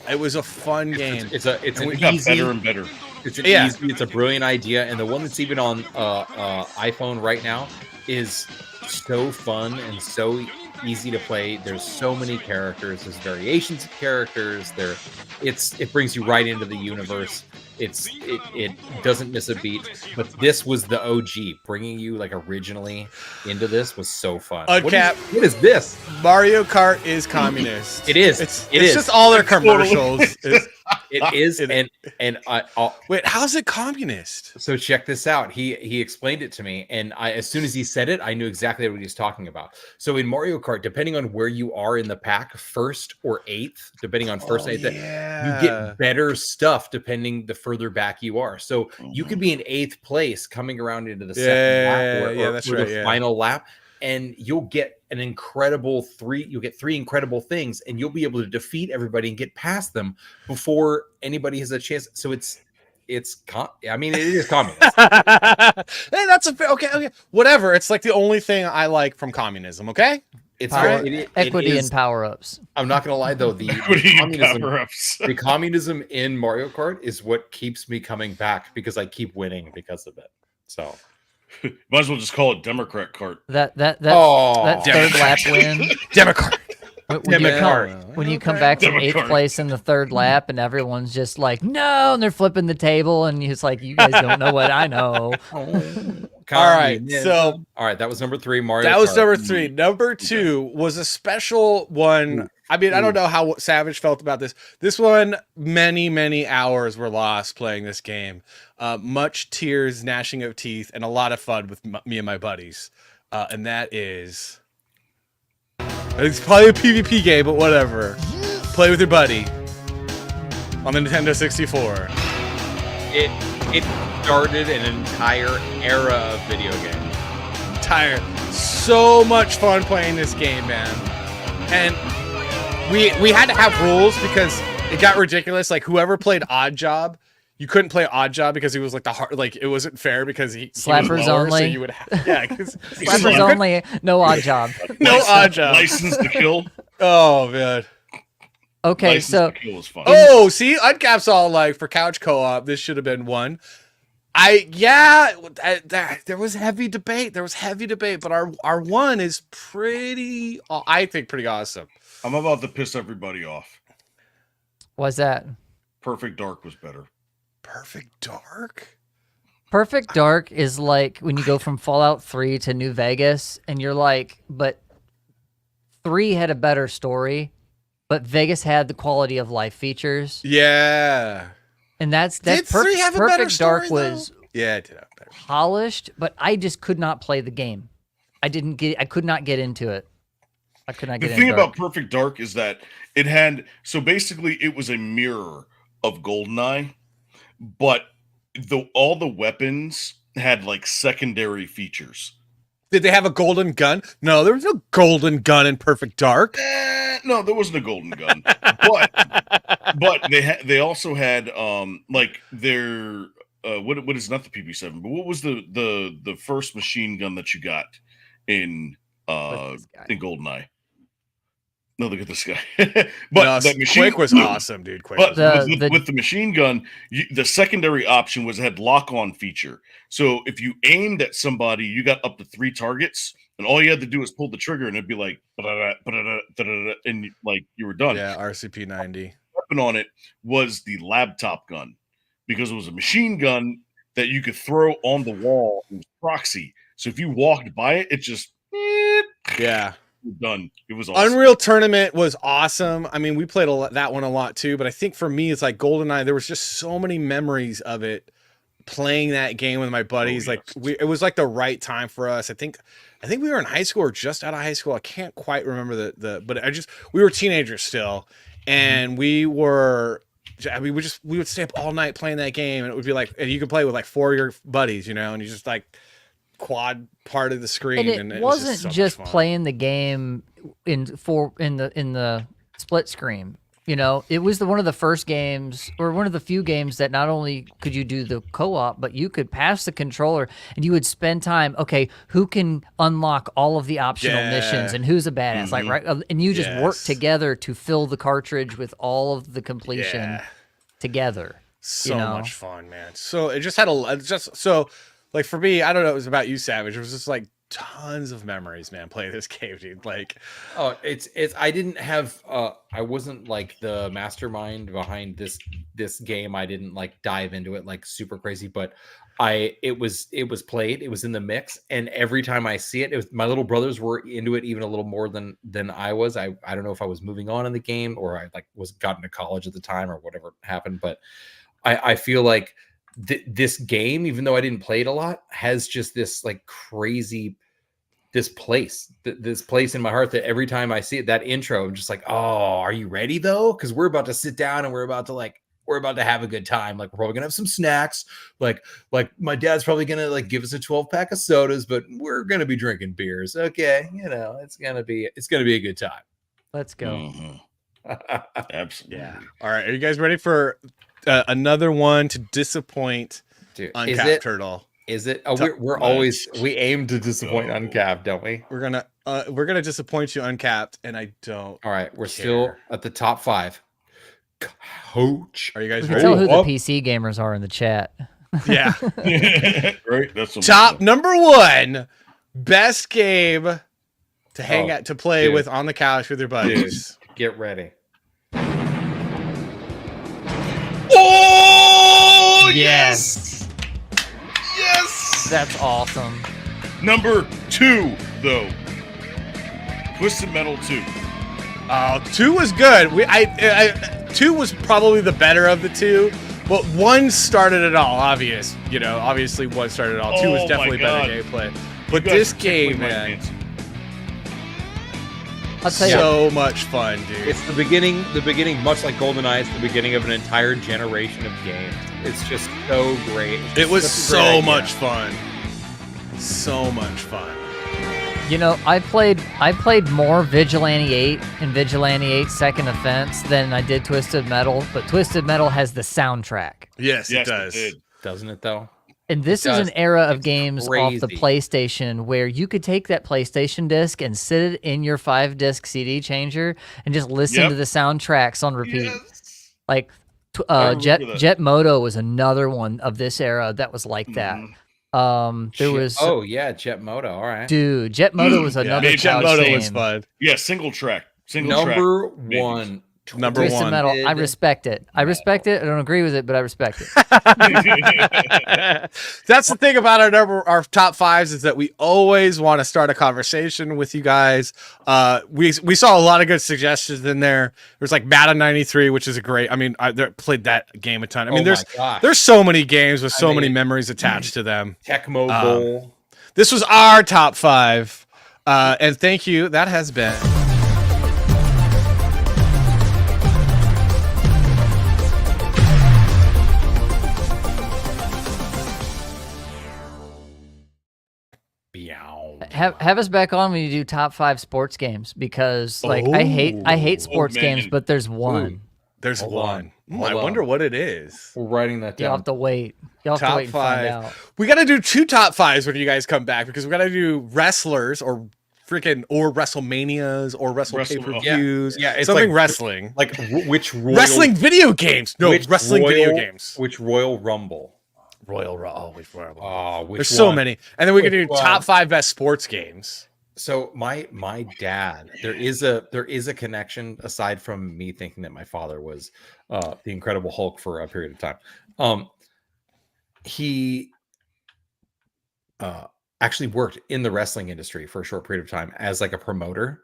It was a fun game. It's an got easy, better and better. It's an easy. It's a brilliant idea, and the one that's even on iPhone right now is so fun and so easy to play. There's so many characters. There's variations of characters. It brings you right into the universe. It doesn't miss a beat. But this was the OG. Bringing you like originally into this was so fun. What is this? Mario Kart is communist. It is. It's is. just all their commercials. It is. And wait, how's it communist? So check this out. He explained it to me, and as soon as he said it, I knew exactly what he was talking about. So in Mario Kart, depending on where you are in the pack, 1st or 8th, depending on 1st and 8th, you get better stuff depending the further back you are. So you could be in 8th place coming around into the second lap or the final lap, and you'll get an incredible 3. You'll get 3 incredible things, and you'll be able to defeat everybody and get past them before anybody has a chance. So it is communist. Hey, that's okay. Whatever. It's like the only thing I like from communism. Okay. It's equity and power-ups. I'm not gonna lie though, the communism in Mario Kart is what keeps me coming back because I keep winning because of it. So might as well just call it Democrat Kart. That third lap win. Democrat. When you come back from 8th place in the 3rd lap and everyone's just like, no, and they're flipping the table and it's like, you guys don't know what I know. All right, so that was number 3, Mario. That was number 3. Number 2 was a special one. I mean, I don't know how Savage felt about this. This one, many hours were lost playing this game. Much tears, gnashing of teeth, and a lot of fun with me and my buddies. And that is... It's probably a PvP game, but whatever. Play with your buddy on the Nintendo 64. It started an entire era of video games. So much fun playing this game, man. And we had to have rules because it got ridiculous. Like whoever played Odd Job, you couldn't play Odd Job because he was like it wasn't fair because he Slappers was lower, only. So you would Slappers only. No Odd Job. Odd Job. License to Kill. Oh man. Okay, License so to Kill was fun. Oh, see, Uncap's all like for couch co-op. This should have been one. There was heavy debate. But our one is pretty. I think pretty awesome. I'm about to piss everybody off. What's that? Perfect Dark was better. Perfect Dark? Perfect Dark is like when you go from Fallout 3 to New Vegas, and you're like, but 3 had a better story, but Vegas had the quality of life features. Yeah. And that's Did 3 have a better Perfect Dark story, was yeah, it did have better. polished, but I just could not play the game. I could not get into it. I could not get into it. The thing about Perfect Dark is that it had, so basically it was a mirror of GoldenEye, but all the weapons had like secondary features. Did they have a golden gun? No, there was no golden gun in Perfect Dark. No, there wasn't a golden gun. but they also had like their what is not the PP7, but what was the first machine gun that you got in GoldenEye? No, look at this guy. But that machine Quake was awesome, dude. Quake. But with the machine gun, the secondary option was it had lock-on feature. So if you aimed at somebody, you got up to 3 targets, and all you had to do was pull the trigger, and it'd be like, and like you were done. Yeah, RCP-90. The weapon on it was the laptop gun because it was a machine gun that you could throw on the wall. It was proxy. So if you walked by it, it just yeah. done. It was awesome. Unreal Tournament was awesome. I mean, we played that one a lot too, but I think for me, it's like GoldenEye. There was just so many memories of it playing that game with my buddies. Like it was like the right time for us. I think we were in high school or just out of high school. I can't quite remember but we were teenagers still, and we would stay up all night playing that game, and it would be like, and you could play with like 4 of your buddies, you know, and you just like quad part of the screen, and it was wasn't just playing the game in the split screen. You know, it was one of the first games, or one of the few games, that not only could you do the co-op, but you could pass the controller and you would spend time, okay, who can unlock all of the optional missions and who's a badass, like, right? And you just work together to fill the cartridge with all of the completion together. So much fun, man. So it just had like for me, I don't know, it was about you, Savage. It was just like tons of memories, man, playing this game, dude. Like, oh, it's I didn't have I wasn't like the mastermind behind this game. I didn't like dive into it like super crazy, but it was played, it was in the mix, and every time I see it, my little brothers were into it even a little more than I was. I don't know if I was moving on in the game, or I like was gotten to college at the time, or whatever happened, but I feel like this game, even though I didn't play it a lot, has just this like crazy this place in my heart that every time I see it, that intro, I'm just like, oh, are you ready though? Because we're about to sit down and we're about to have a good time. Like, we're probably gonna have some snacks. Like my dad's probably gonna like give us a 12-pack of sodas, but we're gonna be drinking beers. Okay, you know, it's gonna be a good time. Let's go. Absolutely. Yeah. All right, are you guys ready for another one to disappoint Uncapped Turtle? Is it? Oh, we aim to disappoint Uncapped, don't we? We're gonna disappoint you, Uncapped, and I don't. All right, we're still at the top 5. Coach, are you guys ready? ready? Tell who the PC gamers are in the chat. Yeah. Right. That's top number 1 best game to hang out to play with on the couch with your buddies. Dude, get ready. Oh yes. Yes! That's awesome. Number 2, though. Twisted Metal 2. 2 was good. 2 was probably the better of the 2, but 1 started it all, obviously 1 started it all. 2 was definitely better gameplay. But this game, man, I'll tell you, so much fun, dude. It's the beginning, much like GoldenEye, it's the beginning of an entire generation of games. It's just so great. It was so much fun. So much fun. You know, I played more Vigilante 8 and Vigilante 8 Second Offense than I did Twisted Metal, but Twisted Metal has the soundtrack. Yes, it does. Doesn't it, though? And this is an era of games off the PlayStation where you could take that PlayStation disc and sit it in your 5-disc CD changer and just listen to the soundtracks on repeat. Yes. Like Jet Moto was another one of this era that was like that. There was Jet Moto. All right, dude, Jet Moto was another Jet Moto was fun. Yeah, single track. Number 1. Twisted Metal. I respect it. I don't agree with it, but I respect it. That's the thing about our top 5s, is that we always want to start a conversation with you guys. We saw a lot of good suggestions in there. There's like Madden 93, which is a great. I mean, I played that game a ton. I mean, there's so many games with so many memories attached to them. Tecmo Bowl. This was our top 5, and thank you. That has been. Have us back on when you do top 5 sports games, because like I hate sports games, but there's one. There's one. I wonder what it is. We're writing that down. You'll have to wait. You'll have top to wait and 5. find out. We got to do 2 top 5s when you guys come back, because we got to do wrestlers or WrestleManias or pay-per-views. Yeah, it's something like, wrestling. Like which wrestling video games? No, wrestling video games. Which Royal Rumble? Which Royal Rumble? Oh, which There's so many. And then we can do top 5 best sports games. So my dad, there is a connection aside from me thinking that my father was the Incredible Hulk for a period of time. He actually worked in the wrestling industry for a short period of time as like a promoter.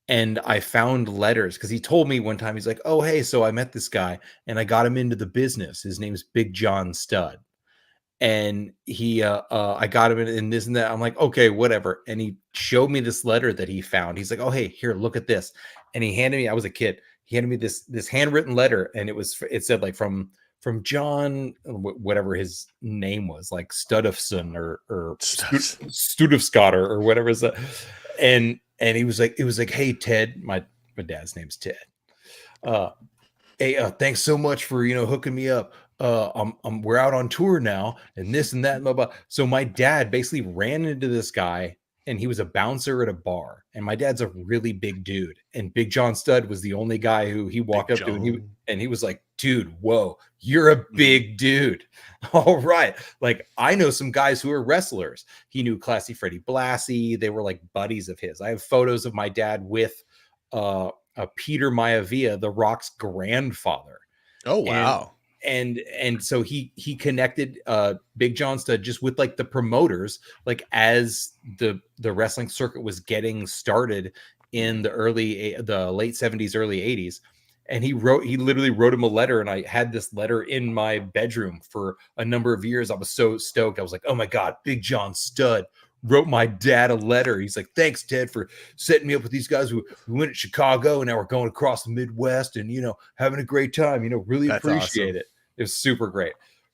and I found letters because he told me one time, he's like, oh, hey, so I met this guy and I got him into the business. His name's Big John Stud. And I got him in this and that. I'm like, okay, whatever. And he showed me this letter that he found. He's like, oh, hey, here, look at this. And he handed me, I was a kid. He handed me this handwritten letter. And it said like from John, whatever his name was, like Studofson or Studofscott or whatever is that. And he was like, it was like, hey, Ted, my dad's name's Ted. Hey, thanks so much for, hooking me up. We're out on tour now and this and that and blah, blah. So my dad basically ran into this guy and he was a bouncer at a bar, and my dad's a really big dude, and Big John Stud was the only guy who he walked up to, and he was like, dude, whoa, you're a big dude. All right. Like, I know some guys who are wrestlers. He knew Classy Freddie Blassie. They were like buddies of his. I have photos of my dad with Peter Maivia, The Rock's grandfather. Oh, wow. And so he connected Big John Stud just with like the promoters, like as the wrestling circuit was getting started in the late 70s, early 80s. And he literally wrote him a letter, and I had this letter in my bedroom for a number of years. I was so stoked. I was like, oh my God, Big John Stud wrote my dad a letter. He's like, thanks, Ted, for setting me up with these guys who went to Chicago, and now we're going across the Midwest and, having a great time, really That's appreciate awesome. it. It was super great.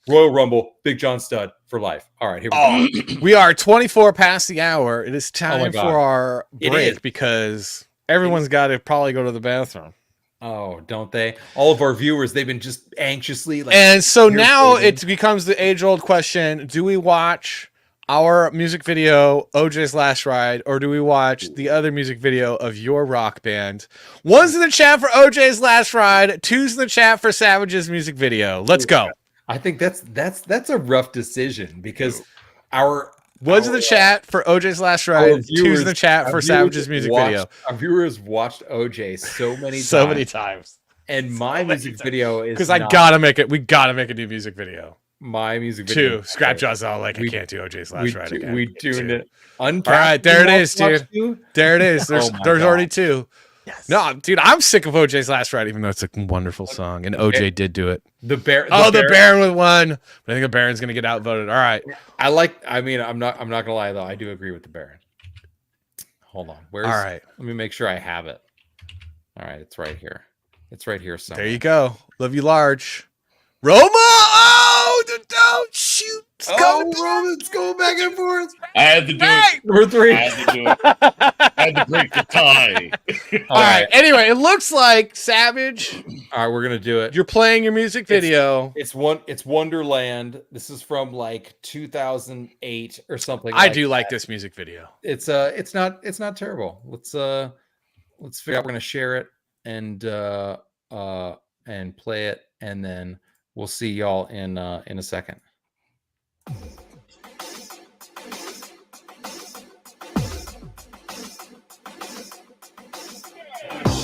Royal Rumble, Big John Stud for life. All right, here we go. We are 24 past the hour. It is time God. for our It break is. because everyone's got to probably go to the bathroom. Oh, don't they? All of our viewers, they've been just anxiously like. And so here's now waiting. it becomes the age-old question: do we watch our music video, OJ's Last Ride, or do we watch the other music video of your rock band? One's in the chat for OJ's Last Ride, two's in the chat for Savage's music video. Let's go. I think that's a rough decision because One's in the chat for OJ's Last Ride, two's in the chat for Savage's music video. Our viewers watched OJ so many times. And my music video is Because we gotta make a new music video. My music video. Scrap Jaws all like I can't do OJ's Last Ride again. We tuned it. All right, there it is, dude. There it is. There's already two. Yes. No, dude, I'm sick of OJ's Last Ride, even though it's a wonderful song, and OJ did do it. The Baron with one. But I think the Baron's gonna get outvoted. All right. I'm not gonna lie though. I do agree with the Baron. Hold on. All right. Let me make sure I have it. All right, it's right here. It's right here somewhere. There you go. Love you large. Roma! Oh, don't shoot. Roman's going back and forth. I had to do it. Number 3. I had to do it. I had to break the tie. All right. Anyway, it looks like Savage. All right, we're gonna do it. You're playing your music video. It's Wonderland. This is from like 2008 or something. I do like this music video. It's not terrible. Let's figure out. We're gonna share it and play it, and then we'll see y'all in a second.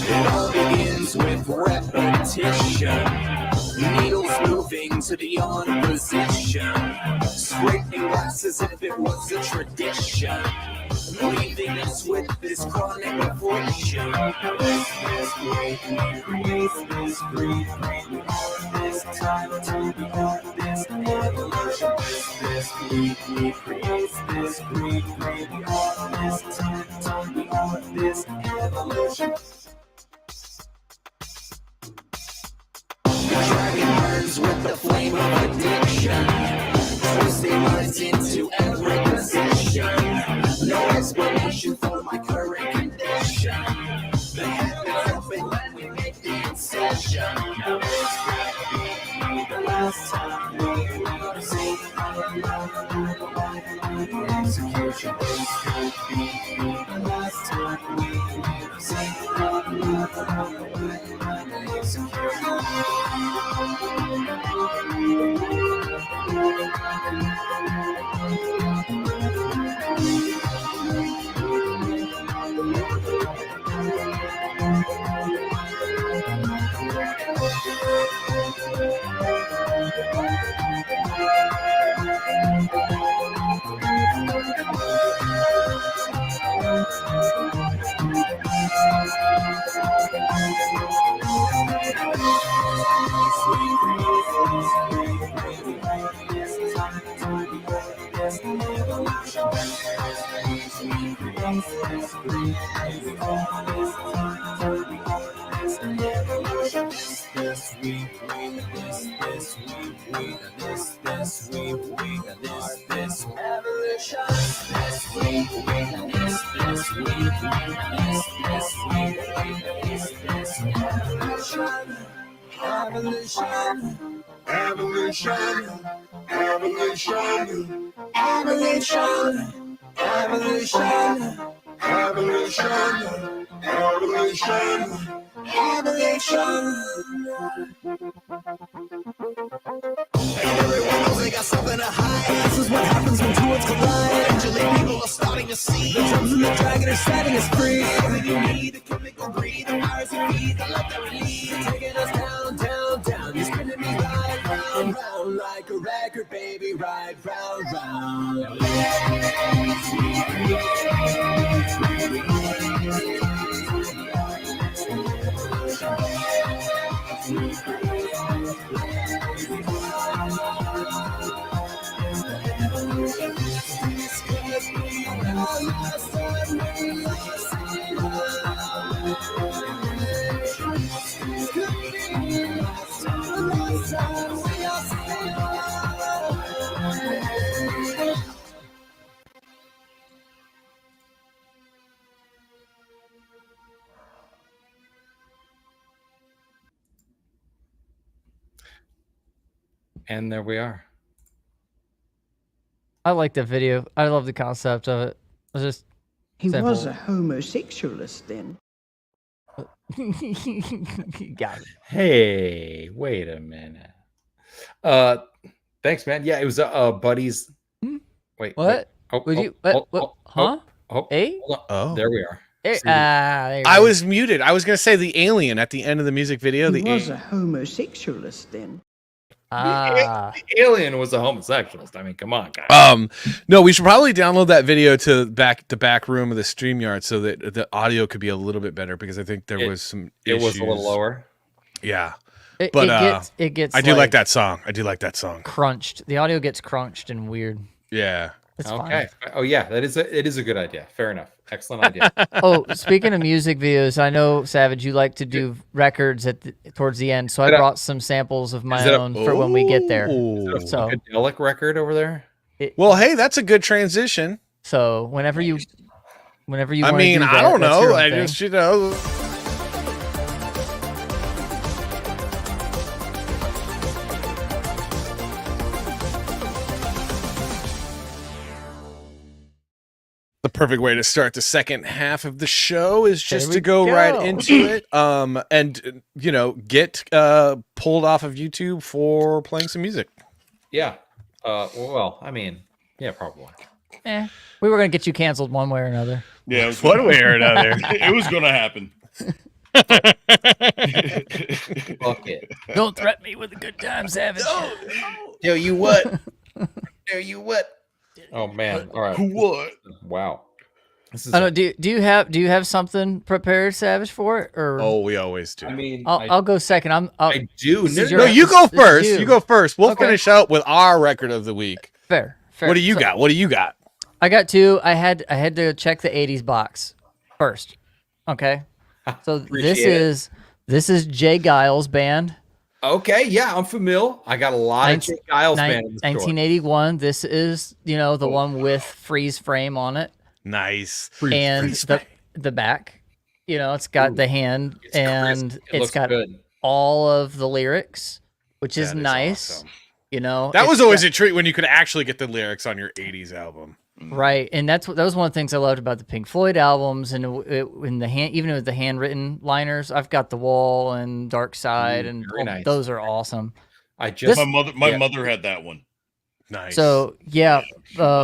It all begins with repetition. Needles moving to the on position. Scraping glass as if it was a tradition. Leaving us with this chronic affliction. This break, this breathe. This time to be on this evolution. This breathe, creates this breathe. On this time to be on this evolution. Dragon burns with the flame of addiction, twisting minds into every position. No explanation for my current condition. The heavens open when we make the incision. Now this could be the last time we will see execution. This could be the last time we will see execution. And there we are. I like the video. I love the concept of it. It's just He simple. was a homosexualist then. Got it. Hey, wait a minute. Thanks, man. Yeah, it was buddies. Wait, What? wait. Oh, Would oh, you? What? oh, Huh? oh, Eh? hold on. Oh. There we are. Eh, See, there you I go. was muted. I was gonna say the alien at the end of the music video. He The was a homosexualist then. the alien was a homosexualist. I mean, come on, guys. No, we should probably download that video to the back room of the StreamYard so that the audio could be a little bit better because I think there was some It was issues. a little lower. Yeah. It, But, it gets. I do like that song. I do like that song. Crunched. The audio gets crunched and weird. Yeah. It's Okay. fine. Oh yeah, it is a good idea. Fair enough. Excellent idea. Oh, speaking of music videos, I know Savage, you like to do records towards the end, so I Is it a- brought some samples of my is it a- own for when we get there. Ooh. So, Funkadelic record over there. Well, hey, that's a good transition. so whenever you I wanna mean, do I that, don't that's your know. own I thing. just, you know. The perfect way to start the second half of the show is just There to we go right go. into it. And you know, get pulled off of YouTube for playing some music. Yeah. Well, I mean, yeah, probably. We were gonna get you canceled one way or another. Yeah, it was One way or another. it was going to happen. Fuck it. Don't threaten me with a good time, Savage. Tell you what. Tell you what. Oh man. All right. What? Wow. This is. I don't. Do you have something prepared, Savage, for it? Or Oh, we always do. I mean, I'll go second. I do. this is No, your No, you go episode. This is first. you. You go first. We'll Okay. finish out with our record of the week. Fair. What do you So, got? What do you got? I got two. I had to check the '80s box first. Okay. So Appreciate this is Jay Giles band. Okay. Yeah, I'm familiar. I got a lot of Jake Giles band in the store. 1981. This is the one with freeze frame on it, Nice. and the back. It's got the hand, It's and crisp. It it's looks got good. all of the lyrics, which is That is nice. awesome. That That was always a treat when you could actually get the lyrics on your 80s album. right, and that was one of the things I loved about the Pink Floyd albums, and in the hand, even with the handwritten liners, I've got The Wall and Dark Side, and very nice. those are awesome. I just. My mother had that one. Nice. So yeah,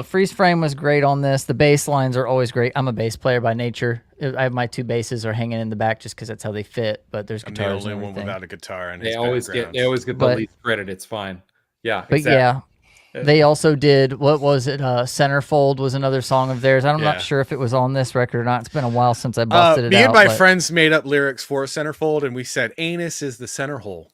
freeze frame was great on this. The bass lines are always great. I'm a bass player by nature. I have my two basses are hanging in the back just because that's how they fit. But there's I'm guitars the only and one everything. without a guitar in They his always background. get the But- least credit. It's fine. Yeah. But exactly. yeah, they also did what was it? Centerfold was another song of theirs. I'm Yeah. not sure if it was on this record or not. It's been a while since I busted it me out. and my but- friends made up lyrics for Centerfold, and we said anus is the center hole.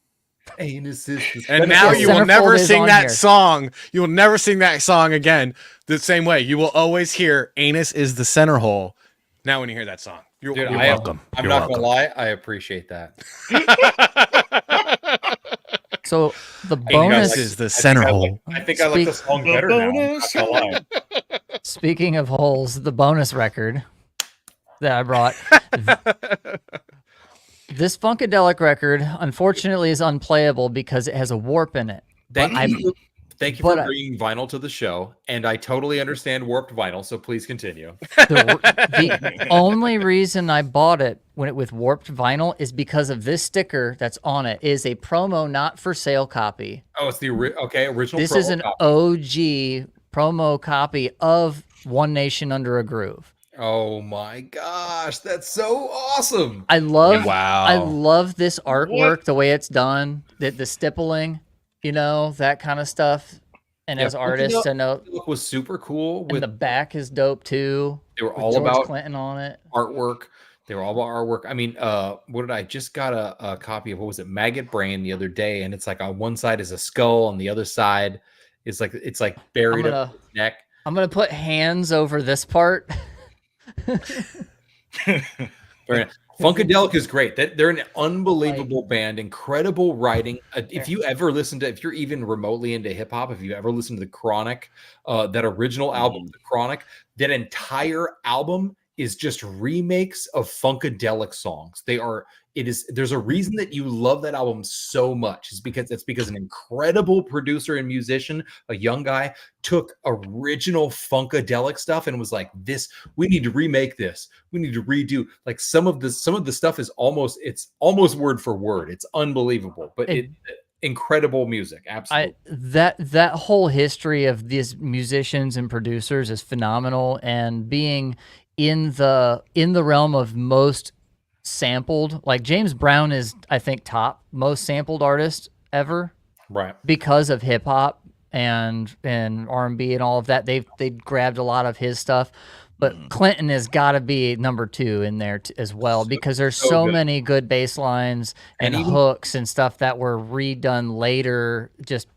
Anus is the And now Yeah, you will Centerfold never is sing on that here. song. You will never sing that song again the same way. You will always hear anus is the center hole Now when you hear that song, you're Dude, welcome. I'm You're not welcome. gonna lie, I appreciate that. So the Hey, you guys bonus is the center hole. I think I like the song better now. I'm not gonna lie. Speaking of holes, the bonus record that I brought. This Funkadelic record, unfortunately, is unplayable because it has a warp in it. Thank you for but I- bringing vinyl to the show, and I totally understand warped vinyl. So please continue. The only reason I bought it with warped vinyl is because of this sticker that's on it. It is a promo not for sale copy. Oh, it's the original. This promo is an copy. OG promo copy of One Nation Under a Groove. Oh my gosh, that's so awesome! I love Wow. this artwork, the way it's done, the stippling, that kind of stuff. And as artists, I know Look was super cool. and the back is dope too. They were with all George about Clinton on it. artwork. They were all about artwork. I mean, what did I just got a copy of? What was it? Maggot Brain the other day, and it's like on one side is a skull, on the other side is like it's like buried up his neck. I'm gonna put hands over this part. Funkadelic is great. They're an unbelievable band, incredible writing. If you're even remotely into hip hop, if you ever listen to the Chronic, that original album, the Chronic, that entire album is just remakes of Funkadelic songs. There's a reason that you love that album so much. It's because an incredible producer and musician, a young guy, took original Funkadelic stuff and was like, we need to remake this. We need to redo. Like some of the stuff is almost word for word. It's unbelievable, but incredible music. Absolutely. That whole history of these musicians and producers is phenomenal, and being in the realm of most sampled, like James Brown is, I think, top most sampled artist ever, right? Because of hip hop and R&B and all of that. They grabbed a lot of his stuff, but Clinton has got to be number 2 in there as well, because there's so many good bass lines and hooks and stuff that were redone later. Just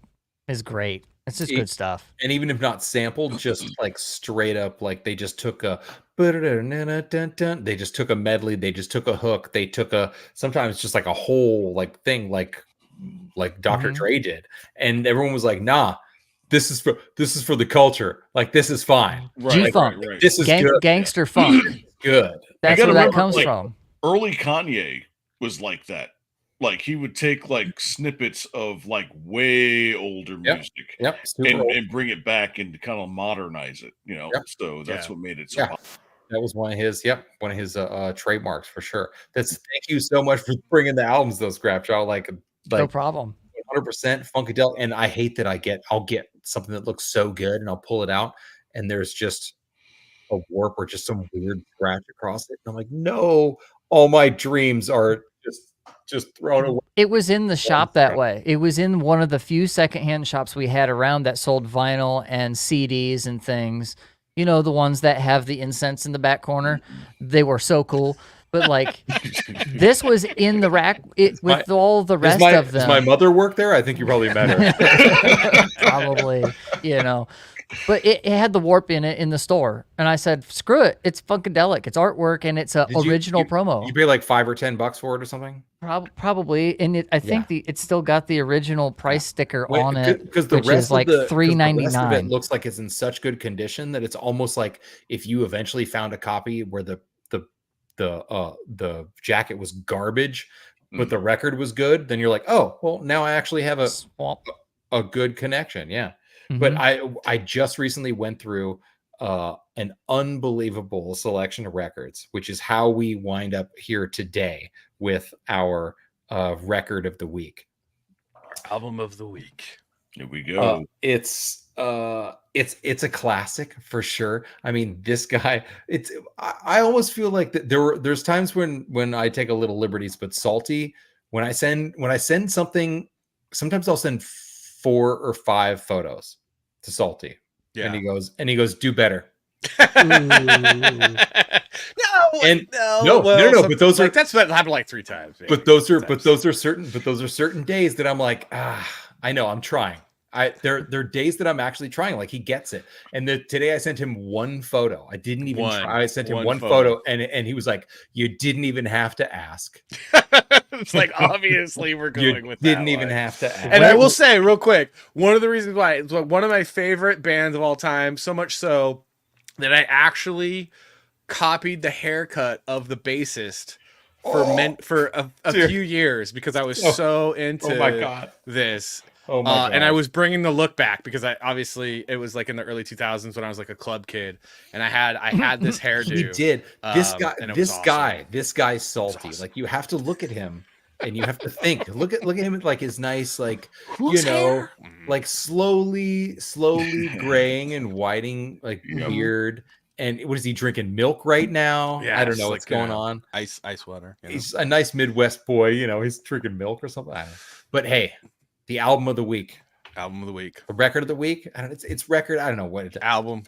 is great. It's just good stuff. And even if not sampled, just like straight up, like they just took a they just took a medley, they just took a hook, they took sometimes just like a whole like thing like Dr. Dre did, and everyone was like, nah, this is for the culture, like this is fine. G-funk. Right. This is good. Gangster funk. Good. That's where that comes from. Early Kanye was like that. Like he would take like snippets of like way older music and bring it back and kind of modernize it, So that's what made it so popular. That was one of his trademarks for sure. Thank you so much for bringing the albums, those Scrap Jaw. Like no problem. 100% Funkadelic. And I hate that I'll get something that looks so good and I'll pull it out and there's just a warp or just some weird scratch across it. And I'm like, no, all my dreams are just thrown away. It was in the shop that way. It was in one of the few secondhand shops we had around that sold vinyl and CDs and things. The ones that have the incense in the back corner. They were so cool. But like, this was in the rack with all the rest of them. Does my mother work there? I think you probably met her. Probably, But it had the warp in it in the store. And I said, screw it. It's Funkadelic. It's artwork, and it's an original promo. You pay like $5 or $10 for it or something? Probably. And I think it's still got the original price sticker on it, because the which rest is like $3.99. It looks like it's in such good condition that it's almost like if you eventually found a copy where the jacket was garbage, but the record was good, then you're like, oh, well, now I actually have a good connection. Yeah. But I just recently went through an unbelievable selection of records, which is how we wind up here today with our record of the week. Album of the week. Here we go. It's a classic for sure. I mean, this guy, I almost feel like that there's times when I take a little liberties, but Salty, when I send something, sometimes I'll send 4 or 5 photos to Salty. Yeah. And he goes, do better. No. But those are that's what happened like 3 times. But those are certain days that I'm like, I know I'm trying. There are days that I'm actually trying. Like, he gets it. And today I sent him one photo. I didn't even try. I sent him one photo, and he was like, "You didn't even have to ask." It's like, obviously we're going with that. Didn't even have to ask. And I will say real quick, one of the reasons why it's one of my favorite bands of all time, so much so that I actually copied the haircut of the bassist for a few years because I was so into this. Oh my God. And I was bringing the look back because it was like in the early 2000s when I was like a club kid, and I had this hairdo. He did. This guy's salty. Awesome. Like, you have to look at him and you have to think. Look at him, like his nice, like, Who's hair? like slowly graying and whiting, like beard. And what is he drinking? Milk right now? Yeah, I don't know what's going on. Ice water. He's a nice Midwest boy, he's drinking milk or something. I don't know. But hey, the album of the week. The record of the week. I don't know. It's record. I don't know what it's album.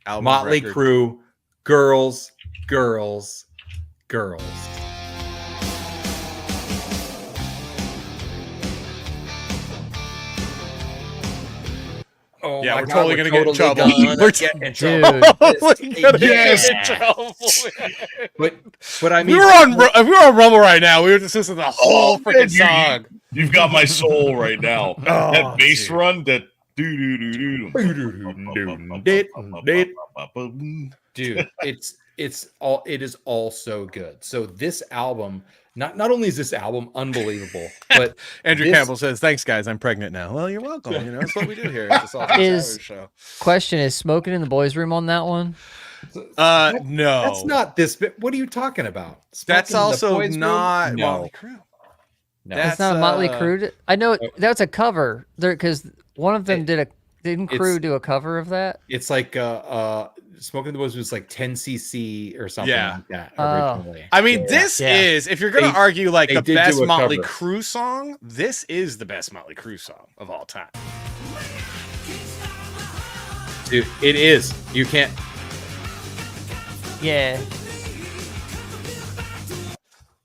Motley record. Crue. Girls. Oh yeah, my we're God, totally gonna get in trouble. We're getting in trouble. But I mean, if we were on Rumble right now, we would just listen to the whole freaking song. You've got my soul right now. That bass dude. run, that dude, it is all so good. So this album, not only is this album unbelievable, but Andrew Campbell says, "Thanks, guys. I'm pregnant now." Well, you're welcome. That's what we do here. It's a Is show. Question is smoking in the boys' room on that one? No, that's not this bit. What are you talking about? That's Smoking in the also boys' room? not No. Motley Crue. No. That's not a Motley Crue. I know that's a cover there because one of them didn't Crue do a cover of that? It's like Smoking in the Boys was like 10cc or something like that originally. I mean, this is, if you're going to argue like the did best do a Motley cover. Crue song, this is the best Motley Crue song of all time. Dude, it is. You can't. Yeah.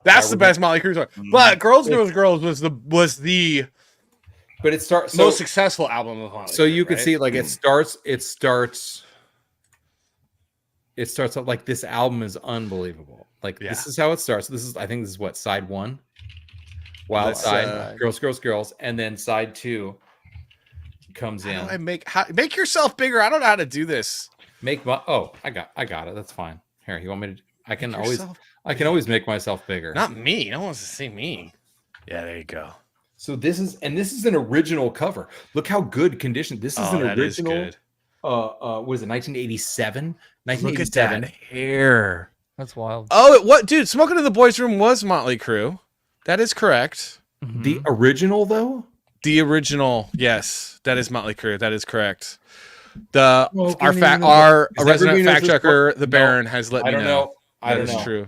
That's the best Motley Crue song. But Girls was the But it starts most successful album of Motley. So you Crue, can right? see like it starts out like this album is unbelievable. Like this is how it starts. I think this is what side 1. Wild Side, Girls, and then side 2 comes in. How do I make yourself bigger? I don't know how to do this. I got it. That's fine. Here, you want me to? I can always make myself bigger. Not me. No one wants to see me. Yeah, there you go. So this is an original cover. Look how good condition. This is an original. Good. Was it 1987? Look at that hair. That's wild. Oh, what, dude? Smoking in the Boys' Room was Motley Crue. That is correct. Mm-hmm. The original, though. The original, yes, that is Motley Crue. That is correct. Our resident fact checker, the Baron, has let me know. I don't know. That is true.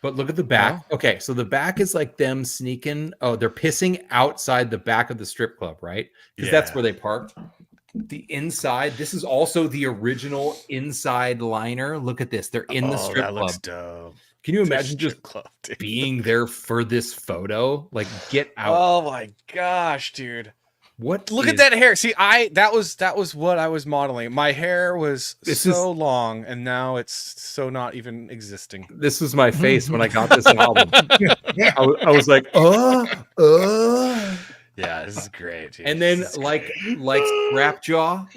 But look at the back. Oh. Okay, so the back is like them sneaking. Oh, they're pissing outside the back of the strip club, right? Because that's where they parked. The inside. This is also the original inside liner. Look at this. They're in the strip club. Looks dope. Can you imagine just being there for this photo? Like, get out. Oh my gosh, dude. What? Look at that hair. See, that was what I was modeling. My hair was so long, and now it's so not even existing. This was my face when I got this album. I was like, Yeah, this is great, dude. And then like Scrapjaw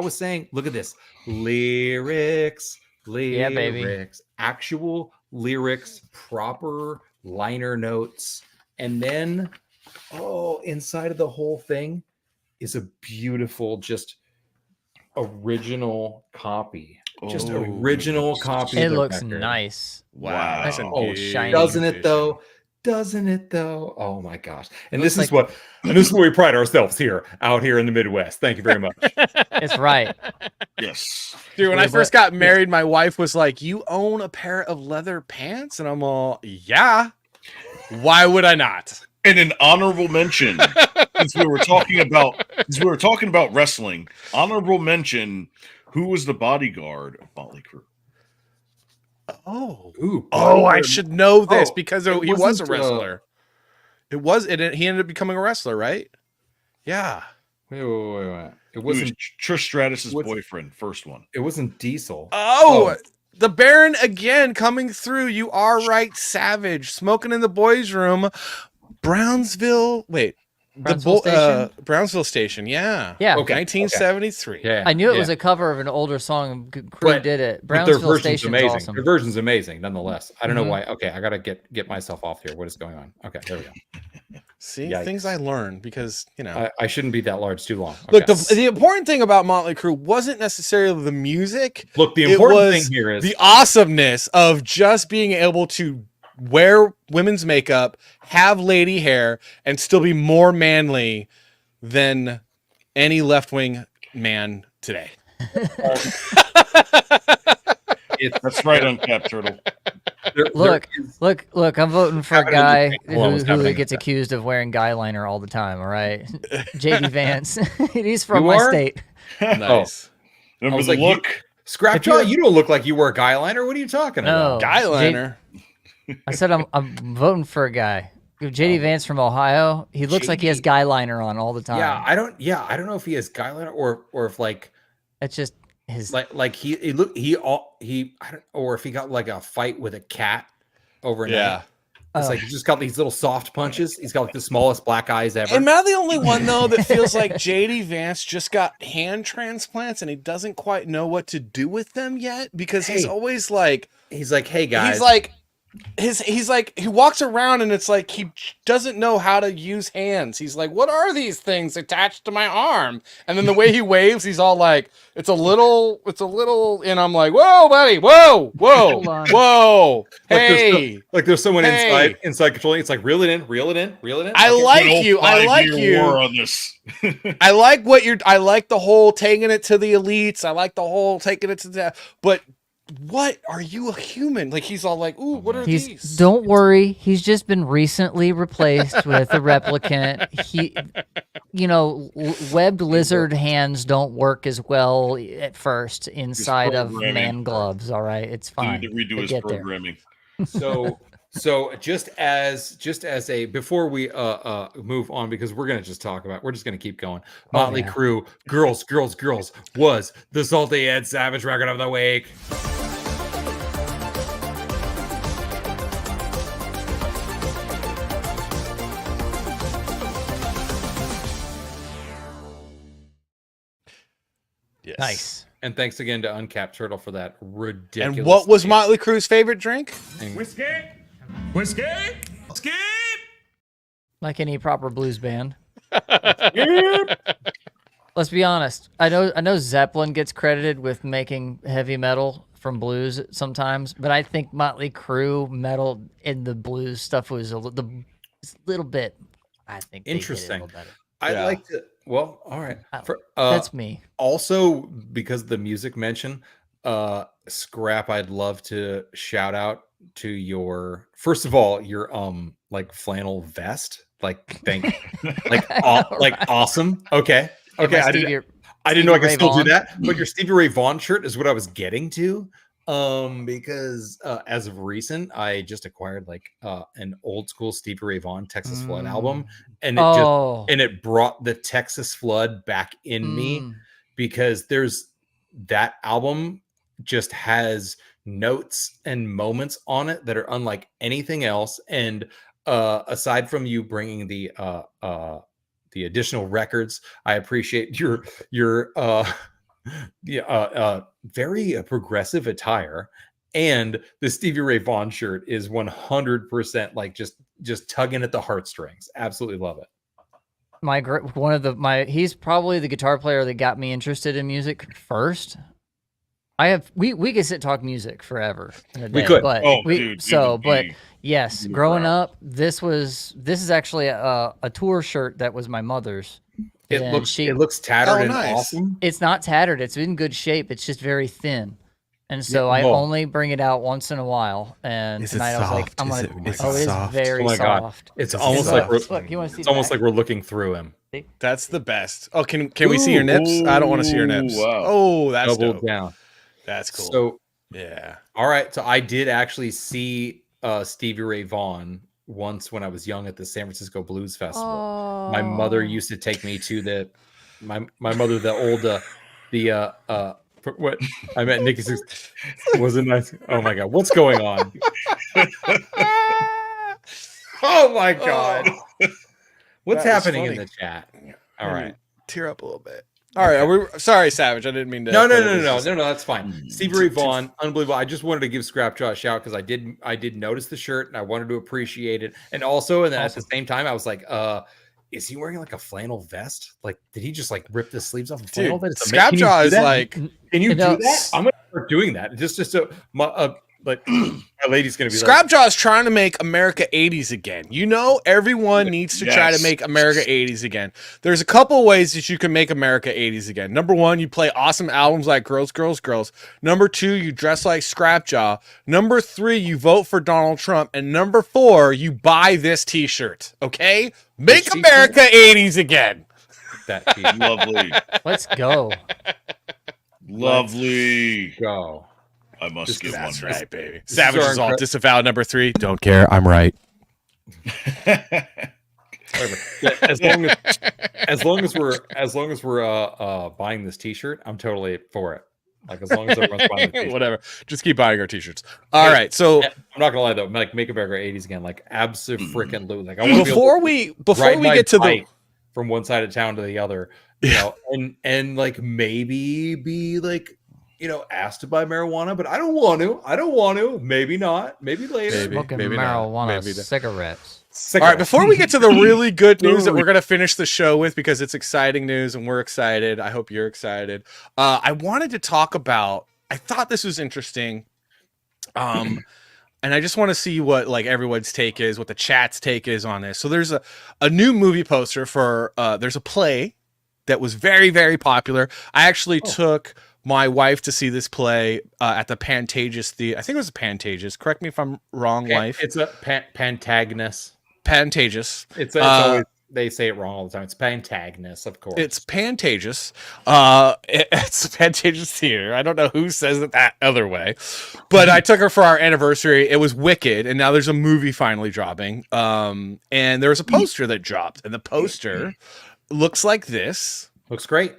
was saying, look at this. Lyrics. Yeah, baby. Actual lyrics, proper liner notes. And then inside of the whole thing is a beautiful, just original copy. Just original copy. It looks nice. Wow. That's shiny. Doesn't it though? Oh my gosh. And this is what we pride ourselves out here in the Midwest. Thank you very much. It's right. Yes. Dude, when I first got married, my wife was like, "You own a pair of leather pants?" And I'm all, "Yeah. Why would I not?" And an honorable mention, since we were talking about wrestling, honorable mention, who was the bodyguard of Motley Crue? I should know this because he was a wrestler. He ended up becoming a wrestler, right? Yeah. Wait. It He was wasn't. Trish Stratus's what's- boyfriend, first one. It wasn't Diesel. Oh, the Baron again coming through. You are right, Savage. Smoking in the boys' room. Brownsville. Wait. Brownsville Station? Brownsville Station. Yeah. Yeah. Okay. 1973. Yeah. I knew it yeah. was a cover of an older song. Crew But- did it. But their Brownsville version's Station's amazing. awesome. Their version's amazing, nonetheless. I don't know Mhm. why. Okay, I gotta get myself off here. What is going on? Okay, there we go. See, Yikes. things I learned because, you know. I shouldn't be that large too long. Look, Okay. the important thing about Motley Crue wasn't necessarily the music. Look, the It important was thing here is the awesomeness of just being able to wear women's makeup, have lady hair, and still be more manly than any left-wing man today. That's right, Uncapped Turtle. Look, I'm voting for a Happening guy in Cologne is who happening gets in- accused of wearing guy liner all the time, all right? JD Vance. He's from You my are? state. Nice. Remember was the like, look? Scrapjaw, you don't look like you wear a guy liner. What are you talking No. about? Guy liner. I said I'm voting for a guy. JD Vance from Ohio. He looks like he has guy liner on all the time. Yeah, I don't know if he has guy liner or if like It's just his like he I don't, or if he got like a fight with a cat overnight. Yeah. It's Oh. like he's just got these little soft punches. He's got like the smallest black eyes ever. Am I the only one though that feels like JD Vance just got hand transplants and he doesn't quite know what to do with them yet? Because he's Hey. always like, He's like, hey guys, he's like, he's like, he walks around and it's like he doesn't know how to use hands. He's like, what are these things attached to my arm? And then the way he waves, he's all like, it's a little, and I'm like, whoa, buddy, whoa, Hold on. whoa, like hey. there's someone Hey. inside controlling. It's like reel it in. I Okay. like Good old you. I like 5-year war you. on this. I like I like the whole taking it to the elites. I like the whole taking it to that. But what are you a human? Like he's all like, ooh, what are these? Don't worry, he's just been recently replaced with a replicant. He, webbed lizard hands don't work as well at first inside of programming. man gloves. All right, it's He fine. need to redo They his get there. programming. So just as a before we move on, because we're just gonna keep going. Motley yeah. Crue, girls was the Salty Ed Savage record of the week. Yes. Nice. And thanks again to Uncapped Turtle for that ridiculous. And what was Motley Crue's favorite drink? Whiskey? Like any proper blues band. Let's be honest. I know Zeppelin gets credited with making heavy metal from blues sometimes, but I think Motley Crue metal in the blues stuff was a little bit. I think they did it a Interesting. little better. I Yeah. like to. Well, all right. That's me. Also, because of the music mention, Scrap, I'd love to shout out to your first of all your like flannel vest. Like awesome. Okay. My I Stevie- didn't know I could Ray still do Vaughan. that. But your Stevie Ray Vaughan shirt is what I was getting to. Because as of recent, I just acquired like an old school Stevie Ray Vaughan Texas Flood album, and it brought the Texas Flood back in me, because there's that album just has notes and moments on it that are unlike anything else. And aside from you bringing the additional records, I appreciate your very progressive attire, and the Stevie Ray Vaughan shirt is 100% like just tugging at the heartstrings. Absolutely love it. He's probably the guitar player that got me interested in music first. We could sit and talk music forever in a day, We could. but yes, growing up, this is actually a tour shirt that was my mother's. It And looks tattered and nice. awesome. It's not tattered. It's in good shape. It's just very thin. And so I only bring it out once in a while. And Is it tonight I was like, soft? it is soft? very Oh my God. soft. It's It's almost soft. like Look, you want to see it's almost the like we're looking through him. That's the best. Oh, can we see your nips? I don't want to see your nips. Wow. Oh, that's Double dope. down. That's cool. So yeah. all right. So I did actually see Stevie Ray Vaughan once when I was young at the San Francisco Blues Festival. My mother used to take me to my mother, the old what I met Nikki wasn't nice. Oh my god, what's going on? Oh my god, what's happening in the chat? All right, tear up a little bit. All right, we're sorry, Savage. I didn't mean to. No, that's fine. Stevie Vaughn, unbelievable. I just wanted to give Scrapjaw a shout because I did notice the shirt and I wanted to appreciate it, and also, and then at the same time, I was like, is he wearing like a flannel vest? Like, did he just like rip the sleeves off a flannel vest? Scrapjaw is like, can you do that? I'm gonna start doing that. Just so like my lady's gonna be Scrapjaw is trying to make America 80s again. You know, everyone needs to try to make America 80s again. There's a couple ways that you can make America 80s again. Number one, you play awesome albums like Girls, Girls, Girls. Number two, you dress like Scrapjaw. Number three, you vote for Donald Trump. And number four, you buy this t-shirt. Okay? Make America 80s again. That lovely. Let's go. Lovely. Go. I must give that's one. Right, baby. Savage is all disavow. Number three. Don't care. I'm right. as long as we're buying this t-shirt, I'm totally for it. Like as long as everyone's buying the t-shirt. Whatever. Just keep buying our t-shirts. All right. So I'm not gonna lie though, like make America 80s again, like absolutely. Like I want before we get to the from one side of town to the other, you know, and like maybe be like, you know, asked to buy marijuana, but I don't want to. Maybe not. Maybe later. Smoking marijuana, cigarettes. All right, before we get to the really good news that we're going to finish the show with, because it's exciting news and we're excited. I hope you're excited. I wanted to talk about, I thought this was interesting. And I just want to see what like everyone's take is, what the chat's take is on this. So there's a new movie poster for, there's a play that was very, very popular. I actually took my wife to see this play at the Pantages Theater. I think it was a Pantages. Correct me if I'm wrong, wife. It's a Pantagnus. Pantages. It's always, they say it wrong all the time. It's Pantagnus, of course. It's Pantages. It's the Pantages Theater. I don't know who says it that other way, but I took her for our anniversary. It was wicked, and now there's a movie finally dropping. And there was a poster that dropped, and the poster looks like this. Looks great.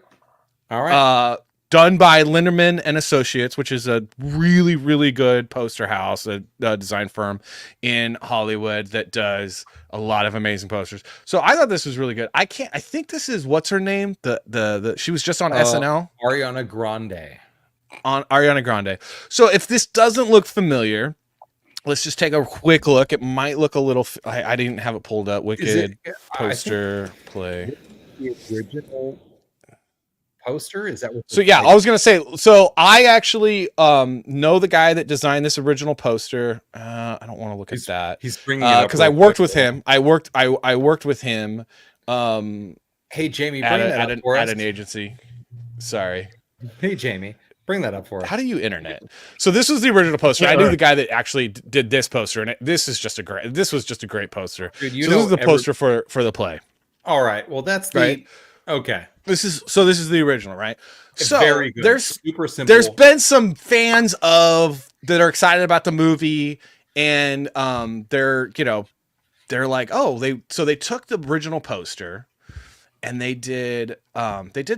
All right. Done by Linderman and Associates, which is a really, really good poster house, a design firm in Hollywood that does a lot of amazing posters. So I thought this was really good. I think this is, what's her name? She was just on SNL. Ariana Grande. On Ariana Grande. So if this doesn't look familiar, let's just take a quick look. It might look a little, I didn't have it pulled up. Wicked poster play. The original poster, is that what? So yeah, I was gonna say, so I actually know the guy that designed this original poster. I don't want to look at that. He's bringing it up because I worked with him. I worked with him. Hey Jamie, bring that up for us. At an agency. Sorry. Hey Jamie, bring that up for us. How do you internet? So this was the original poster. I knew the guy that actually did this poster, and this was just a great poster. Dude, so this is the poster for the play. All right. Well, that's the right? Okay. This is the original, right? So very good. There's super simple. There's been some fans that are excited about the movie, and they're like, oh, they took the original poster and they did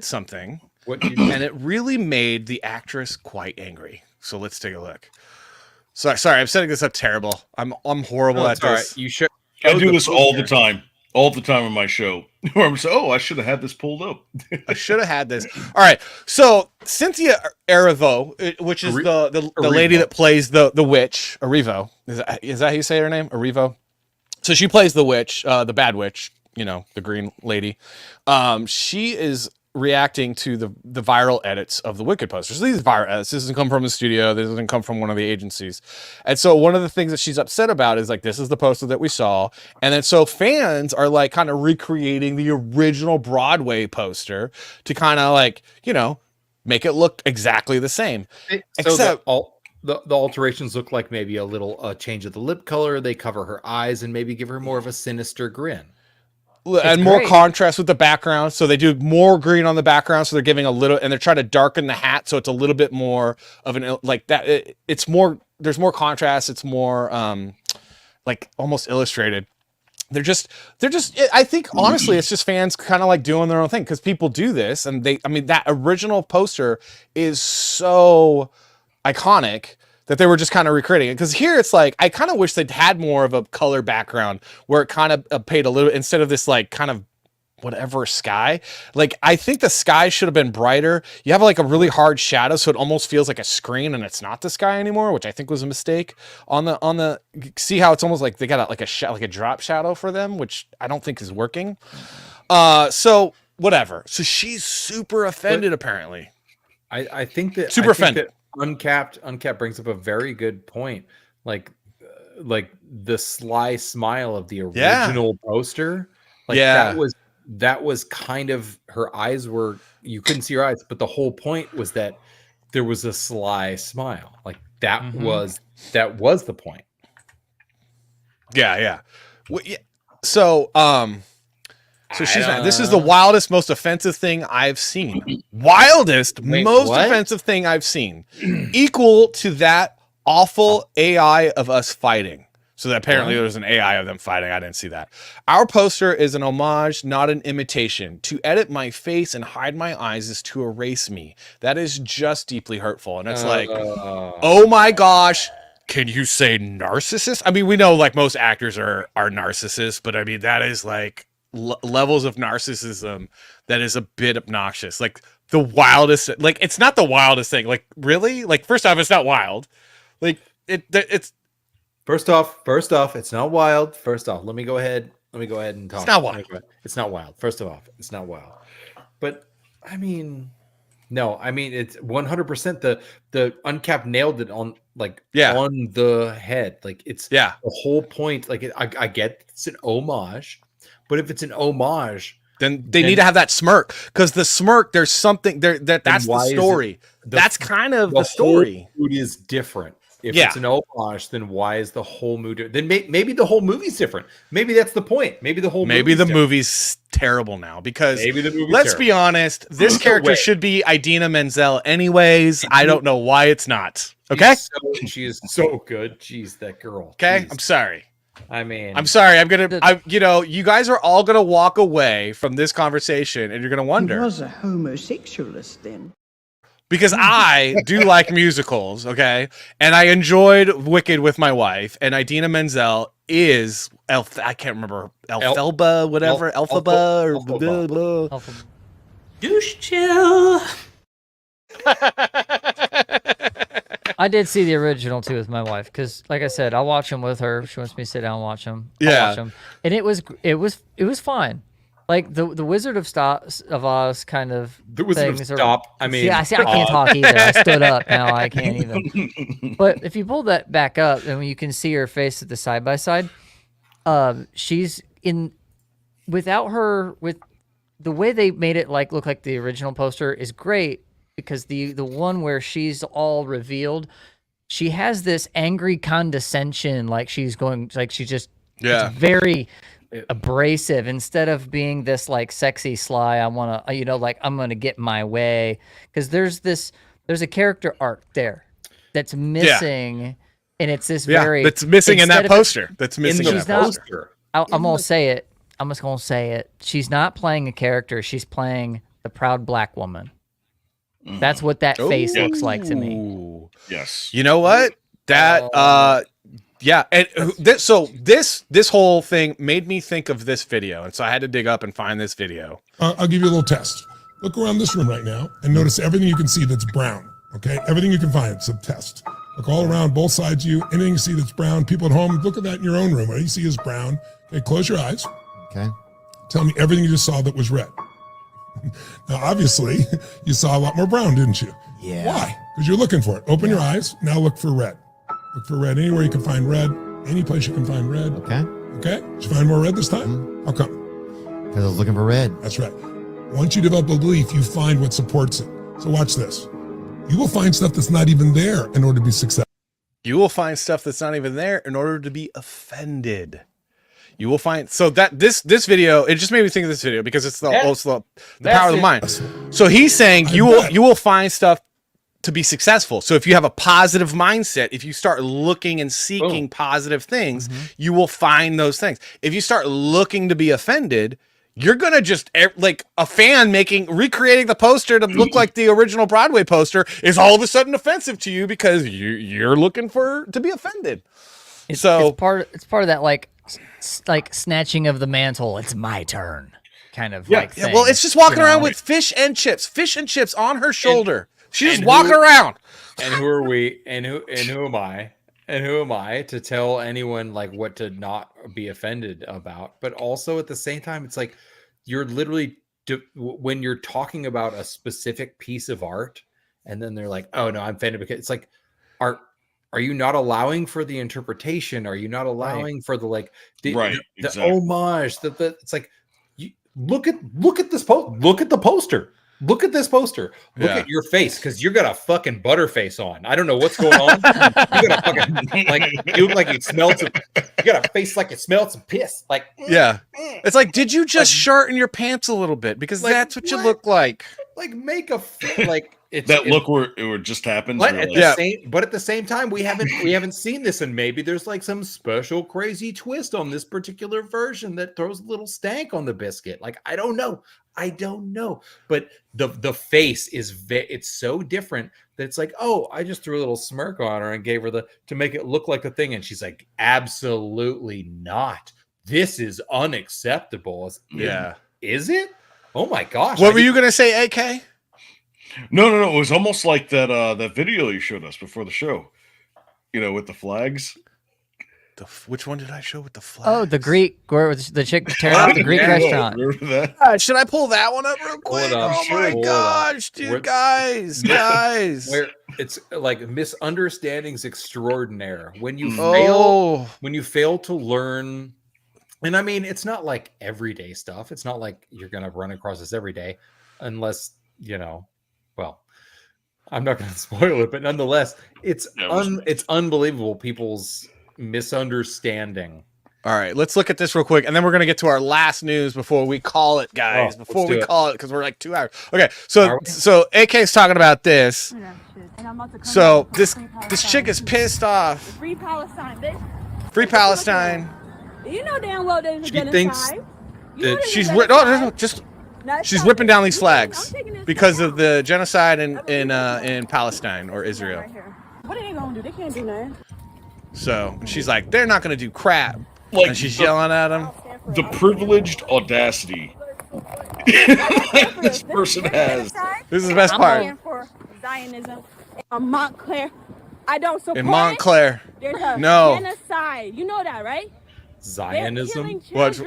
something, and it really made the actress quite angry. So let's take a look. Sorry, I'm setting this up terrible. I'm horrible at this. Right. You should. I do this all the time. All the time on my show, where I'm saying, "Oh, I should have had this pulled up. I should have had this." All right, so Cynthia Erivo, which is the lady that plays the witch, Erivo, is that how you say her name, Erivo? So she plays the witch, the bad witch, the green lady. She is reacting to the viral edits of the Wicked posters. So these viral edits, this doesn't come from the studio, this doesn't come from one of the agencies. And so one of the things that she's upset about is like, this is the poster that we saw. And then so fans are like kind of recreating the original Broadway poster to kind of like, make it look exactly the same. Except the alterations look like maybe a little change of the lip color. They cover her eyes and maybe give her more of a sinister grin. And more contrast with the background. So they do more green on the background. So they're giving a little, and they're trying to darken the hat. So it's a little bit more of an, like that. It's more, there's more contrast. It's more like almost illustrated. they're just I think honestly it's just fans kind of like doing their own thing, because people do this, and I mean that original poster is so iconic that they were just kind of recreating it. Because here it's like I kind of wish they'd had more of a color background where it kind of paid a little, instead of this like kind of whatever sky. Like I think the sky should have been brighter. You have like a really hard shadow, so it almost feels like a screen and it's not the sky anymore, which I think was a mistake on the see how it's almost like they got like a drop shadow for them, which I don't think is working. So whatever. So she's super offended apparently. I think that super offended. Uncapped brings up a very good point. Like the sly smile of the original poster. Like that was kind of, her eyes were, you couldn't see her eyes, but the whole point was that there was a sly smile. Like that was the point. Yeah. Well, yeah. So she's not, this is the wildest, most offensive thing I've seen. Offensive thing I've seen. Equal to that awful AI of us fighting. So that apparently there was an AI of them fighting. I didn't see that. Our poster is an homage, not an imitation. To edit my face and hide my eyes is to erase me. That is just deeply hurtful. And it's like, oh my gosh, can you say narcissist? I mean, we know like most actors are narcissists, but I mean, that is like levels of narcissism that is a bit obnoxious. Like the wildest, like it's not the wildest thing. Like really? Like first off, it's not wild. Like it's, First off, it's not wild. First off, let me go ahead and talk. It's not wild. It's not wild. First off, it's not wild. But I mean, no, I mean it's 100% the Uncapped nailed it on on the head. Like it's the whole point. Like I get it's an homage, but if it's an homage, then they need to have that smirk, because the smirk, there's something there that's the story. That's kind of the story. The mood is different. If it's an homage, then why is the whole movie? Then maybe the whole movie's different. Maybe that's the point. Maybe the movie's terrible now, because let's be honest, this character should be Idina Menzel anyways. I don't know why it's not. Okay, she is so good. Jeez, that girl. Okay, jeez. I'm sorry. I mean, I'm sorry. You guys are all gonna walk away from this conversation, and you're gonna wonder. He was a homosexualist then. Because I do like musicals, okay? And I enjoyed Wicked with my wife, and Idina Menzel is I can't remember, Elphaba, whatever, Elphaba or blah, blah. Douche chill. I did see the original too with my wife, because like I said, I'll watch them with her. She wants me to sit down and watch them. I'll watch them. And it was fine. Like the Wizard of Oz kind of the Wizard of Stop. I mean, I can't talk either. I stood up now. I can't even. But if you pull that back up, and you can see her face at the side by side, she's in without her with the way they made it look like the original poster is great, because the one where she's all revealed, she has this angry condescension, like she's just it's very abrasive, instead of being this like sexy sly, I want to I'm gonna get my way, because there's a character arc there that's missing, and it's this that's missing in that poster. That's missing in that poster. I'm gonna say it. I'm just gonna say it. She's not playing a character. She's playing the proud black woman. That's what that face looks like to me. Yes. You know what? That yeah, and this whole thing made me think of this video, and so I had to dig up and find this video. I'll give you a little test. Look around this room right now and notice everything you can see that's brown, okay? Everything you can find, it's a test. Look all around, both sides of you, anything you see that's brown. People at home, look at that in your own room. What you see is brown. Okay, close your eyes. Okay. Tell me everything you just saw that was red. Now, obviously, you saw a lot more brown, didn't you? Yeah. Why? Because you're looking for it. Open your eyes, now look for red. Look for red anywhere you can find red, any place you can find red. Okay. Okay? Did you find more red this time? How come? Because I was looking for red. That's right. Once you develop a belief, you find what supports it. So watch this. You will find stuff that's not even there in order to be successful. You will find stuff that's not even there in order to be offended. You will find, so that this video, it just made me think of this video, because it's the power of the mind. So he's saying you will find stuff to be successful. So if you have a positive mindset, if you start looking and seeking positive things, you will find those things. If you start looking to be offended, you're going to just like a fan recreating the poster to look like the original Broadway poster is all of a sudden offensive to you because you're looking to be offended. It's part of that like snatching of the mantle. It's my turn. Kind of like thing, well, it's just walking around with fish and chips on her shoulder. She's just walking around. And who are we? And who am I? And who am I to tell anyone like what to not be offended about? But also at the same time, it's like you're literally when you're talking about a specific piece of art, and then they're like, "Oh no, I'm offended," because it's like, are you not allowing for the interpretation? Are you not allowing for the homage? It's like, look at this post. Look at the poster. Look at this poster. Look at your face, because you got a fucking butterface on. I don't know what's going on. You got a fucking you look like you smelled some. You got a face like you smelled some piss. Like it's like, did you just shart in your pants a little bit? Because that's what you look like. Like make a look where it just happens. But at the same time, we haven't seen this, and maybe there's like some special crazy twist on this particular version that throws a little stank on the biscuit. Like I don't know, but the face it's so different that it's like, oh, I just threw a little smirk on her and gave her to make it look like the thing, and she's like, absolutely not. This is unacceptable. Is it? Oh my gosh! What were you gonna say, AK? No. It was almost like that video you showed us before the show. With the flags. Which one did I show with the flags? Oh, the Greek, where the chick tearing up the Greek restaurant. Remember that? Should I pull that one up real quick? Oh my gosh, dude, guys. Where it's like misunderstandings extraordinaire when you fail to learn. And I mean, it's not like everyday stuff. It's not like you're going to run across this every day unless, well, I'm not going to spoil it, but nonetheless, it's unbelievable people's misunderstanding. All right, let's look at this real quick, and then we're going to get to our last news before we call it, guys. Call it, because we're like 2 hours. Okay, so AK's talking about this. So this chick is pissed off. Free Palestine, bitch. Free Palestine. You know damn well there's a genocide. She's ripping down these flags because of the genocide in Palestine or Israel. What are they gonna do? They can't do nothing. So she's like, they're not gonna do crap. And she's yelling at them. The privileged audacity this person has. This is the best part. I'm for Zionism in Montclair. I don't support in Montclair. There's a genocide. You know that, right? Zionism. Watch,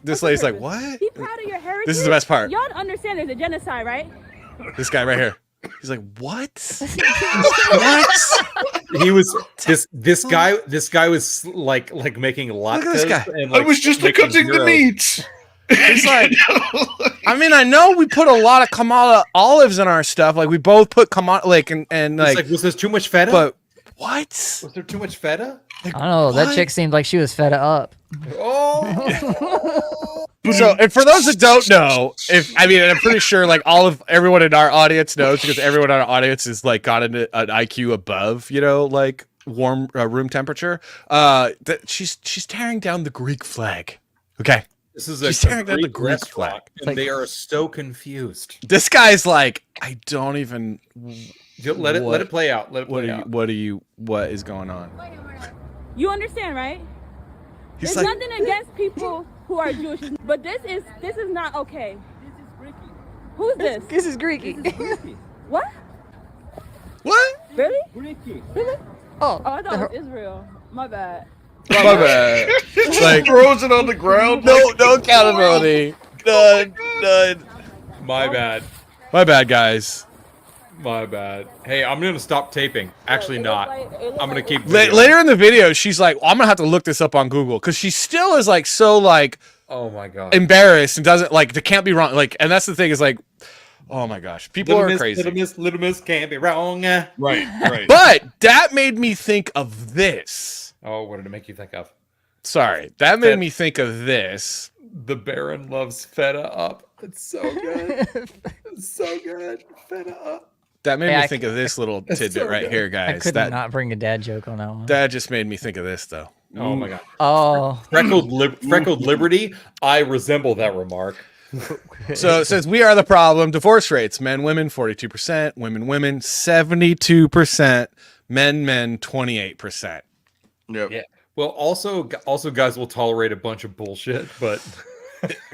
this lady's like, what? Be proud of your heritage. This is the best part. Y'all understand there's a genocide, right? This guy right here. He's like, what? What? He was this guy was like making latkes. Look at this guy. And, like, I was just cutting the meat. It's like, I mean, I know we put a lot of Kamala olives in our stuff. Like we both put Kamala, and like, was there too much feta? But what? Was there too much feta? I don't know. That chick seemed like she was fed up. Oh. So, and for those that don't know, I'm pretty sure like everyone in our audience knows, because everyone in our audience is like got an IQ above, like warm room temperature. That she's tearing down the Greek flag. Okay. She's tearing down the Greek flag, and they are so confused. This guy's like, I don't even. Let it play out. What is going on? You understand, right? He's There's like, nothing against people who are Jewish, but this is not okay. This is Greeky. Who's this? This is Greeky. What? What? Really? Greeky. Really? Oh, I thought it was Israel. My bad. My bad. Like throws it on the ground. No accountability. None. My bad. My bad, guys. My bad. Hey, I'm gonna stop taping. Actually, not. I'm gonna keep. Later in the video, she's like, well, I'm gonna have to look this up on Google, because she still is like so like, oh my god, embarrassed and doesn't like. They can't be wrong. Like, and that's the thing is like, oh my gosh, people are crazy. Little miss can't be wrong. Right. But that made me think of this. Oh, what did it make you think of? Sorry, that made me think of this. The Baron loves feta up. It's so good. It's so good. Feta up. That made Hey, me think of this little tidbit so right good. here, I guys. could That not bring a dad joke on that one. that just made me think of this though. Oh my god. Oh, Freckled Liberty. I resemble that remark. So it says we are the problem. Divorce rates: men, women 42%, women 72%, men 28%. Yep. Yeah. Well, also guys will tolerate a bunch of bullshit, but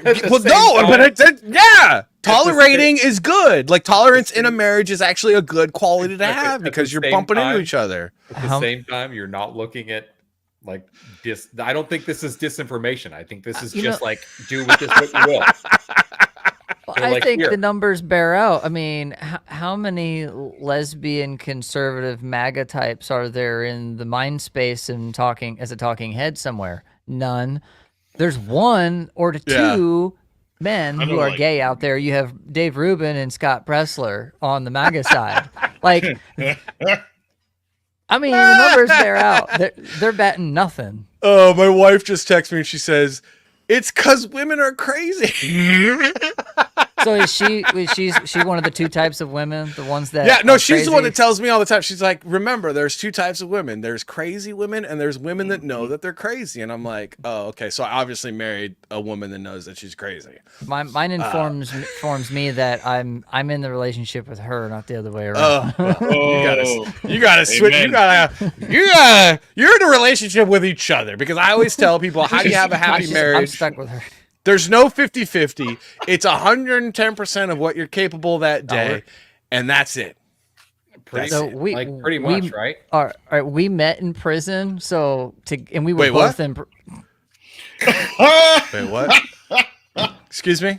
Well, no, but yeah, tolerating is good. Like tolerance in a marriage is actually a good quality to have because you're bumping into each other. At the same time, you're not looking at like this. I don't think this is disinformation. I think this is just like do with this what you will. I like, think here. the numbers bear out. I mean, how many lesbian conservative MAGA types are there in the mind space and talking as a talking head somewhere? None. There's one or two men who are gay out there. You have Dave Rubin and Scott Pressler on the MAGA side. Like, I mean, the numbers bear out. They're batting nothing. Oh, my wife just texted me and she says, "It's because women are crazy." So is she one of the two types of women? The ones that Yeah, no, are she's the one crazy? that tells me all the time. She's like, "Remember, there's two types of women. There's crazy women and there's women that know that they're crazy." And I'm like, "Oh, okay." So I obviously married a woman that knows that she's crazy. Mine informs me that I'm in the relationship with her, not the other way around. You gotta switch. You're in a relationship with each other because I always tell people, how do you have a happy marriage? I'm stuck with her. There's no 50-50. It's 110% of what you're capable that day, and that's it. Pretty We much, right? All right, we met in prison, and we were Wait, both what? in. Wait, what? Excuse me?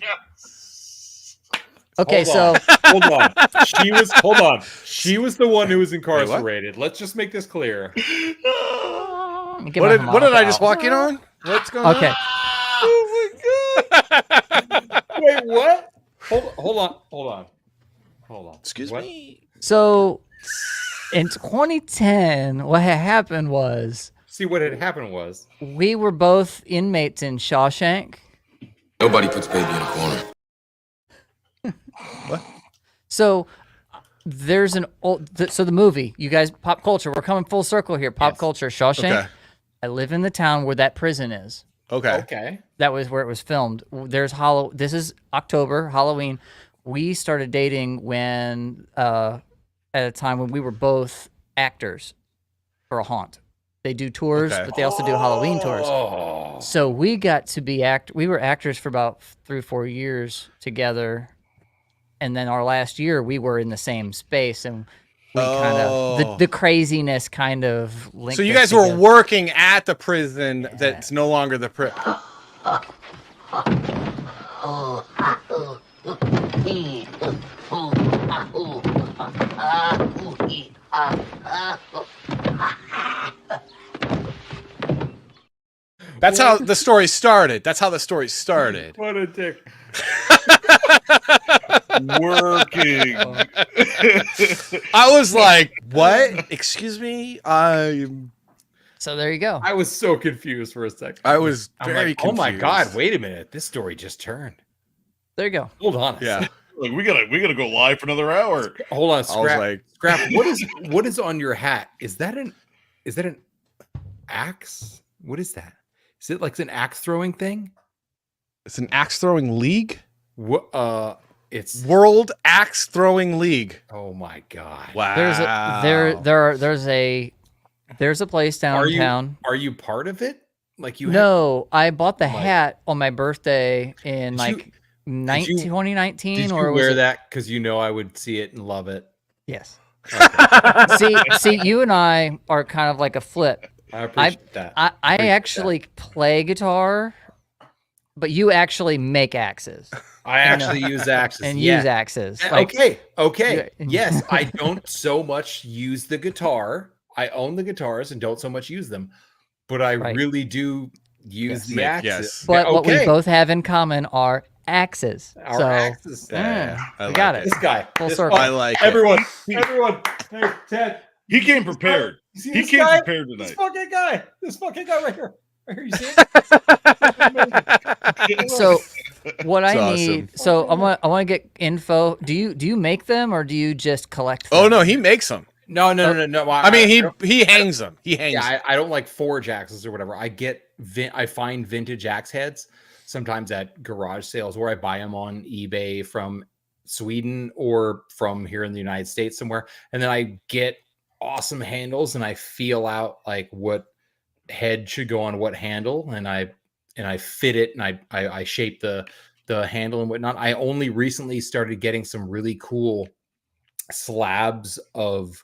Okay, hold on. She was the one who was incarcerated. Let's just make this clear. What did I just walk in on? What's going on? Okay. Oh my god! Wait, what? Hold on. Excuse me. So, in 2010, what had happened was. See, what had happened was we were both inmates in Shawshank. Nobody puts baby in a corner. What? So there's an old. So the movie, you guys, pop culture. We're coming full circle here. Pop culture, Shawshank. Okay. I live in the town where that prison is. Okay. That was where it was filmed. This is October, Halloween. We started dating when at a time when we were both actors for a haunt. They do tours, but they also do Halloween tours. So we got to be we were actors for about 3 or 4 years together. And then our last year we were in the same space and we kind of the craziness kind of linked. So you us guys were together. working at the prison that's no longer the prison. That's how the story started. What a dick. Working. I was like, "What? Excuse me?" So there you go. I was so confused for a second. I was I'm very like, oh my confused. god, wait a minute. This story just turned. There you go. Hold on. Yeah. Like we gotta go live for another hour. Hold on, I was Scrap. like, Scrap, what is on your hat? Is that an axe? What is that? Is it like an axe throwing thing? "It's an axe throwing league. What it's World Axe Throwing League." oh my god. Wow. There's a place downtown. Are you part of it? Like you No, I bought the hat on my birthday in Did like you- 2019 did or you was wear it? that because you know I would see it and love it? Yes. See, you and I are kind of like a flip. I appreciate that. I Appreciate actually play guitar, but you actually make axes I actually use axes and yeah. use axes. Like, Okay. you- Yes, I don't so much use the guitar. I own the guitars and don't so much use them, but I Right. really do use the axes. Yes. But what we Okay. both have in common are axes. Our so axes. we got it. This guy. Full this- circle. I like it. Everyone. Hey, Ted. He came prepared. You see He this came guy? prepared This tonight. fucking guy right here. Right here. You see it? So What It's I awesome. need, so I want to get info. Do you make them or do you just collect them? Oh no, he makes them. No. I mean, he hangs them. He hangs. Yeah, them. I don't like forge axes or whatever. I find vintage axe heads sometimes at garage sales, where I buy them on eBay from Sweden or from here in the United States somewhere, and then I get awesome handles and I feel out like what head should go on what handle, and I fit it, and I shape the handle and whatnot. I only recently started getting some really cool slabs of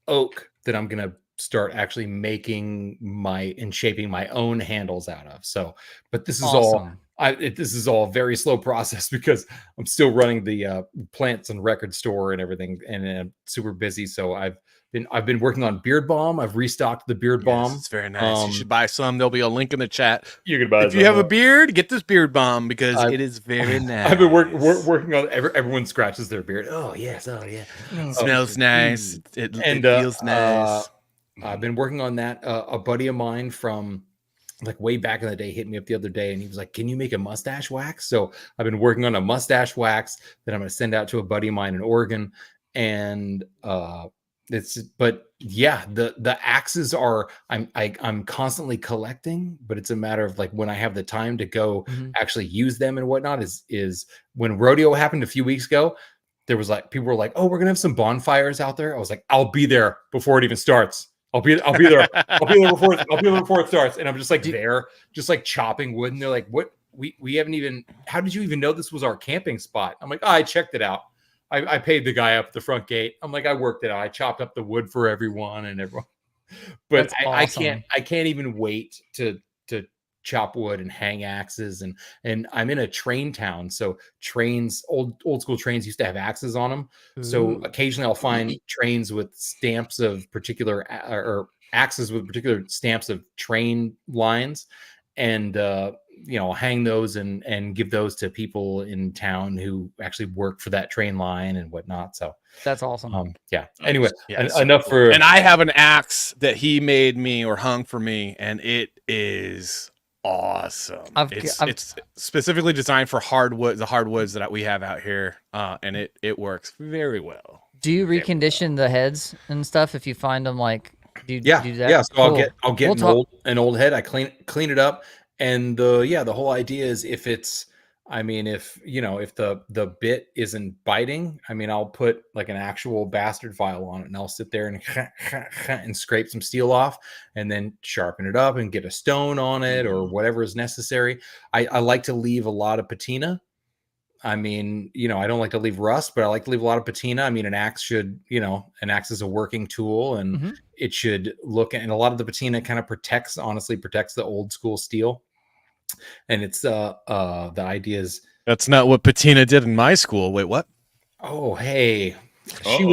oak that I'm gonna start actually making and shaping my own handles out of. So, but this is Awesome. this is all a very slow process because I'm still running the plants and record store and everything, and I'm super busy. So I've been working on Beard Balm. I've restocked the Beard Balm. It's very nice. You should buy some. There'll be a link in the chat. You can buy. If you have a beard, get this Beard Balm because it is very nice. I've been working on. Everyone scratches their beard. Oh yes. Oh yeah. It smells nice. It feels nice. I've been working on that. A buddy of mine from like way back in the day hit me up the other day, and he was like, "Can you make a mustache wax?" So I've been working on a mustache wax that I'm going to send out to a buddy of mine in Oregon, and but yeah, the axes are I'm constantly collecting, but it's a matter of like when I have the time to go actually use them and whatnot. Is when rodeo happened a few weeks ago. There was like people were like, "Oh, we're gonna have some bonfires out there." I was like, "I'll be there before it even starts. I'll be there. I'll be there before it starts." And I'm just like there, just like chopping wood. And they're like, "What? We haven't even. How did you even know this was our camping spot?" I'm like, "Oh, I checked it out. I paid the guy up at the front gate. I'm like, I worked it out. I chopped up the wood for everyone and everyone." But I can't even wait to chop wood and hang axes, and I'm in a train town, so trains, old school trains used to have axes on them. So occasionally I'll find trains with stamps of particular or axes with particular stamps of train lines, and hang those and give those to people in town who actually work for that train line and whatnot. So that's awesome. Yeah. Anyway, Yeah, enough for. And I have an axe that he made me or hung for me, and it is awesome. It's specifically designed for the hardwoods that we have out here, and it works very well. Do you recondition the heads and stuff if you find them? Like, do you do that? Yeah. So Cool. I'll get an old head. I clean it up, and the whole idea is if the bit isn't biting, I'll put like an actual bastard file on it, and I'll sit there and scrape some steel off, and then sharpen it up and get a stone on it or whatever is necessary. I like to leave a lot of patina. I don't like to leave rust, but I like to leave a lot of patina. An axe should, an axe is a working tool, and it should look, and a lot of the patina kind of protects the old school steel. And it's the idea is that's not what patina did in my school. Wait, what? Oh, hey, she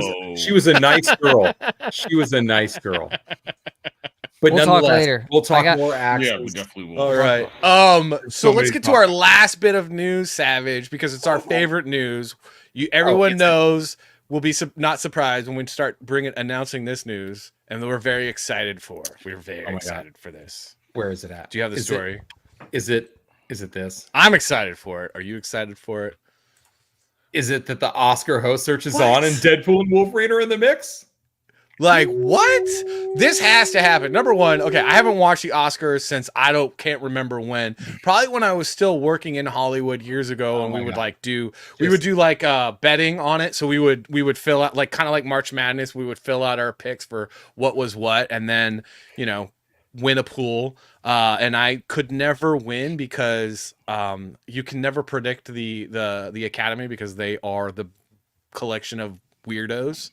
was a nice girl. She was a nice girl. But we'll talk later. We'll talk more axes. Yeah, we definitely will. All right. So let's get to our last bit of news, Savage, because it's our favorite news. Everyone knows we'll be not surprised when we start announcing this news, and we're very excited for. We're very excited for this. Where is it at? Do you have the story? Is it this? I'm excited for it. Are you excited for it? Is it that the Oscar host search is on and Deadpool and Wolverine are in the mix? Like, what? This has to happen. Number one, okay, I haven't watched the Oscars since can't remember when. Probably when I was still working in Hollywood years ago, and we would do betting on it. So we would fill out kind of like March Madness. We would fill out our picks for what was what, and then win a pool. And I could never win because you can never predict the Academy, because they are the collection of weirdos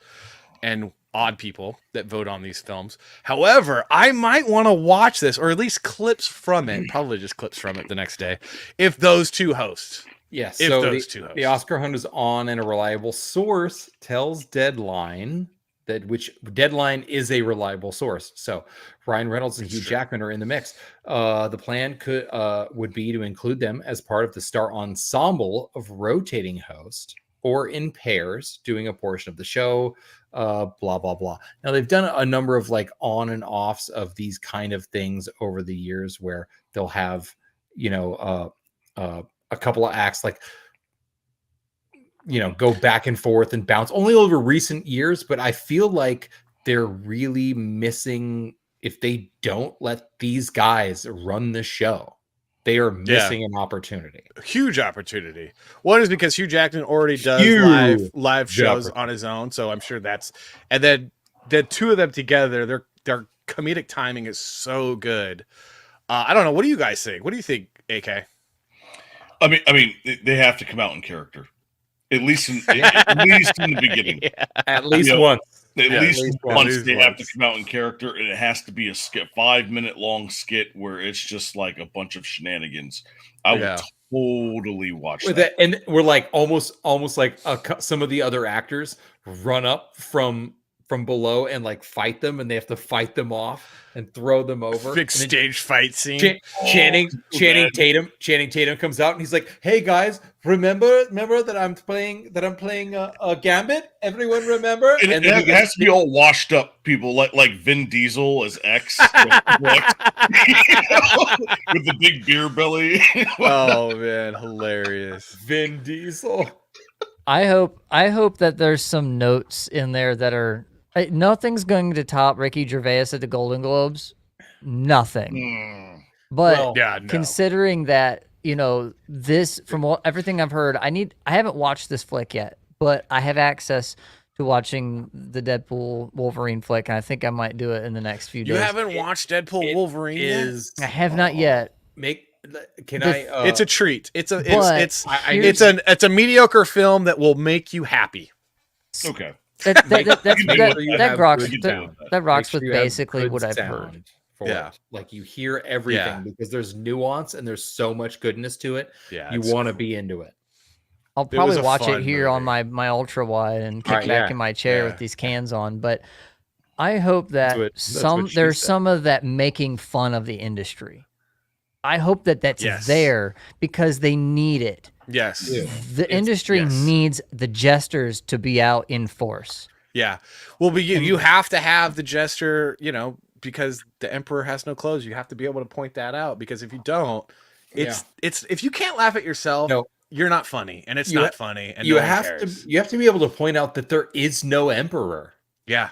and odd people that vote on these films. However, I might want to watch this, or at least clips from it, probably just clips from it the next day, if those two hosts. Yes. If so those two hosts. The Oscar hunt is on, and a reliable source tells Deadline which Deadline is a reliable source. So Ryan Reynolds and Hugh Jackman are in the mix. The plan would be to include them as part of the star ensemble of rotating hosts, or in pairs doing a portion of the show, blah, blah, blah. Now, they've done a number of on and offs of these kind of things over the years, where they'll have, a a couple of acts like, go back and forth and bounce only over recent years, but I feel like they're really missing if they don't let these guys run the show. They are missing an opportunity. Huge opportunity. One is because Hugh Jackman already does live shows on his own, so I'm sure that's, and then the two of them together, their comedic timing is so good. I don't know. What do you guys think? What do you think, AK? I mean, they have to come out in character, at least in the beginning. At least once. At least once they have to come out in character, and it has to be a 5-minute long skit where it's just like a bunch of shenanigans. I would totally watch that. And we're like almost like some of the other actors run up from below and like fight them, and they have to fight them off and throw them over. Big stage fight scene. Channing Tatum comes out and he's like, "Hey guys, remember that I'm playing a Gambit? Everyone remember?" And it has to be all washed up people like Vin Diesel as X with the big beer belly. Oh man, hilarious. Vin Diesel. I hope that there's some notes in there that are nothing's going to top Ricky Gervais at the Golden Globes. Nothing. But considering that, this from everything I've heard, I haven't watched this flick yet, but I have access to watching the Deadpool Wolverine flick, and I think I might do it in the next few days. You haven't watched Deadpool Wolverine yet? I have not yet. It's a treat. It's a mediocre film that will make you happy. Okay. That rocks with basically what I've heard. Like you hear everything because there's nuance and there's so much goodness to it. Yeah, you want to be into it. I'll probably watch it here on my ultra wide and kick back in my chair with these cans on. But I hope that there's some of that making fun of the industry. I hope that's there because they need it. Yes. The industry needs the jesters to be out in force. Yeah. Well, you have to have the jester, because the emperor has no clothes. You have to be able to point that out, because if you don't, it's if you can't laugh at yourself, you're not funny, and it's not funny, and you have to be able to point out that there is no emperor. Yeah.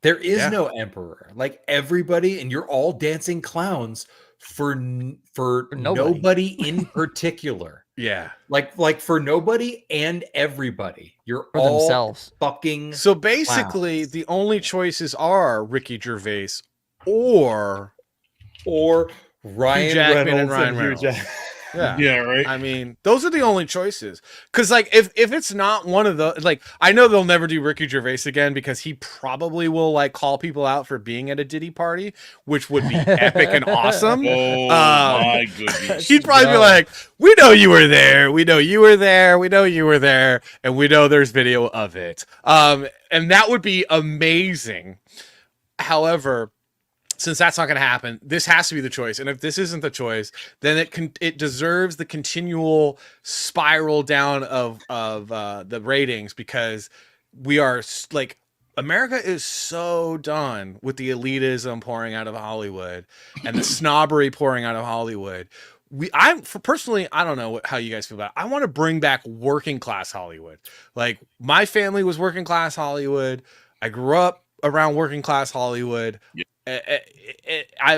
There is no emperor. Like everybody, and you're all dancing clowns for nobody in particular. Yeah. Like for nobody and everybody. You're for all themselves. Fucking So basically clowns. The only choices are Ricky Gervais or Ryan Jackman Reynolds and Ryan Reynolds. Yeah, right. I mean, those are the only choices. Because, like, if it's not one of the, like, I know they'll never do Ricky Gervais again because he probably will, like, call people out for being at a Diddy party, which would be epic and awesome. Oh, my goodness. He'd probably be like, "We know you were there. We know you were there. We know you were there. And we know there's video of it." And that would be amazing. However, since that's not going to happen, this has to be the choice. And if this isn't the choice, then it deserves the continual spiral down of the ratings, because we are like, America is so done with the elitism pouring out of Hollywood and the snobbery pouring out of Hollywood. Personally, I don't know how you guys feel about it. I want to bring back working class Hollywood. Like, my family was working class Hollywood. I grew up around working class Hollywood. Yep.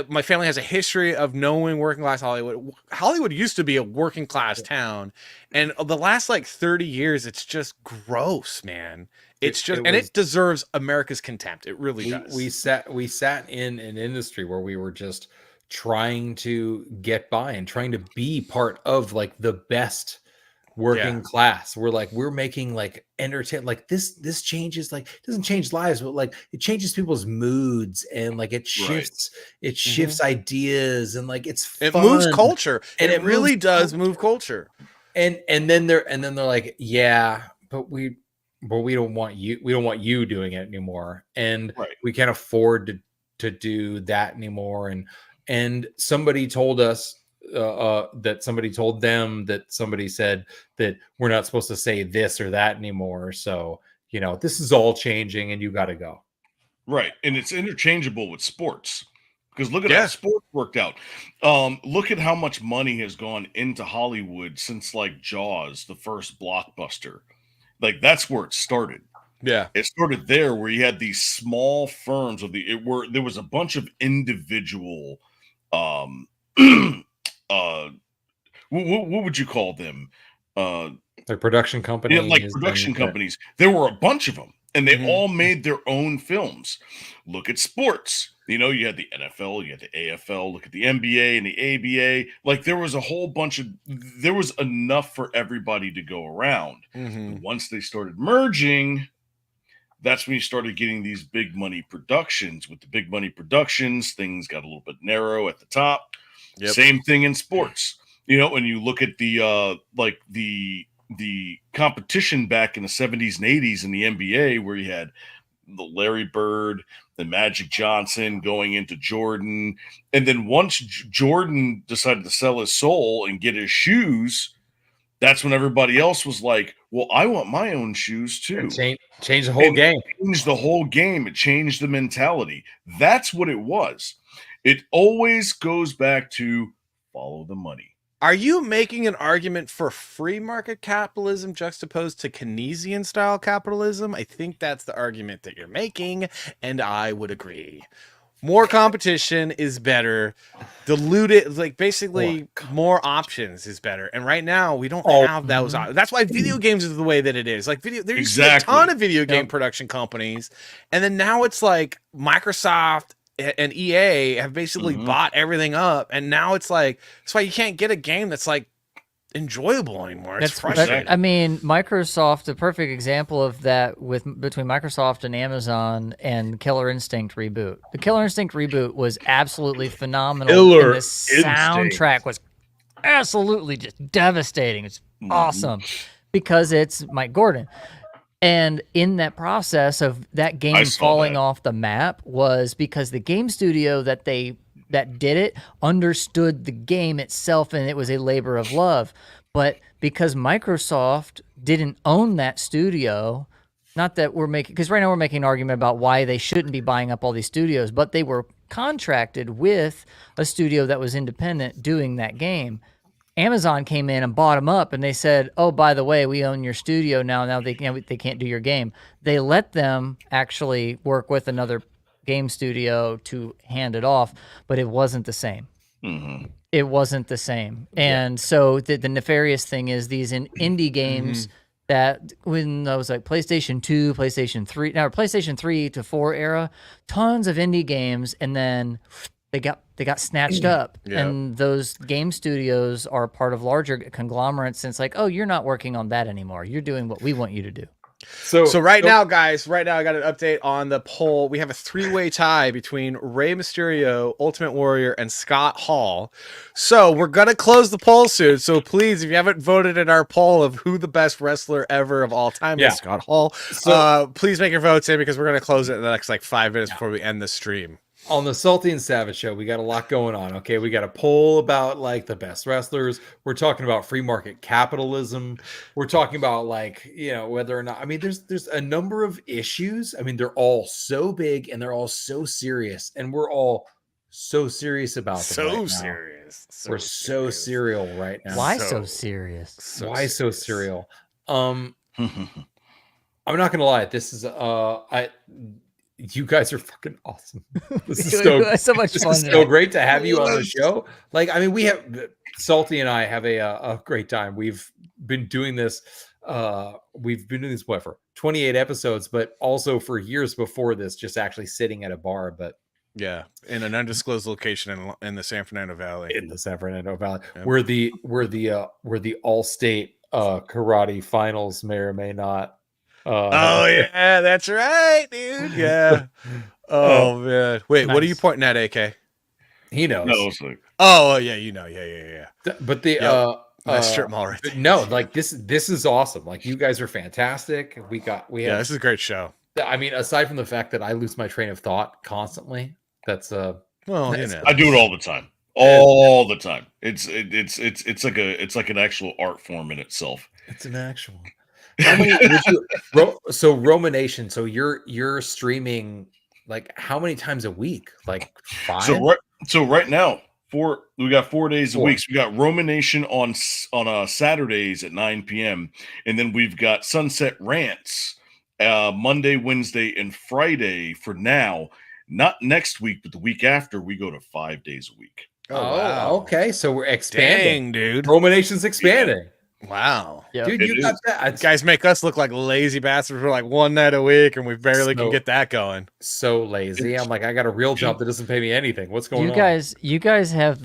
My family has a history of knowing working class Hollywood. Hollywood used to be a working class town, and the last like 30 years, it's just gross, man. It deserves America's contempt. It really does. We sat in an industry where we were just trying to get by and trying to be part of like the best working class. We're making like entertain, like this changes, like it doesn't change lives, but like it changes people's moods, and like it shifts ideas, and like it moves culture, and it really does move culture. And then they're like, but we don't want you doing it anymore, and we can't afford to do that anymore. And somebody told us that somebody told them that somebody said that we're not supposed to say this or that anymore. So, this is all changing, and you got to go. Right. And it's interchangeable with sports. Because look at how sports worked out. Look at how much money has gone into Hollywood since like Jaws, the first blockbuster. Like that's where it started. Yeah, it started there, where you had these small firms there was a bunch of individual, what would you call them? Like production companies. Yeah, like production companies. There were a bunch of them, and they all made their own films. Look at sports. You know, you had the NFL, you had the AFL, look at the NBA and the ABA. Like there was a whole bunch there was enough for everybody to go around. Mm-hmm. Once they started merging, that's when you started getting these big money productions. With the big money productions, things got a little bit narrow at the top. Yep. Same thing in sports. You know, when you look at the competition back in the 70s and 80s in the NBA, where you had the Larry Bird, the Magic Johnson going into Jordan. And then once Jordan decided to sell his soul and get his shoes, that's when everybody else was like, well, I want my own shoes too. Change the whole game. Changed the whole game. It changed the mentality. That's what it was. It always goes back to follow the money. Are you making an argument for free market capitalism juxtaposed to Keynesian style capitalism? I think that's the argument that you're making, and I would agree. More competition is better. Diluted, like basically more options is better. And right now we don't have those. That's why video games is the way that it is. Like there's a ton of video game production companies, and then now it's like Microsoft and EA have basically bought everything up, and now it's like that's why you can't get a game that's like enjoyable anymore. It's frustrating. I mean, Microsoft, a perfect example of that between Microsoft and Amazon and Killer Instinct reboot. The Killer Instinct reboot was absolutely phenomenal. And the soundtrack was absolutely just devastating. It's awesome because it's Mike Gordon. And in that process of that game falling off the map was because the game studio that did it understood the game itself, and it was a labor of love. But because Microsoft didn't own that studio, not that we're making, because right now we're making an argument about why they shouldn't be buying up all these studios, but they were contracted with a studio that was independent doing that game. Amazon came in and bought them up, and they said, "Oh, by the way, we own your studio now. Now they can't do your game." They let them actually work with another game studio to hand it off, but it wasn't the same. It wasn't the same. And so the nefarious thing is these indie games that when those like PlayStation 2, PlayStation 3, now PlayStation 3 to 4 era, tons of indie games, and then they got snatched up. And those game studios are part of larger conglomerates, and it's like, oh, you're not working on that anymore. You're doing what we want you to do. So right now, guys, I got an update on the poll. We have a 3-way tie between Rey Mysterio, Ultimate Warrior, and Scott Hall. So we're going to close the poll soon. So please, if you haven't voted in our poll of who the best wrestler ever of all time is, Scott Hall, please make your votes in, because we're going to close it in the next like 5 minutes before we end the stream. On the Salty and Savage show, we got a lot going on. Okay, we got a poll about like the best wrestlers. We're talking about free market capitalism. We're talking about like, you know, whether or not, I mean, there's a number of issues. I mean, they're all so big and they're all so serious, and we're all so serious about them. We're so serial right now. Why so serious? Why so serial? I'm not gonna lie. This is you guys are fucking awesome. This is so much fun. This is so great to have you on the show. Like, I mean, we have Salty and I have a great time. We've been doing this. What, for 28 episodes, but also for years before this, just actually sitting at a bar. But yeah, in an undisclosed location in the San Fernando Valley. Yeah. Where the all-state karate finals may or may not. Oh yeah, that's right, dude. Yeah. Oh man. Wait, nice. What are you pointing at, AK? He knows. Oh yeah, you know. Yeah. But the nice strip mall right there. No, like this is awesome. Like, you guys are fantastic. We have, this is a great show. I mean, aside from the fact that I lose my train of thought constantly, that's well, you know. I do it all the time. All the time. It's like an actual art form in itself. It's an actual. I mean, so Roma Nation, so you're streaming like how many times a week? Like 5? So right now, we got 4 days a 4. week. So we got Roma Nation on Saturdays at 9 p.m. and then we've got Sunset Rants Monday, Wednesday, and Friday for now. Not next week, but the week after, we go to 5 days a week. Oh, wow. Okay. So we're expanding. Dang, dude. Roma Nation's expanding. Wow. Yep. Dude, you got that. Guys make us look like lazy bastards for like one night a week, and we barely can get that going. So lazy. I'm like, I got a real job that doesn't pay me anything. What's going on? You guys have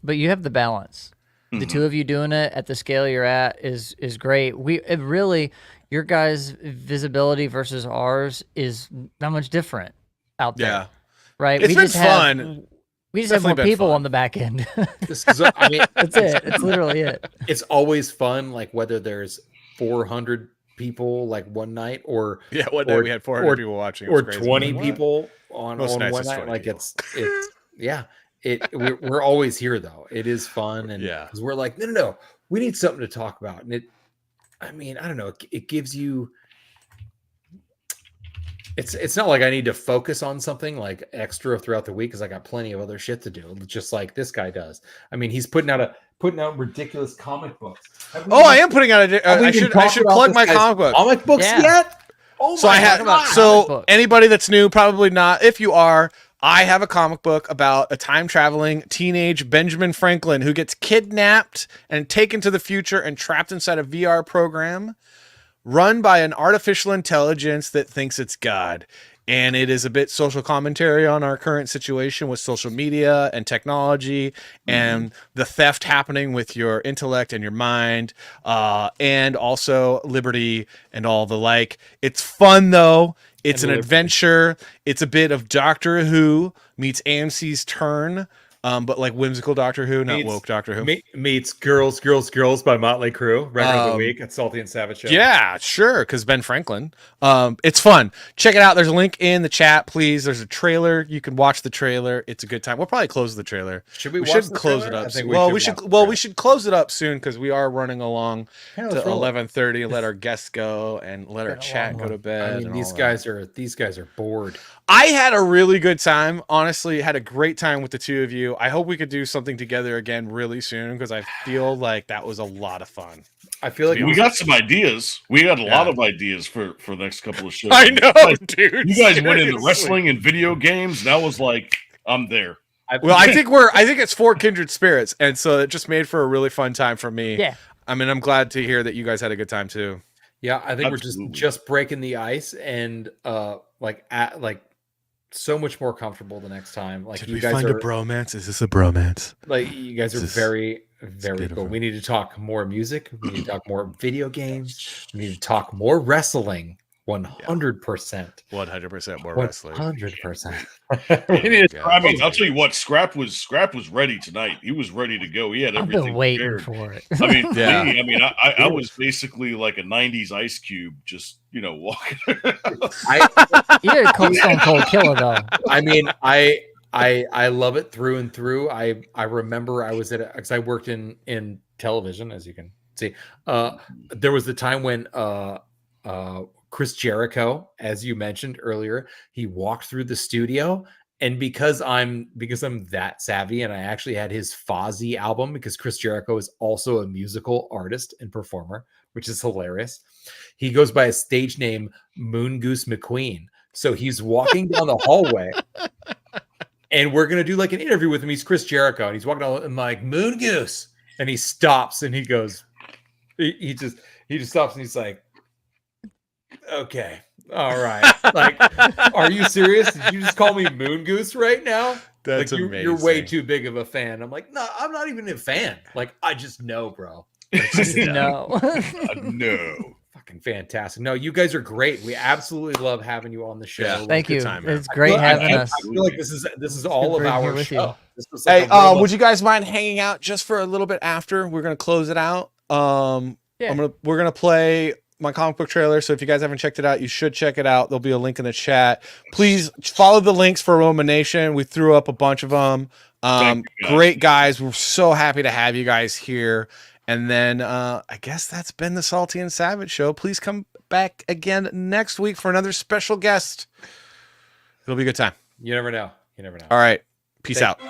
you have the balance. The two of you doing it at the scale you're at is great. It really, your guys' visibility versus ours is not much different out there. Yeah. Right? It's been fun. We just have more people on the back end. I mean, that's it. It's literally it. It's always fun, like whether there's 400 people like one night or one night we had 400 people watching, or 20 people on Most nights one it's night. 20 Like people. we're always here though. It is fun, and yeah, because we're like, no, we need something to talk about, and I don't know, it gives you. It's not like I need to focus on something like extra throughout the week because I got plenty of other shit to do, just like this guy does. I mean, he's putting out ridiculous comic books. I am putting out I should plug my comic book. Comic books yet? Oh so my I have God. so anybody that's new, probably not. If you are, I have a comic book about a time traveling teenage Benjamin Franklin who gets kidnapped and taken to the future and trapped inside a VR program run by an artificial intelligence that thinks it's God. And it is a bit social commentary on our current situation with social media and technology and the theft happening with your intellect and your mind, and also liberty and all the like. It's fun, though. It's an adventure. It's a bit of Doctor Who meets AMC's Turn, but like whimsical Doctor Who, not woke Doctor Who. Meets Girls by Motley Crue, record of the week at Salty and Savage Show. Yeah, sure, because Ben Franklin. It's fun. Check it out. There's a link in the chat, please. There's a trailer. You can watch the trailer. It's a good time. We'll probably close the trailer. Should we should close it up? We should close it up soon because we are running along to 11:30. Let our guests go and let our chat go to bed. I mean, these guys are bored. I had a really good time. Honestly, had a great time with the two of you. I hope we could do something together again really soon because I feel like that was a lot of fun. I feel like we got some ideas. We got a lot of ideas for the next couple of shows. I know, dude. You guys went into wrestling and video games, and I was like, I'm there. Well, I think it's for kindred spirits, and so it just made for a really fun time for me. Yeah. I mean, I'm glad to hear that you guys had a good time too. Yeah, I think we're just breaking the ice and so much more comfortable the next time. Like, Did you we guys find are a bromance? Is this a bromance? Like, you guys are very, very cool. We need to talk more music. We need to talk more video games. We need to talk more wrestling. 100%. 100% more wrestling. 100%. We need to, I mean, I'll tell you what, Scrap was ready tonight. He was ready to go. He had everything. I've been waiting prepared. for it. I mean, I was basically like a 90s Ice Cube, just, walking. You're a Stone Cold Killer, though. I mean, I love it through and through. I remember I was because I worked in television, as you can see. There was the time when Chris Jericho, as you mentioned earlier, he walked through the studio, and because I'm that savvy, and I actually had his Fozzy album, because Chris Jericho is also a musical artist and performer, which is hilarious. He goes by a stage name Moon Goose McQueen. So he's walking down the hallway, and we're gonna do like an interview with him. He's Chris Jericho, and he's walking down, and I'm like, Moon Goose, and he stops, and he goes, he just stops, and he's like, okay, all right. Like, are you serious? Did you just call me Moon Goose right now? That's like, amazing. You're way too big of a fan. I'm like, no, I'm not even a fan. Like, I just know, bro. No. No. Fucking fantastic. No, you guys are great. We absolutely love having you on the show. Yeah, Thank you. time, it's great having us. I feel like this is all of being here our with show. you. Hey, would you guys mind hanging out just for a little bit after? We're gonna close it out. Yeah. We're gonna play my comic book trailer. So if you guys haven't checked it out, you should check it out. There'll be a link in the chat. Please follow the links for Roma Nation. We threw up a bunch of them. Great guys. We're so happy to have you guys here. And then I guess that's been the Salty and Savage Show. Please come back again next week for another special guest. It'll be a good time. You never know. You never know. All right. Peace out.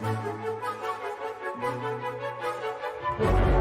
Thank you. Thank you.